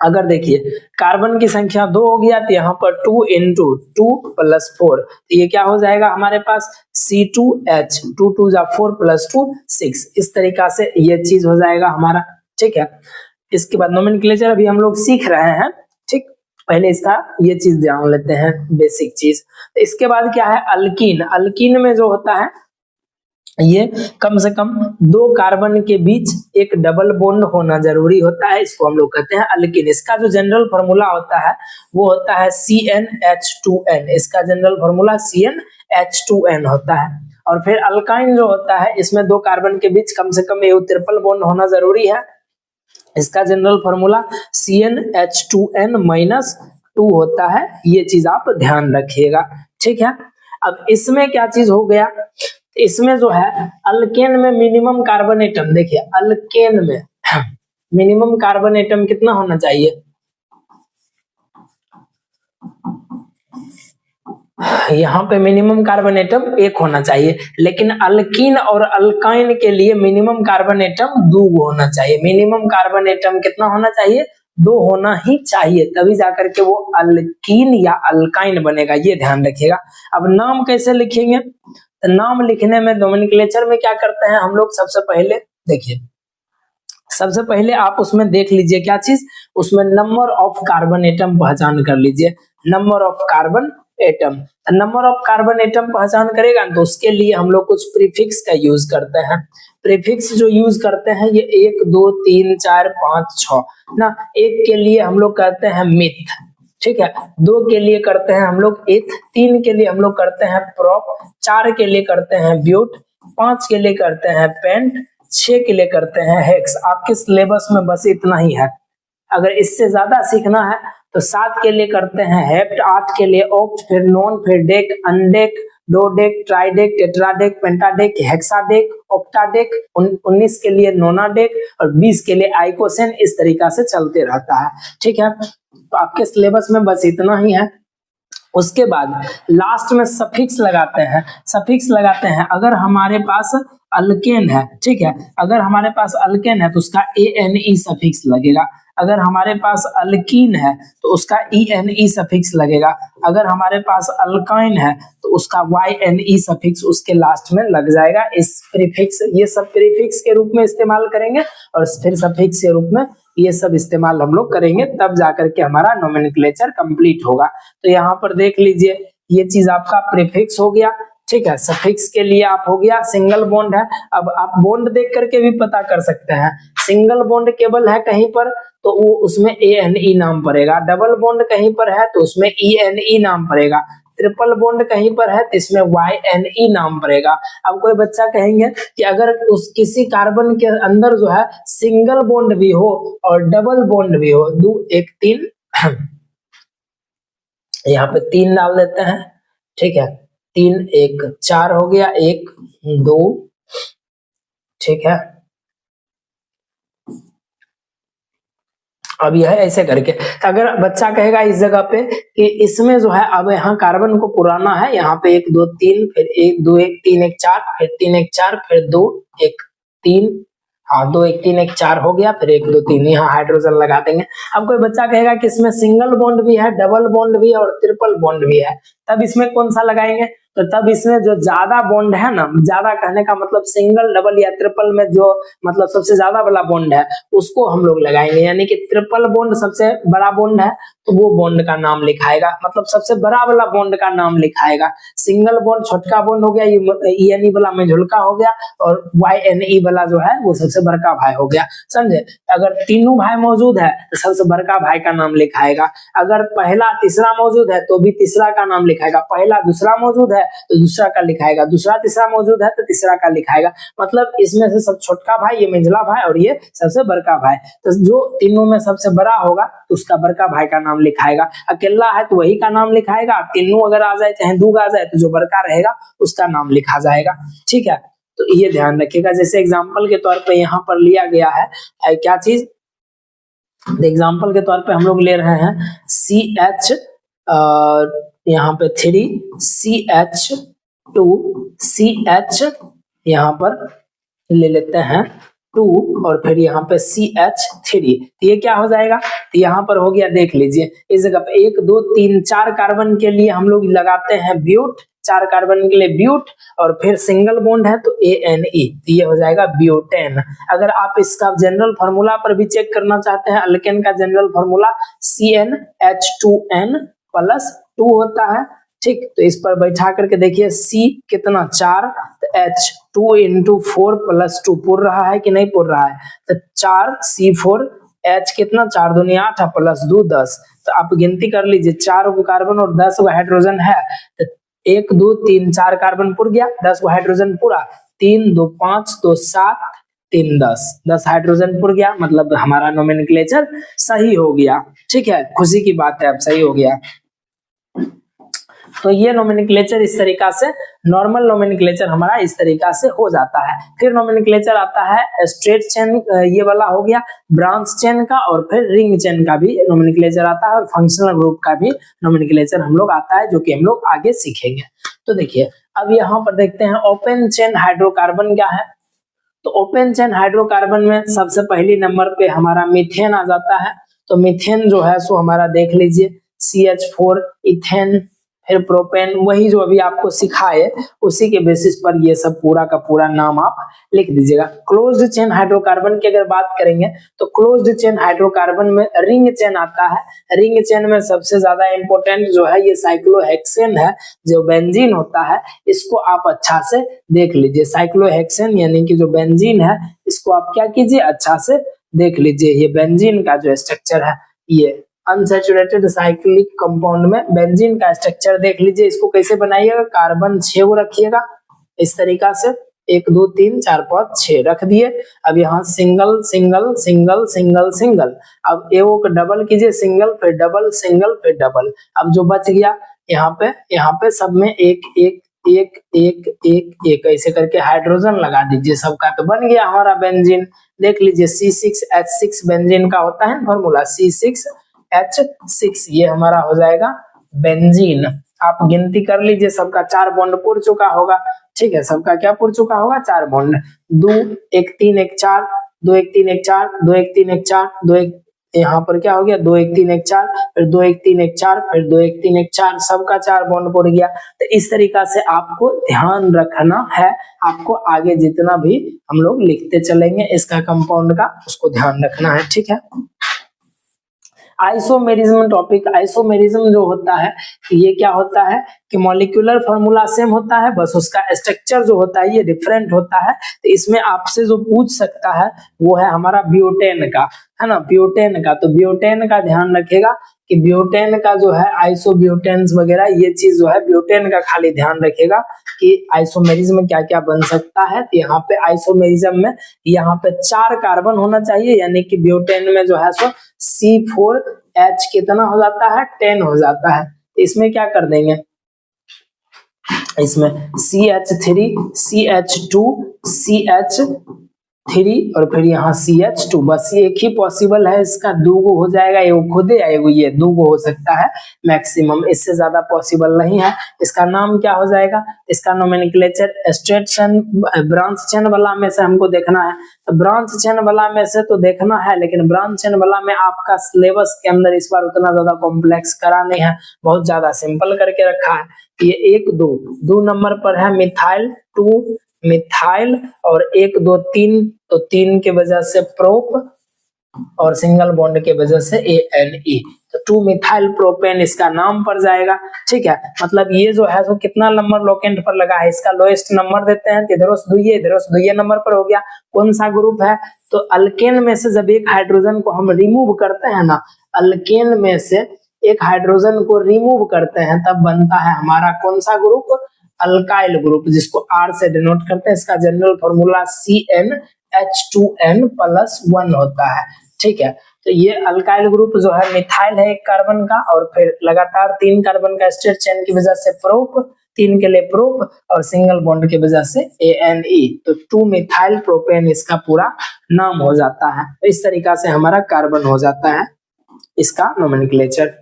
अगर देखिए कार्बन की संख्या 2 हो गया तो यहाँ पर 2 × 2+4, तो ये क्या हो जाएगा हमारे पास C2H, 2 2 जा 4 + 2 6। इस तरीका से ये चीज हो जाएगा हमारा। ठीक है, इसके बाद नोमेनक्लेचर अभी हम लोग सीख रहे हैं। ठीक, पहले इसका ये चीज ध्यान लेते हैं, बेसिक चीज। इसके बाद क्या है, अल्कीन। अल्कीन में जो होता है ये कम से कम दो कार्बन के बीच एक डबल बॉन्ड होना जरूरी होता है, इसको हम लोग कहते हैं अल्कीन। इसका जो जनरल फार्मूला होता है वो होता है CnH2n, इसका जनरल फार्मूला CnH2n होता है। और फिर अल्काइन जो होता है इसमें दो कार्बन के बीच कम से कम एक ट्रिपल बॉन्ड होना जरूरी है, इसका जनरल फार्मूला CnH2n-2 होता है। ये चीज आप ध्यान रखिएगा। ठीक है, अब इसमें क्या चीज हो गया, इसमें जो है अल्केन में मिनिमम कार्बन एटम, देखिए अल्केन में मिनिमम कार्बन एटम कितना होना चाहिए, यहाँ पे मिनिमम कार्बन एटम 1 होना चाहिए, लेकिन अल्कीन और अल्काइन के लिए मिनिमम कार्बन एटम 2 होना चाहिए। मिनिमम कार्बन एटम कितना होना चाहिए, 2 होना ही चाहिए, तभी जाकर के वो अल्कीन या अल्काइन बनेगा, ये ध्यान रखिएगा। अब नाम कैसे लिखेंगे, तो नाम लिखने में नोमेनक्लेचर में क्या करते हैं हम लोग, सबसे पहले देखिए, सबसे पहले आप उसमें देख लीजिए क्या चीज, उसमें नंबर ऑफ कार्बन एटम पहचान कर लीजिए। Number of carbon atom, number of carbon atom पहचान करेगा तो उसके लिए हम लोग कुछ प्रीफिक्स का यूज करते हैं। प्रीफिक्स जो यूज करते हैं ये 1 2 3 4 5 6 ना। 1 के लिए हम लोग कहते हैं मिथ, ठीक है, 2 के लिए करते हैं हम लोग इथ, 3 के लिए हम लोग करते हैं प्रोप, 4 के लिए करते हैं ब्यूट, 5 के लिए करते हैं पेंट, 6 के लिए करते हैं हेक्स। आपके सिलेबस में बस इतना ही है, अगर इससे ज्यादा सीखना है तो 7 के लिए करते हैं हेप्ट, 8 के लिए ऑक्ट, फिर नॉन, फिर डेक, अनडेक, डोडेक, ट्राइडेक, टेट्राडेक, पेंटाडेक, हेक्साडेक, ऑक्टाडेक, 19 के लिए नोनाडेक और 20 के लिए आइकोसेन, इस तरीका से चलते रहता है। ठीक है, तो आपके सिलेबस में बस इतना ही है। उसके बाद लास्ट में सफिक्स लगाते हैं। सफिक्स लगाते हैं अगर हमारे पास अल्केन है, ठीक है, अगर हमारे पास अल्केन है तो उसका ANE सफिक्स लगेगा। अगर हमारे पास अल्कीन है तो उसका ENE सफिक्स लगेगा। अगर हमारे पास अल्काइन है तो उसका YNE सफिक्स उसके लास्ट में लग जाएगा। इस प्रीफिक्स, ये सब प्रीफिक्स के रूप में इस्तेमाल करेंगे और फिर सफिक्स के रूप में ये सब इस्तेमाल हम लोग करेंगे, तब जाकर के हमारा नोमेनक्लेचर कंप्लीट होगा। तो यहाँ पर देख लीजिए, ये चीज आपका प्रीफिक्स हो गया। ठीक है, सफिक्स के लिए आप हो गया सिंगल बॉन्ड है। अब आप बॉन्ड देख करके भी पता कर सकते हैं। सिंगल बॉन्ड केबल है कहीं पर तो वो उसमें ANE नाम पड़ेगा। डबल बॉन्ड कहीं पर है तो उसमें ENE नाम पड़ेगा। ट्रिपल बॉन्ड कहीं पर है तो इसमें YNE नाम पड़ेगा। अब कोई बच्चा कहेंगे कि अगर उस किसी कार्बन के अंदर जो है सिंगल बॉन्ड भी हो और डबल बॉन्ड भी हो, 2 1 3 यहाँ पे 3 डाल देते हैं। ठीक है, 3 1 4 हो गया, 1 2, ठीक है। अब यह ऐसे करके अगर बच्चा कहेगा इस जगह पे कि इसमें जो है अब यहाँ कार्बन को पुराना है, यहाँ पे 1 2 3, फिर 1 2 1 3 1 4, फिर 3 1 4, फिर 2 1 3, हाँ 2 1 3 1 4 हो गया, फिर 1 2 3, यहाँ हाइड्रोजन लगा देंगे। अब कोई बच्चा कहेगा कि इसमें सिंगल बॉन्ड भी है, डबल बॉन्ड भी है और ट्रिपल बॉन्ड भी है, तब इसमें कौन सा लगाएंगे? तो तब इसमें जो ज्यादा बॉन्ड है ना, ज्यादा कहने का मतलब सिंगल, डबल या ट्रिपल में जो मतलब सबसे ज्यादा वाला बॉन्ड है उसको हम लोग लगाएंगे। यानी कि ट्रिपल बॉन्ड सबसे बड़ा बॉन्ड है तो वो बॉन्ड का नाम लिखाएगा, मतलब सबसे बड़ा वाला बॉन्ड का नाम लिखाएगा। सिंगल बॉन्ड छोटका बॉन्ड हो गया, ये ENE वाला मेझुलका हो गया, और YNE वाला जो है वो सबसे बड़का भाई हो गया। समझे? अगर तीनों भाई मौजूद है तो सबसे बड़का भाई का नाम लिखाएगा। अगर पहला तीसरा मौजूद है तो भी तीसरा का नाम लिखाएगा। पहला दूसरा मौजूद है तो दूसरा का लिखाएगा। दूसरा तीसरा मौजूद है तो तीसरा का लिखाएगा। मतलब इसमें से सब छोटका भाई, ये मेझला भाई और ये सबसे बड़का भाई। तो जो तीनों में सबसे बड़ा होगा तो उसका बड़का भाई का नाम लिखाएगा। अकेला है तो वही का नाम लिखाएगा। तीनों अगर आ जाए चाहे दो आ जाए तो जो बड़का रहेगा उसका नाम लिखा जाएगा। ठीक है, तो ये ध्यान रखिएगा। जैसे एग्जाम्पल के तौर पे यहाँ पर लिया गया है क्या चीज, एग्जाम्पल के तौर पे हम लोग ले रहे हैं CH, यहाँ पे 3 CH2 CH, यहाँ पर ले लेते हैं 2 और फिर यहाँ पे CH3, तो ये क्या हो जाएगा? तो यहाँ पर हो गया, देख लीजिए इस जगह पे 1 2 3 4 कार्बन के लिए हम लोग लगाते हैं ब्यूट, 4 कार्बन के लिए ब्यूट, और फिर सिंगल बॉन्ड है तो ANE, तो ये हो जाएगा ब्यूटेन। अगर आप इसका जनरल फार्मूला पर भी चेक करना चाहते हैं, अल्केन का जनरल फार्मूला CnH2n + 2 होता है। ठीक, तो इस पर बैठा करके देखिए C कितना 4, तो H 2 × 4 + 2 पुर रहा है कि नहीं पुर रहा है? तो 4 C4, H कितना 4 दूनी 8 + 2 10, तो आप गिनती कर लीजिए 4 गो कार्बन और 10 गो हाइड्रोजन है, तो 1 2 3 4 कार्बन पुर गया, 10 गो हाइड्रोजन पूरा, 3 2 5 2 7 3 10 हाइड्रोजन पुर गया, मतलब हमारा नोमेनक्लेचर सही हो गया। ठीक है, खुशी की बात है, अब सही हो गया। तो ये नोमेनक्लेचर इस तरीका से, नॉर्मल नोमेनक्लेचर हमारा इस तरीका से हो जाता है। फिर नोमेनक्लेचर आता है स्ट्रेट चेन, ये वाला हो गया, ब्रांच चेन का, और फिर रिंग चेन का भी नोमेनक्लेचर आता है, और फंक्शनल ग्रुप का भी नोमेनक्लेचर हम लोग आता है, जो कि हम लोग आगे सीखेंगे। तो देखिए अब यहाँ पर देखते हैं ओपन चेन हाइड्रोकार्बन क्या है। तो ओपन चेन हाइड्रोकार्बन में सबसे पहली नंबर पे हमारा मीथेन आ जाता है। तो मीथेन जो है सो हमारा देख लीजिए CH4, इथेन, फिर प्रोपेन, वही जो अभी आपको सिखाए उसी के बेसिस पर ये सब पूरा का पूरा नाम आप लिख दीजिएगा। क्लोज्ड चेन हाइड्रोकार्बन की अगर बात करेंगे तो क्लोज्ड चेन हाइड्रोकार्बन में रिंग चेन आता है। रिंग चेन में सबसे ज्यादा इंपॉर्टेंट जो है ये साइक्लोहेक्सेन है, जो बेंजीन होता है, इसको आप अच्छा से देख लीजिए। साइक्लोहेक्सेन यानी कि जो बेंजीन है, इसको आप क्या कीजिए, अच्छा से देख लीजिए। ये बेंजीन का जो स्ट्रक्चर है, ये अनसैचुरेटेड साइक्लिक कंपाउंड में बेंजीन का स्ट्रक्चर देख लीजिए। इसको कैसे बनाइएगा, कार्बन 6 को रखिएगा इस तरीका से, 1 2 3 4 5 6 रख दिए। अब यहाँ single single single single single, अब एओ को डबल कीजिए, सिंगल फिर डबल सिंगल फिर डबल। अब जो बच गया यहाँ पे सब में एक एक एक एक एक एक ऐसे करके हाइड्रोजन लगा दीजिए सबका, तो बन गया हमारा बेंजीन। देख लीजिए C6H6 बेंजीन का होता है फॉर्मूला, C6H6 ये हमारा हो जाएगा बेंजीन। आप गिनती कर लीजिए, सबका 4 बॉन्ड पुर चुका होगा। ठीक है, सबका क्या पुर चुका होगा, 4 बॉन्ड। 2 1 3 1 4, 2 1 3 1 4, 2 1 3 1 4, 2 1 यहाँ पर क्या हो गया, 2 1 3 1 4, फिर 2 1 3 1 4, फिर 2 1 3 1 4, सबका 4 बॉन्ड पुर गया। तो इस तरीका से आपको ध्यान रखना है, आपको आगे जितना भी हम लोग लिखते चलेंगे इसका कंपाउंड का, उसको ध्यान रखना है। ठीक है, आइसोमेरिज्म टॉपिक। आइसोमेरिज्म जो होता है ये क्या होता है कि मॉलिक्यूलर फॉर्मूला सेम होता है, बस उसका स्ट्रक्चर जो होता है ये डिफरेंट होता है। तो इसमें आपसे जो पूछ सकता है वो है हमारा ब्यूटेन का, है ना, ब्यूटेन का। तो ब्यूटेन का ध्यान रखेगा कि ब्यूटेन का जो है आइसोब्यूटेन्स वगैरह ये चीज जो है ब्यूटेन का खाली ध्यान रखेगा कि आइसोमेरिज्म में क्या क्या बन सकता है। तो यहाँ पे आइसोमेरिज्म में यहाँ पे 4 कार्बन होना चाहिए, यानी कि ब्यूटेन में जो है सो C4H कितना हो जाता है, 10 हो जाता है। इसमें क्या कर देंगे, इसमें CH3 CH2 CH3 और फिर यहाँ CH2, बस ये एक ही पॉसिबल है, इसका 2 हो जाएगा, ये खुद ही आएगा, ये 2 हो सकता है मैक्सिमम, इससे ज्यादा पॉसिबल नहीं है। इसका नाम क्या हो जाएगा, इसका nomenclature straight chain branch chain वाला में से हमको देखना है। तो ब्रांच चेन वाला में से तो देखना है, लेकिन ब्रांच चेन वाला में आपका सिलेबस के अंदर इस बार उतना ज्यादा कॉम्प्लेक्स करा नहीं है, बहुत ज्यादा सिंपल करके रखा है। ये 1 2 नंबर पर है मिथाइल 2 मिथाइल, और 1 2 3, तो 3 के वजह से प्रोप और सिंगल बॉन्ड के वजह से ANE, तो 2 मिथाइल प्रोपेन इसका नाम पर जाएगा। ठीक है, मतलब ये जो है तो कितना नंबर लोकेंट पर लगा है, इसका लोएस्ट नंबर देते हैं, इधर से दुइये नंबर पर हो गया। कौन सा ग्रुप है, तो अल्केन में से जब एक हाइड्रोजन को हम रिमूव करते हैं ना, अल्केन में से एक हाइड्रोजन को रिमूव करते हैं तब बनता है हमारा कौन सा ग्रुप, अल्काइल ग्रुप, जिसको R से डिनोट करते हैं। इसका जनरल फॉर्मूला CnH2n+1 होता है। ठीक है, तो ये अल्काइल ग्रुप जो है मिथाइल है 1 कार्बन का, और फिर लगातार 3 कार्बन का स्ट्रेट चेन की वजह से प्रोप, 3 के लिए प्रोप और सिंगल बॉन्ड की वजह से ANE, तो 2 मिथाइल प्रोपेन इसका पूरा नाम हो जाता है। तो इस तरीका से हमारा कार्बन हो जाता है इसका नोमेनक्लेचर।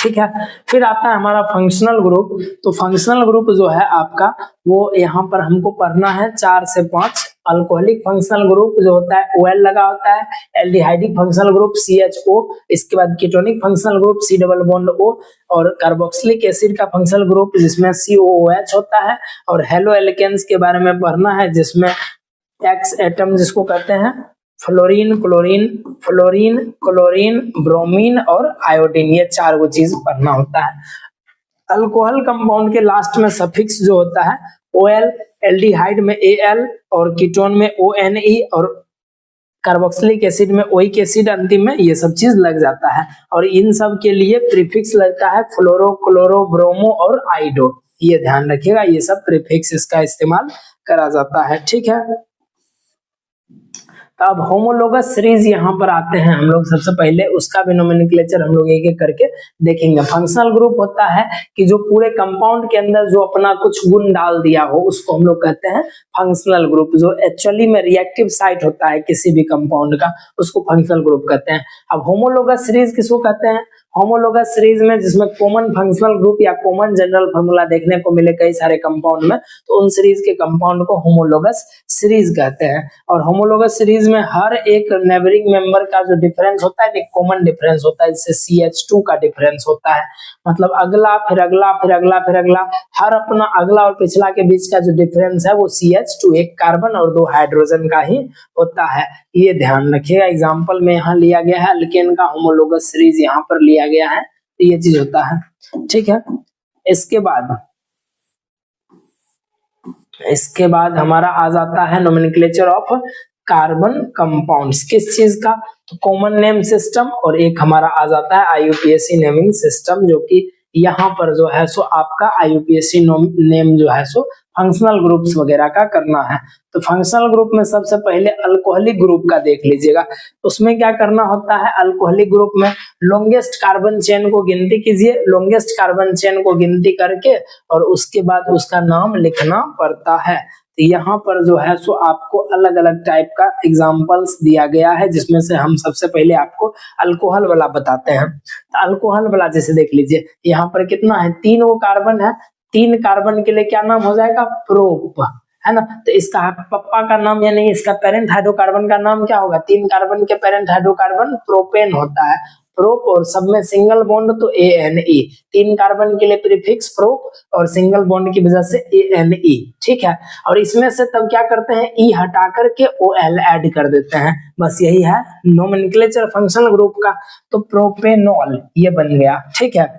ठीक है, फिर आता है हमारा फंक्शनल ग्रुप। तो फंक्शनल ग्रुप जो है आपका वो यहाँ पर हमको पढ़ना है 4 से 5। अल्कोहलिक फंक्शनल ग्रुप जो होता है OL लगा होता है, एल्डिहाइडिक फंक्शनल ग्रुप CHO, इसके बाद ketonic functional group C double bond O, और कार्बोक्सिलिक एसिड का फंक्शनल ग्रुप जिसमें COOH होता है, और हेलो एल्केन्स के बारे में पढ़ना है जिसमें X एटम जिसको कहते हैं फ्लोरीन क्लोरीन ब्रोमीन और आयोडीन, ये 4 वो चीज पढ़ना होता है। अल्कोहल कंपाउंड के लास्ट में सफिक्स जो होता है OL, एल्डिहाइड में AL और कीटोन में ONE और कार्बोक्सिलिक एसिड में ओइक एसिड अंतिम में ये सब चीज लग जाता है। और इन सब के लिए प्रीफिक्स लगता है फ्लोरो क्लोरो ब्रोमो और आइडो, ये ध्यान रखिएगा, ये सब प्रीफिक्स इसका इस्तेमाल करा जाता है। ठीक है, तो अब होमोलोगस सीरीज यहाँ पर आते हैं हम लोग, सबसे पहले उसका भी नोमेनक्लेचर हम लोग एक एक करके देखेंगे। फंक्शनल ग्रुप होता है कि जो पूरे कंपाउंड के अंदर जो अपना कुछ गुण डाल दिया हो उसको हम लोग कहते हैं फंक्शनल ग्रुप। जो एक्चुअली में रिएक्टिव साइट होता है किसी भी कंपाउंड का उसको फंक्शनल ग्रुप कहते हैं। अब होमोलोगस सीरीज किसको कहते हैं, होमोलोगस सीरीज में जिसमें कॉमन फंक्शनल ग्रुप या कॉमन जनरल फार्मूला देखने को मिले कई सारे कंपाउंड में, तो उन सीरीज के कंपाउंड को होमोलोगस सीरीज कहते हैं। और होमोलोगस सीरीज में हर एक नेबरिंग मेंबर का जो डिफरेंस होता है एक कॉमन डिफरेंस होता है, जैसे CH2 का डिफरेंस होता है, मतलब अगला फिर अगला फिर अगला फिर अगला, हर अपना अगला और पिछला के बीच का जो डिफरेंस है वो CH2 एक कार्बन और 2 हाइड्रोजन का ही होता है, ये ध्यान रखिएगा। एग्जांपल में यहाँ लिया गया है अल्केन का होमोलोगस सीरीज यहाँ पर लिया गया है, तो ये चीज होता है। ठीक है, इसके बाद हमारा आ जाता है नोमेनक्लेचर ऑफ कार्बन कंपाउंड्स, किस चीज का, तो कॉमन नेम सिस्टम, और एक हमारा आ जाता है IUPAC नेमिंग सिस्टम जो कि यहाँ पर जो है सो आपका IUPAC नेम जो है सो फंक्शनल ग्रुप्स वगैरह का करना है। तो फंक्शनल ग्रुप में सबसे पहले अल्कोहलिक ग्रुप का देख लीजिएगा। उसमें क्या करना होता है, अल्कोहलिक ग्रुप में लॉन्गेस्ट कार्बन चेन को गिनती कीजिए, लॉन्गेस्ट कार्बन चेन को गिनती करके और उसके बाद उसका नाम लिखना पड़ता है। तो यहाँ पर जो है सो आपको अलग अलग टाइप का एग्जाम्पल्स दिया गया है, जिसमें से हम सबसे पहले आपको अल्कोहल वाला बताते हैं। तो अल्कोहल वाला जैसे देख लीजिए, यहाँ पर कितना है, 3 वो कार्बन है, 3 कार्बन के लिए क्या नाम हो जाएगा, प्रोप, है ना। तो इसका पप्पा का नाम यानी इसका पेरेंट हाइड्रोकार्बन का नाम क्या होगा, 3 कार्बन के पेरेंट हाइड्रोकार्बन प्रोपेन होता है, प्रोप, और सब में सिंगल बॉन्ड तो ANE, 3 कार्बन के लिए प्रीफिक्स प्रोप और सिंगल बॉन्ड की वजह से ANE, ठीक है। और इसमें से तब क्या करते हैं, E हटा करके OL ऐड कर देते हैं, बस यही है नोमेनक्लेचर फंक्शनल ग्रुप का। तो प्रोपेनॉल ये बन गया, ठीक है।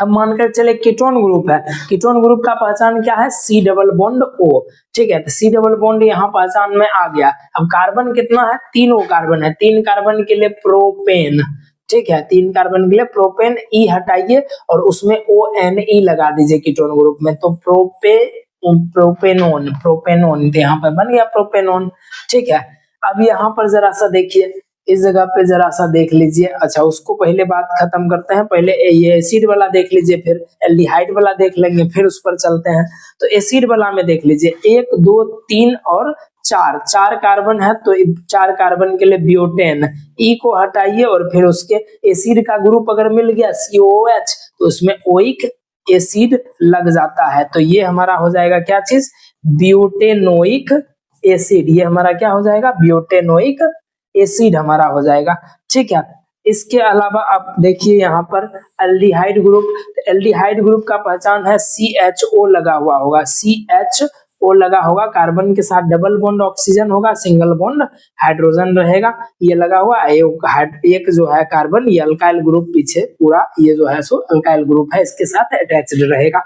अब मानकर चले कीटोन ग्रुप है, कीटोन ग्रुप का पहचान क्या है, C डबल बॉन्ड O, ठीक है। तो C डबल बॉन्ड यहाँ पहचान में आ गया। अब कार्बन कितना है, 3 कार्बन है, 3 कार्बन के लिए प्रोपेन, ठीक है, 3 कार्बन के लिए प्रोपेन, E हटाइए और उसमें ONE लगा दीजिए कीटोन ग्रुप में, तो प्रोपेनोन, प्रोपेनोन यहाँ पर बन गया प्रोपेनोन, ठीक है। अब यहाँ पर जरा सा देखिए, इस जगह पे जरा सा देख लीजिए। अच्छा, उसको पहले बात खत्म करते हैं, पहले ये एसिड वाला देख लीजिए, फिर एल्डिहाइड वाला देख लेंगे, फिर उस पर चलते हैं। तो एसिड वाला में देख लीजिए, 1 2 3 और 4 कार्बन है, तो 4 कार्बन के लिए ब्यूटेन, ई को हटाइए और फिर उसके एसिड का ग्रुप अगर मिल गया COOH, तो उसमें ओइक एसिड लग जाता है। तो ये हमारा हो जाएगा क्या चीज, ब्यूटेनोइक एसिड, ये हमारा क्या हो जाएगा, ब्यूटेनोइक एसिड हमारा हो जाएगा, ठीक है। इसके अलावा आप देखिए यहाँ पर एल्डिहाइड ग्रुप, एल्डिहाइड ग्रुप का पहचान है CHO लगा हुआ होगा, CHO लगा होगा, कार्बन के साथ डबल बॉन्ड ऑक्सीजन होगा, सिंगल बॉन्ड हाइड्रोजन रहेगा, ये लगा हुआ एक जो है कार्बन, ये अल्काइल ग्रुप पीछे पूरा ये जो है सो अल्काइल ग्रुप है, इसके साथ अटैच्ड रहेगा।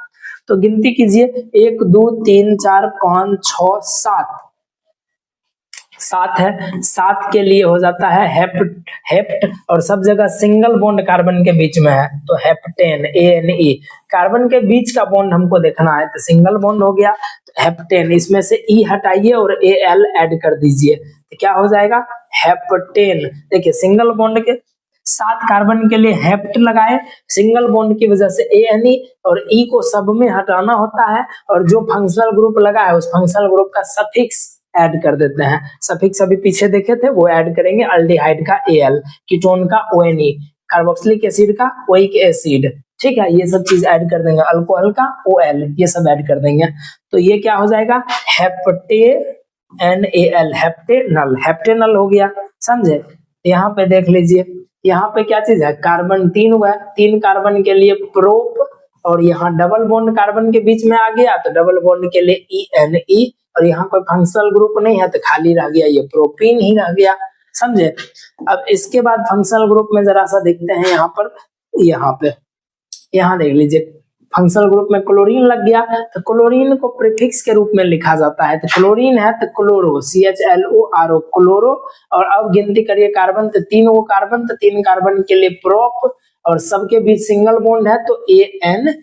तो गिनती कीजिए, 1 2 3 4 5 6 7 है, 7 के लिए हो जाता है हेप्ट और सब जगह सिंगल बॉन्ड कार्बन के बीच में है, तो हेप्टेन, ANE, कार्बन के बीच का बॉन्ड हमको देखना है, तो सिंगल बॉन्ड हो गया, तो हेप्टेन, इसमें से E हटाइए और AL ऐड कर दीजिए, तो क्या हो जाएगा, हेप्टेन। देखिए सिंगल बॉन्ड के 7 कार्बन के लिए हेप्ट लगाए, सिंगल बॉन्ड की वजह से ANE और E को सब में हटाना होता है, और जो फंक्शनल ग्रुप लगा है उस फंक्शनल ग्रुप का सफिक्स ऐड कर देते हैं, सफिक्स अभी पीछे देखे थे वो ऐड करेंगे, अल्डिहाइड का AL, कीटोन का ONE, कार्बोक्सिलिक एसिड का ओइक एसिड, ठीक है, ये सब चीज ऐड कर देंगे, अल्कोहल का OL, ये सब ऐड कर देंगे। तो ये क्या हो जाएगा, हेप्टेनल, हेप्टेनल, हेप्टेनल हो गया, समझे। यहाँ पे देख लीजिए, यहाँ पे क्या चीज है, कार्बन 3 हुआ है, 3 कार्बन के लिए प्रोप, और यहाँ डबल बॉन्ड कार्बन के बीच में आ गया, तो डबल बॉन्ड के लिए ENE, और यहाँ कोई फंक्शनल ग्रुप नहीं है तो खाली रह गया, ये प्रोपीन ही रह गया, समझे। अब इसके बाद फंक्शनल ग्रुप में जरा सा देखते हैं, यहाँ पर यहाँ देख लीजिए, फंक्शनल ग्रुप में क्लोरीन लग गया, तो क्लोरीन को प्रीफिक्स के रूप में लिखा जाता है, तो क्लोरीन है तो क्लोरो, CHLORO, क्लोरो। और अब गिनती करिए कार्बन, तो 3 वो कार्बन, तो 3 कार्बन के लिए प्रोप, और सबके बीच सिंगल बॉन्ड है तो ANE,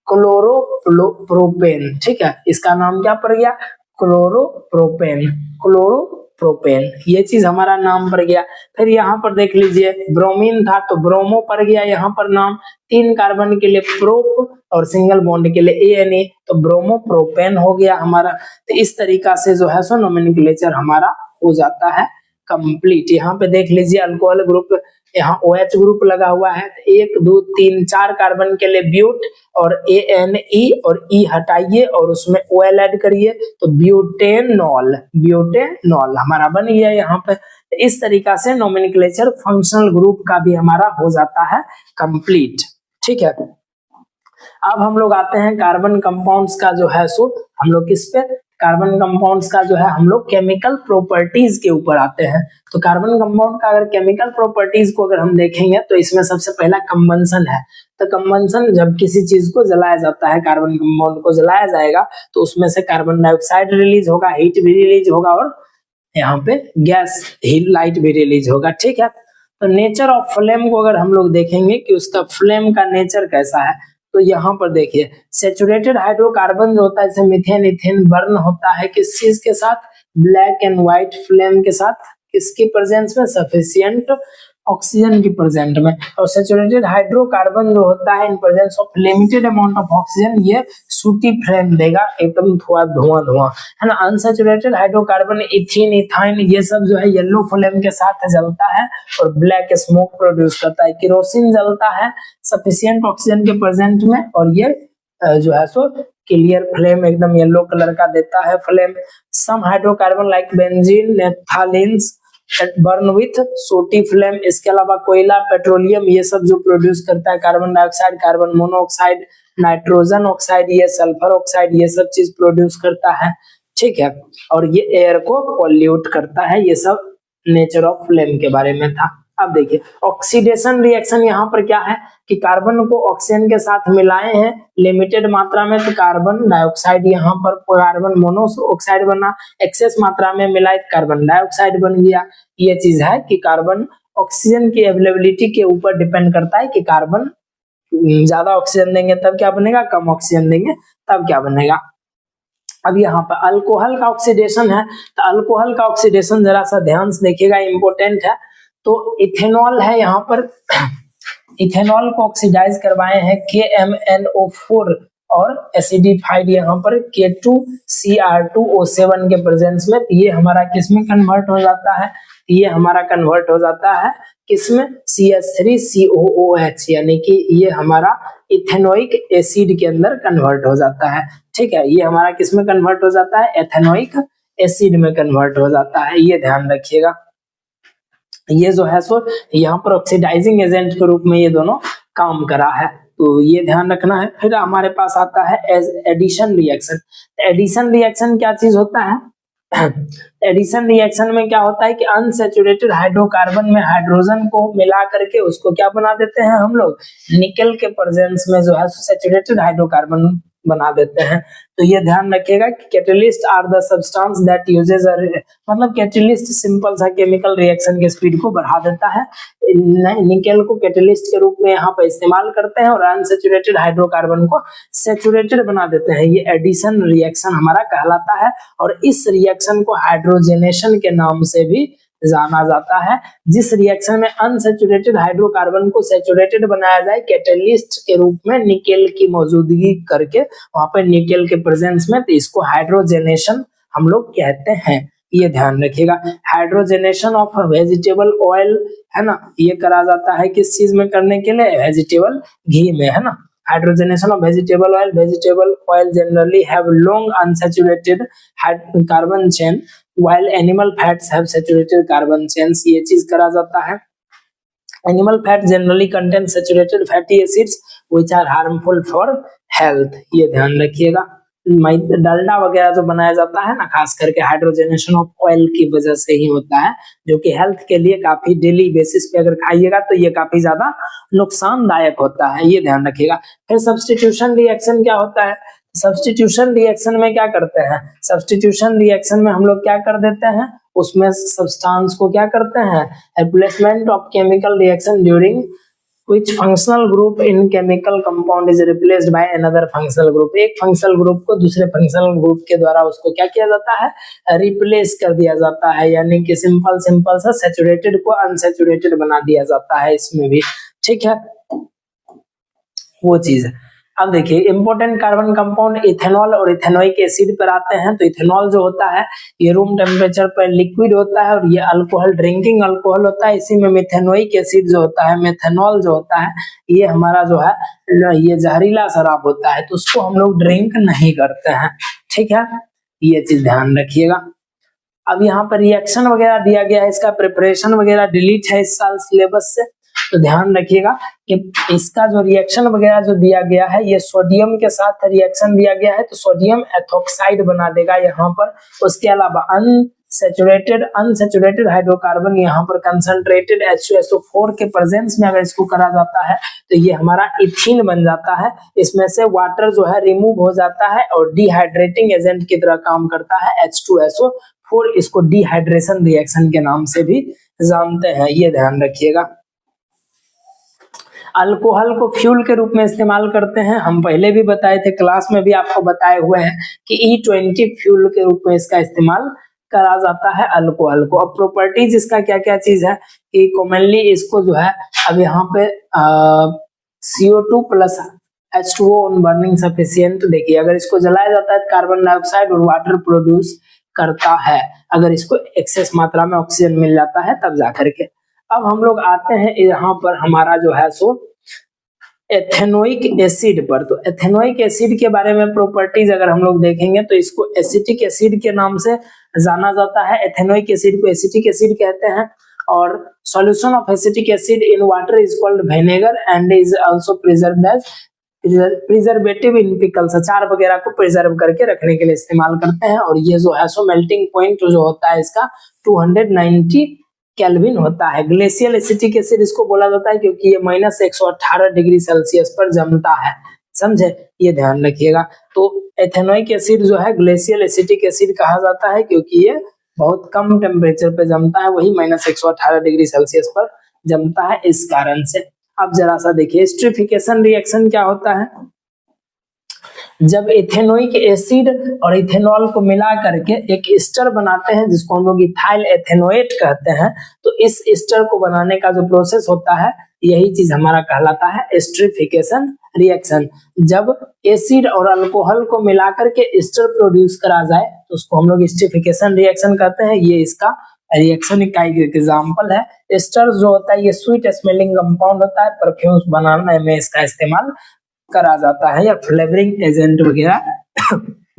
क्लोरोप्रोपेन, ठीक है, इसका नाम क्या पड़ गया, क्लोरोप्रोपेन, क्लोरोप्रोपेन, ये चीज हमारा नाम पड़ गया। फिर यहाँ पर देख लीजिए, ब्रोमीन था तो ब्रोमो पड़ गया यहाँ पर नाम, 3 कार्बन के लिए प्रोप और सिंगल बॉन्ड के लिए ANA, तो ब्रोमोप्रोपेन हो गया हमारा। तो इस तरीका से जो है सो नोमेनक्लेचर हमारा हो जाता है कंप्लीट। यहाँ पे देख लीजिए अल्कोहल ग्रुप, यहाँ OH ग्रुप लगा हुआ है, 1 2 3 4 कार्बन के लिए ब्यूट और ANE और E हटाइए और उसमें OL ऐड करिए, तो ब्यूटेनॉल, ब्यूटेनॉल हमारा बन गया यहाँ पे। इस तरीका से नोमेनक्लेचर फंक्शनल ग्रुप का भी हमारा हो जाता है कंप्लीट, ठीक है। अब हम लोग आते हैं कार्बन कंपाउंड्स का जो है सो हम लोग किस पे, कार्बन कंपाउंड्स का जो है हम लोग केमिकल प्रॉपर्टीज के ऊपर आते हैं। तो कार्बन कंपाउंड का अगर केमिकल प्रॉपर्टीज को अगर हम देखेंगे तो इसमें सबसे पहला कंबंशन है। तो कंबंशन जब किसी चीज को जलाया जाता है, कार्बन कंपाउंड को जलाया जाएगा तो उसमें से कार्बन डाइऑक्साइड रिलीज होगा, हीट भी रिलीज होगा और यहाँ पे गैस लाइट भी रिलीज होगा, ठीक है। तो नेचर ऑफ फ्लेम को अगर हम लोग देखेंगे कि उसका फ्लेम का नेचर कैसा है, तो यहाँ पर देखिए सेचुरेटेड हाइड्रोकार्बन जो होता है जैसे मीथेन इथेन बर्न होता है किस चीज के साथ, ब्लैक एंड व्हाइट फ्लेम के साथ, किसकी प्रेजेंस में, सफिशिएंट ऑक्सीजन की प्रेजेंट में। और सेचुरेटेड हाइड्रोकार्बन जो होता है in presence of limited amount of oxygen ये सूटी फ्लेम देगा, एकदम थोड़ा धुआं धुआं, है ना। अनसेचुरेटेड हाइड्रोकार्बन इथीन इथाइन ये सब जो है येलो फ्लेम के साथ जलता है और ब्लैक स्मोक प्रोड्यूस करता है। केरोसिन जलता है सफिशिएंट ऑक्सीजन के प्रेजेंट में और ये जो है सो क्लियर फ्लेम एकदम येलो कलर का देता है flame. Some hydrocarbon like benzene naphthalenes burn with sooty flame. इसके अलावा कोयला पेट्रोलियम ये सब जो प्रोड्यूस करता है, carbon dioxide carbon monoxide nitrogen oxide ये सल्फर ऑक्साइड ये सब चीज प्रोड्यूस करता है, ठीक है। और ये एयर को पॉल्यूट करता है। ये सब नेचर ऑफ फ्लेम के बारे में था। अब देखिए ऑक्सीडेशन रिएक्शन यहाँ पर क्या है कि कार्बन को ऑक्सीजन के साथ मिलाए हैं लिमिटेड मात्रा में, तो कार्बन डाइऑक्साइड यहाँ पर कार्बन मोनोऑक्साइड बना, एक्सेस मात्रा में मिलाए कार्बन डाइऑक्साइड बन गया। ये चीज है कि कार्बन ऑक्सीजन की अवेलेबिलिटी के ऊपर डिपेंड करता है कि कार्बन ज्यादा ऑक्सीजन देंगे तब क्या बनेगा, कम ऑक्सीजन देंगे तब क्या बनेगा। अब यहाँ पर अल्कोहल का ऑक्सीडेशन है, तो अल्कोहल का ऑक्सीडेशन जरा सा ध्यान से देखिएगा, इंपोर्टेंट है। तो इथेनॉल है यहाँ पर, इथेनॉल को ऑक्सीडाइज करवाए हैं KMnO4 और एसिडिफाइड यहाँ पर K2Cr2O7 के प्रेजेंस में। ये हमारा किसमें कन्वर्ट हो जाता है, ये हमारा कन्वर्ट हो जाता है किसमें, CH3COOH, यानी कि ये हमारा इथेनोइक एसिड के अंदर कन्वर्ट हो जाता है, ठीक है। ये हमारा किसमें कन्वर्ट हो जाता है, एथेनोइक एसिड में कन्वर्ट हो जाता है, ये ध्यान रखिएगा। ये जो है सो यहाँ पर ऑक्सीडाइजिंग एजेंट के रूप में ये दोनों काम करा है, तो ये ध्यान रखना है। फिर हमारे पास आता है एडिशन रिएक्शन। एडिशन रिएक्शन क्या चीज होता है, एडिशन रिएक्शन में क्या होता है कि अनसैचुरेटेड हाइड्रोकार्बन में हाइड्रोजन को मिला करके उसको क्या बना देते हैं हम लोग, निकल के प्रेजेंस में जो है सैचुरेटेड हाइड्रोकार्बन बना देते हैं। तो ये ध्यान रखिएगा कि catalyst are the substance that uses, मतलब कैटलिस्ट सिंपल सा केमिकल रिएक्शन के स्पीड को बढ़ा देता है। निकेल को कैटलिस्ट के रूप में यहाँ पर इस्तेमाल करते हैं और अनसैचुरेटेड हाइड्रोकार्बन को सैचुरेटेड बना देते हैं। ये एडिशन रिएक्शन हमारा कहलाता है और इस रिएक्शन को हाइड्रोजनेशन के नाम से भी जाना जाता है। जिस रिएक्शन में अनसैचुरेटेड हाइड्रोकार्बन को सैचुरेटेड बनाया जाए कैटलिस्ट के रूप में निकेल की मौजूदगी करके वहां पर निकेल के प्रेजेंस में, तो इसको हाइड्रोजनेशन हम लोग कहते हैं, ये ध्यान रखिएगा। हाइड्रोजनेशन ऑफ वेजिटेबल ऑयल है ना, ये करा जाता है किस चीज में करने के लिए, वेजिटेबल घी में, है ना। Hydrogenation of vegetable oil generally have long unsaturated carbon chain while animal fats have saturated carbon chains, ये चीज करा जाता है। Animal fat generally contain saturated fatty acids which are harmful for health, ये ध्यान रखिएगा। डालडा वगैरह जो बनाया जाता है ना, खास करके हाइड्रोजनेशन ऑफ ऑयल की वजह से ही होता है, जो कि हेल्थ के लिए काफी डेली बेसिस पे अगर खाइएगा तो ये काफी ज्यादा नुकसानदायक होता है, ये ध्यान रखिएगा। फिर सब्स्टिट्यूशन रिएक्शन क्या होता है, सब्स्टिट्यूशन रिएक्शन में क्या करते हैं, सब्स्टिट्यूशन रिएक्शन में हम लोग क्या कर देते हैं, उसमें सब्सटेंस को क्या करते हैं, replacement of chemical reaction during which functional group in chemical compound is replaced by another functional group। एक फंक्शनल ग्रुप को दूसरे फंक्शनल ग्रुप के द्वारा उसको क्या किया जाता है, रिप्लेस कर दिया जाता है, यानी कि सिंपल सा सैचुरेटेड को अनसैचुरेटेड बना दिया जाता है इसमें भी, ठीक है, वो चीज है। अब देखिए इंपॉर्टेंट कार्बन कंपाउंड इथेनॉल और इथेनोइक एसिड पर आते हैं। तो इथेनॉल जो होता है ये रूम टेम्परेचर पर लिक्विड होता है और ये अल्कोहल ड्रिंकिंग अल्कोहल होता है। इसी में मिथेनोइक एसिड जो होता है, मेथनॉल जो होता है, ये हमारा जो है ये जहरीला शराब होता है, तो उसको हम लोग ड्रिंक नहीं करते हैं, ठीक है, ये चीज ध्यान रखिएगा। अब यहाँ पर रिएक्शन वगैरह दिया गया है, इसका प्रिपरेशन वगैरह डिलीट है इस साल सिलेबस से, तो ध्यान रखिएगा कि इसका जो रिएक्शन वगैरह जो दिया गया है ये सोडियम के साथ रिएक्शन दिया गया है, तो सोडियम एथोक्साइड बना देगा यहाँ पर। उसके अलावा अनसैचुरेटेड हाइड्रोकार्बन यहाँ पर कंसंट्रेटेड H2SO4 के प्रेजेंस में अगर इसको करा जाता है तो ये हमारा इथीन बन जाता है। इसमें से वाटर जो है रिमूव हो जाता है और डिहाइड्रेटिंग एजेंट की तरह काम करता है H2SO4। इसको डिहाइड्रेशन रिएक्शन के नाम से भी जानते हैं, ये ध्यान रखिएगा। अल्कोहल को फ्यूल के रूप में इस्तेमाल करते हैं, हम पहले भी बताए थे, क्लास में भी आपको बताए हुए हैं कि E20 फ्यूल के रूप में इसका इस्तेमाल करा जाता है अल्कोहल को। अब प्रॉपर्टीज इसका क्या क्या चीज है कि कॉमनली इसको जो है अब यहाँ पे CO2 plus H2O on burning sufficient, देखिए अगर इसको जलाया जाता है तो कार्बन डाइऑक्साइड और वाटर प्रोड्यूस करता है, अगर इसको एक्सेस मात्रा में ऑक्सीजन मिल जाता है तब जाकर के। अब हम लोग आते हैं यहाँ पर हमारा जो है सो एथेनोइक एसिड पर। तो एथेनोइक एसिड के बारे में प्रॉपर्टीज अगर हम लोग देखेंगे तो इसको एसिटिक एसिड के नाम से जाना जाता है। एथेनोइक एसिड को एसिटिक एसिड कहते हैं और solution of acetic acid in water is called vinegar and is also preserved as preservative in pickles. अचार वगैरह को प्रिजर्व करके रखने के लिए इस्तेमाल करते हैं। और ये जो है सो मेल्टिंग पॉइंट जो होता है इसका 290 केल्विन होता है। ग्लेशियल एसिटिक एसिड इसको बोला जाता है क्योंकि ये -118 डिग्री सेल्सियस पर जमता है, समझे, ये ध्यान रखिएगा। तो एथेनोइक एसिड जो है ग्लेशियल एसिटिक एसिड कहा जाता है क्योंकि ये बहुत कम टेम्परेचर पे जमता है, वही -118 डिग्री सेल्सियस पर जमता है इस कारण से। अब जरा सा देखिए एस्टरिफिकेशन रिएक्शन क्या होता है। जब इथेनोइक एसिड और इथेनॉल को मिला करके एक एस्टर बनाते हैं जिसको हम लोग इथाइल एथेनोएट कहते हैं, तो इस एस्टर को बनाने का जो प्रोसेस होता है यही चीज हमारा कहलाता है एस्टरिफिकेशन रिएक्शन। जब एसिड और अल्कोहल को मिला करके एस्टर प्रोड्यूस करा जाए तो उसको हम लोग एस्टरिफिकेशन रिएक्शन कहते हैं। ये इसका रिएक्शन का एक एग्जाम्पल है। एस्टर जो होता है ये स्वीट स्मेलिंग कंपाउंड होता है, परफ्यूम्स बनाने में इसका इस्तेमाल करा जाता है या फ्लेवरिंग एजेंट वगैरह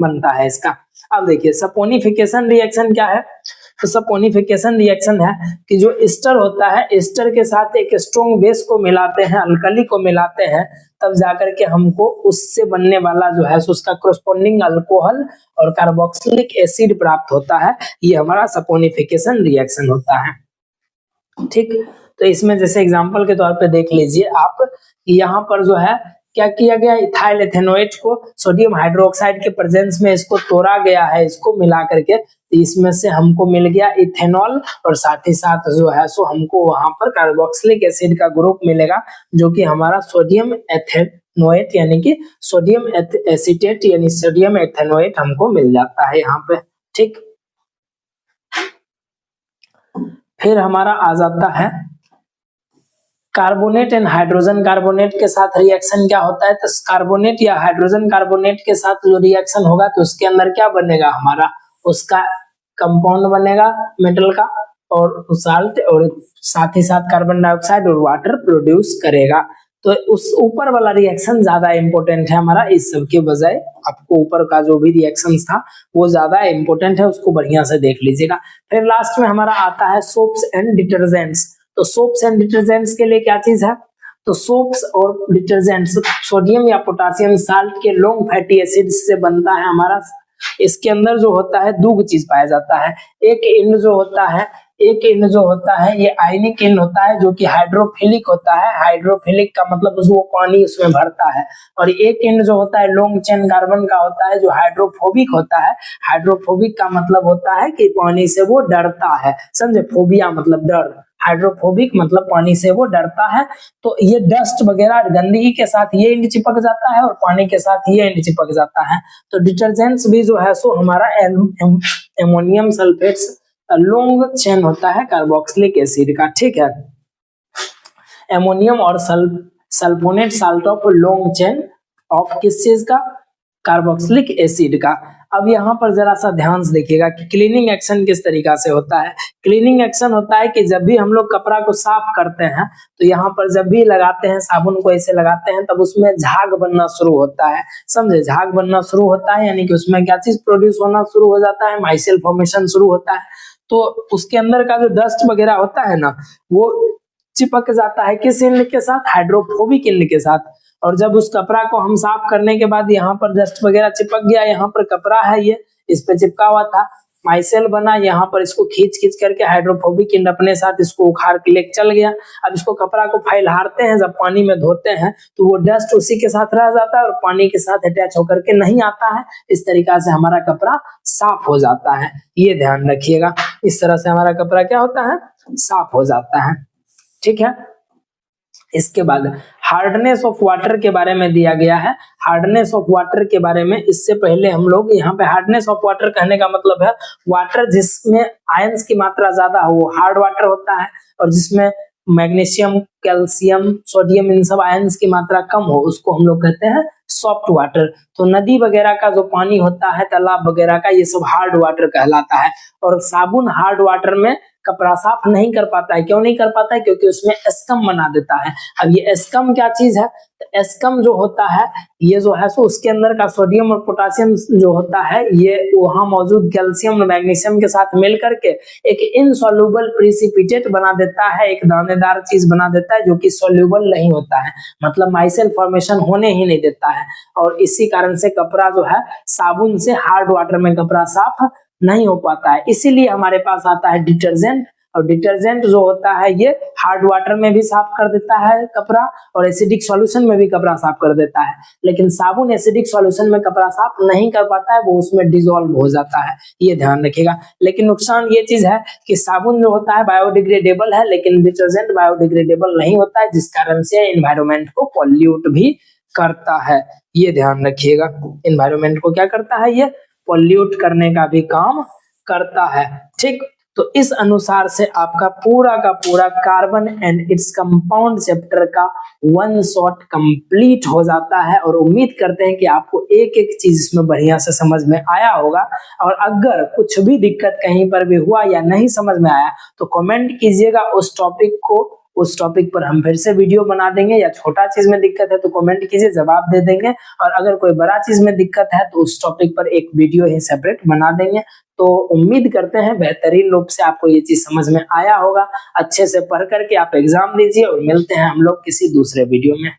बनता है इसका। अब देखिए सपोनिफिकेशन रिएक्शन क्या है। तो सपोनिफिकेशन रिएक्शन है कि जो एस्टर होता है एस्टर के साथ एक स्ट्रॉन्ग बेस को मिलाते हैं, अल्कली को मिलाते हैं, तब जाकर के हमको उससे बनने वाला जो है उसका कोरस्पोंडिंग अल्कोहल और कार्बोक्सिलिक एसिड प्राप्त होता है। ये हमारा सपोनिफिकेशन रिएक्शन होता है, ठीक। तो इसमें जैसे एग्जांपल के तौर पे देख लीजिए आप, यहाँ पर जो है क्या किया गया, इथाइल एथेनोएट को सोडियम हाइड्रोक्साइड के प्रेजेंस में इसको तोड़ा गया है, इसको मिला करके इसमें से हमको मिल गया इथेनॉल और साथ ही साथ जो है सो हमको वहां पर कार्बोक्सिलिक एसिड का ग्रुप मिलेगा जो कि हमारा सोडियम एथेनोएट यानी कि सोडियम एसीटेट यानी सोडियम एथेनोएट हमको मिल जाता है यहाँ पे, ठीक। फिर हमारा आ जाता है कार्बोनेट एंड हाइड्रोजन कार्बोनेट के साथ रिएक्शन क्या होता है। तो कार्बोनेट या हाइड्रोजन कार्बोनेट के साथ जो रिएक्शन होगा तो उसके अंदर क्या बनेगा, हमारा उसका कंपाउंड बनेगा मेटल का और साल्ट, और साथ ही साथ कार्बन डाइऑक्साइड और वाटर प्रोड्यूस करेगा। तो उस ऊपर वाला रिएक्शन ज्यादा इंपॉर्टेंट है हमारा इस सब के बजाय। आपको ऊपर का जो भी रिएक्शन था वो ज्यादा इंपॉर्टेंट है, उसको बढ़िया से देख लीजिएगा। फिर लास्ट में हमारा आता है सोप्स एंड डिटर्जेंट्स। तो सोप्स एंड डिटर्जेंट्स के लिए क्या चीज है, तो सोप्स और डिटर्जेंट्स सोडियम या पोटासियम साल्ट के लॉन्ग फैटी एसिड से बनता है हमारा। इसके अंदर जो होता है दो चीज पाया जाता है, एक इंड जो होता है, एक इंड जो होता है ये आयनिक इंड होता है जो कि हाइड्रोफिलिक होता है। हाइड्रोफिलिक का मतलब वो पानी उसमें भरता है। और एक इंड जो होता है लॉन्ग चेन कार्बन का होता है जो हाइड्रोफोबिक होता है। हाइड्रोफोबिक का मतलब होता है कि पानी से वो डरता है, समझे, फोबिया मतलब डर, हाइड्रोफोबिक मतलब पानी से वो डरता है। तो ये डस्ट वगैरह गंदगी के साथ ये इंड चिपक जाता है और पानी के साथ ये इंड चिपक जाता है। तो डिटर्जेंट्स भी जो है सो हमारा एमोनियम सल्फेट्स लॉन्ग चेन होता है कार्बोक्सिलिक एसिड का, ठीक है। एमोनियम और sulphonate salt of long chain of किस चीज का, कार्बोक्सिलिक एसिड का। अब यहाँ पर जरा सा ध्यान से देखिएगा कि क्लीनिंग एक्शन किस तरीका से होता है। क्लीनिंग एक्शन होता है कि जब भी हम लोग कपड़ा को साफ करते हैं तो यहाँ पर जब भी लगाते हैं साबुन को ऐसे लगाते हैं तब उसमें झाग बनना शुरू होता है, समझे, झाग बनना शुरू होता है यानी कि उसमें क्या चीज प्रोड्यूस होना शुरू हो जाता है, माइसेल फॉर्मेशन शुरू होता है। तो उसके अंदर का जो डस्ट वगैरह होता है ना वो चिपक जाता है किस इंड के साथ, हाइड्रोफोबिक इंड के साथ। और जब उस कपड़ा को हम साफ करने के बाद यहाँ पर डस्ट वगैरह चिपक गया, यहाँ पर कपड़ा है ये इस पे चिपका हुआ था, माइसेल बना, यहाँ पर इसको खींच करके हाइड्रोफोबिक इंड अपने साथ इसको उखाड़ के ले चल गया। अब इसको कपड़ा को फैलाते हैं, जब पानी में धोते हैं तो वो डस्ट उसी के साथ रह जाता है और पानी के साथ अटैच होकर के नहीं आता है। इस तरीका से हमारा कपड़ा साफ हो जाता है, ये ध्यान रखिएगा। इस तरह से हमारा कपड़ा क्या होता है, साफ हो जाता है। ठीक है, इसके बाद हार्डनेस ऑफ वाटर के बारे में दिया गया है। हार्डनेस ऑफ वाटर के बारे में इससे पहले हम लोग यहाँ पे हार्डनेस ऑफ वाटर कहने का मतलब है वाटर जिसमें आयंस की मात्रा ज्यादा हो वो हार्ड वाटर होता है, और जिसमें मैग्नीशियम, कैल्शियम, सोडियम इन सब आयंस की मात्रा कम हो उसको हम लोग कहते हैं सॉफ्ट वाटर। तो नदी वगैरह का जो पानी होता है, तालाब वगैरह का, ये सब हार्ड वाटर कहलाता है। और साबुन हार्ड वाटर में कपड़ा साफ नहीं कर पाता है। क्यों नहीं कर पाता है? क्योंकि उसमें एस्कम बना देता है। अब ये एस्कम क्या चीज है? तो एस्कम जो होता है ये जो है सो उसके अंदर का सोडियम और पोटासियम जो होता है ये वहां मौजूद कैल्शियम और मैग्नीशियम के साथ मिल करके एक इनसॉल्युबल प्रिसिपिटेट बना देता है, एक दानेदार चीज बना देता है जो कि सॉल्युबल नहीं होता है, मतलब माइसेल फॉर्मेशन होने ही नहीं देता है। और इसी कारण से कपड़ा जो है साबुन से हार्ड वाटर में कपड़ा साफ नहीं हो पाता है। इसीलिए हमारे पास आता है डिटर्जेंट, और डिटर्जेंट जो होता है ये हार्ड वाटर में भी साफ कर देता है कपड़ा और एसिडिक सॉल्यूशन में भी कपड़ा साफ कर देता है। लेकिन साबुन एसिडिक सॉल्यूशन में कपड़ा साफ नहीं कर पाता है, वो उसमें डिसॉल्व हो जाता है, ये ध्यान रखिएगा। लेकिन नुकसान ये चीज है कि साबुन जो होता है बायोडिग्रेडेबल है, लेकिन डिटर्जेंट बायोडिग्रेडेबल नहीं होता है, जिस कारण से एनवायरमेंट को पॉल्यूट भी करता है, ये ध्यान रखिएगा। एनवायरमेंट को क्या करता है? ये पॉल्यूट करने का भी काम करता है। ठीक, तो इस अनुसार से आपका पूरा का पूरा carbon and its compound chapter का वन शॉट कंप्लीट हो जाता है। और उम्मीद करते हैं कि आपको एक एक चीज इसमें बढ़िया से समझ में आया होगा। और अगर कुछ भी दिक्कत कहीं पर भी हुआ या नहीं समझ में आया तो कमेंट कीजिएगा उस टॉपिक को, उस टॉपिक पर हम फिर से वीडियो बना देंगे। या छोटा चीज में दिक्कत है तो कमेंट कीजिए, जवाब दे देंगे। और अगर कोई बड़ा चीज में दिक्कत है तो उस टॉपिक पर एक वीडियो ही सेपरेट बना देंगे। तो उम्मीद करते हैं बेहतरीन रूप से आपको ये चीज समझ में आया होगा। अच्छे से पढ़ करके आप एग्जाम दीजिए और मिलते हैं हम लोग किसी दूसरे वीडियो में।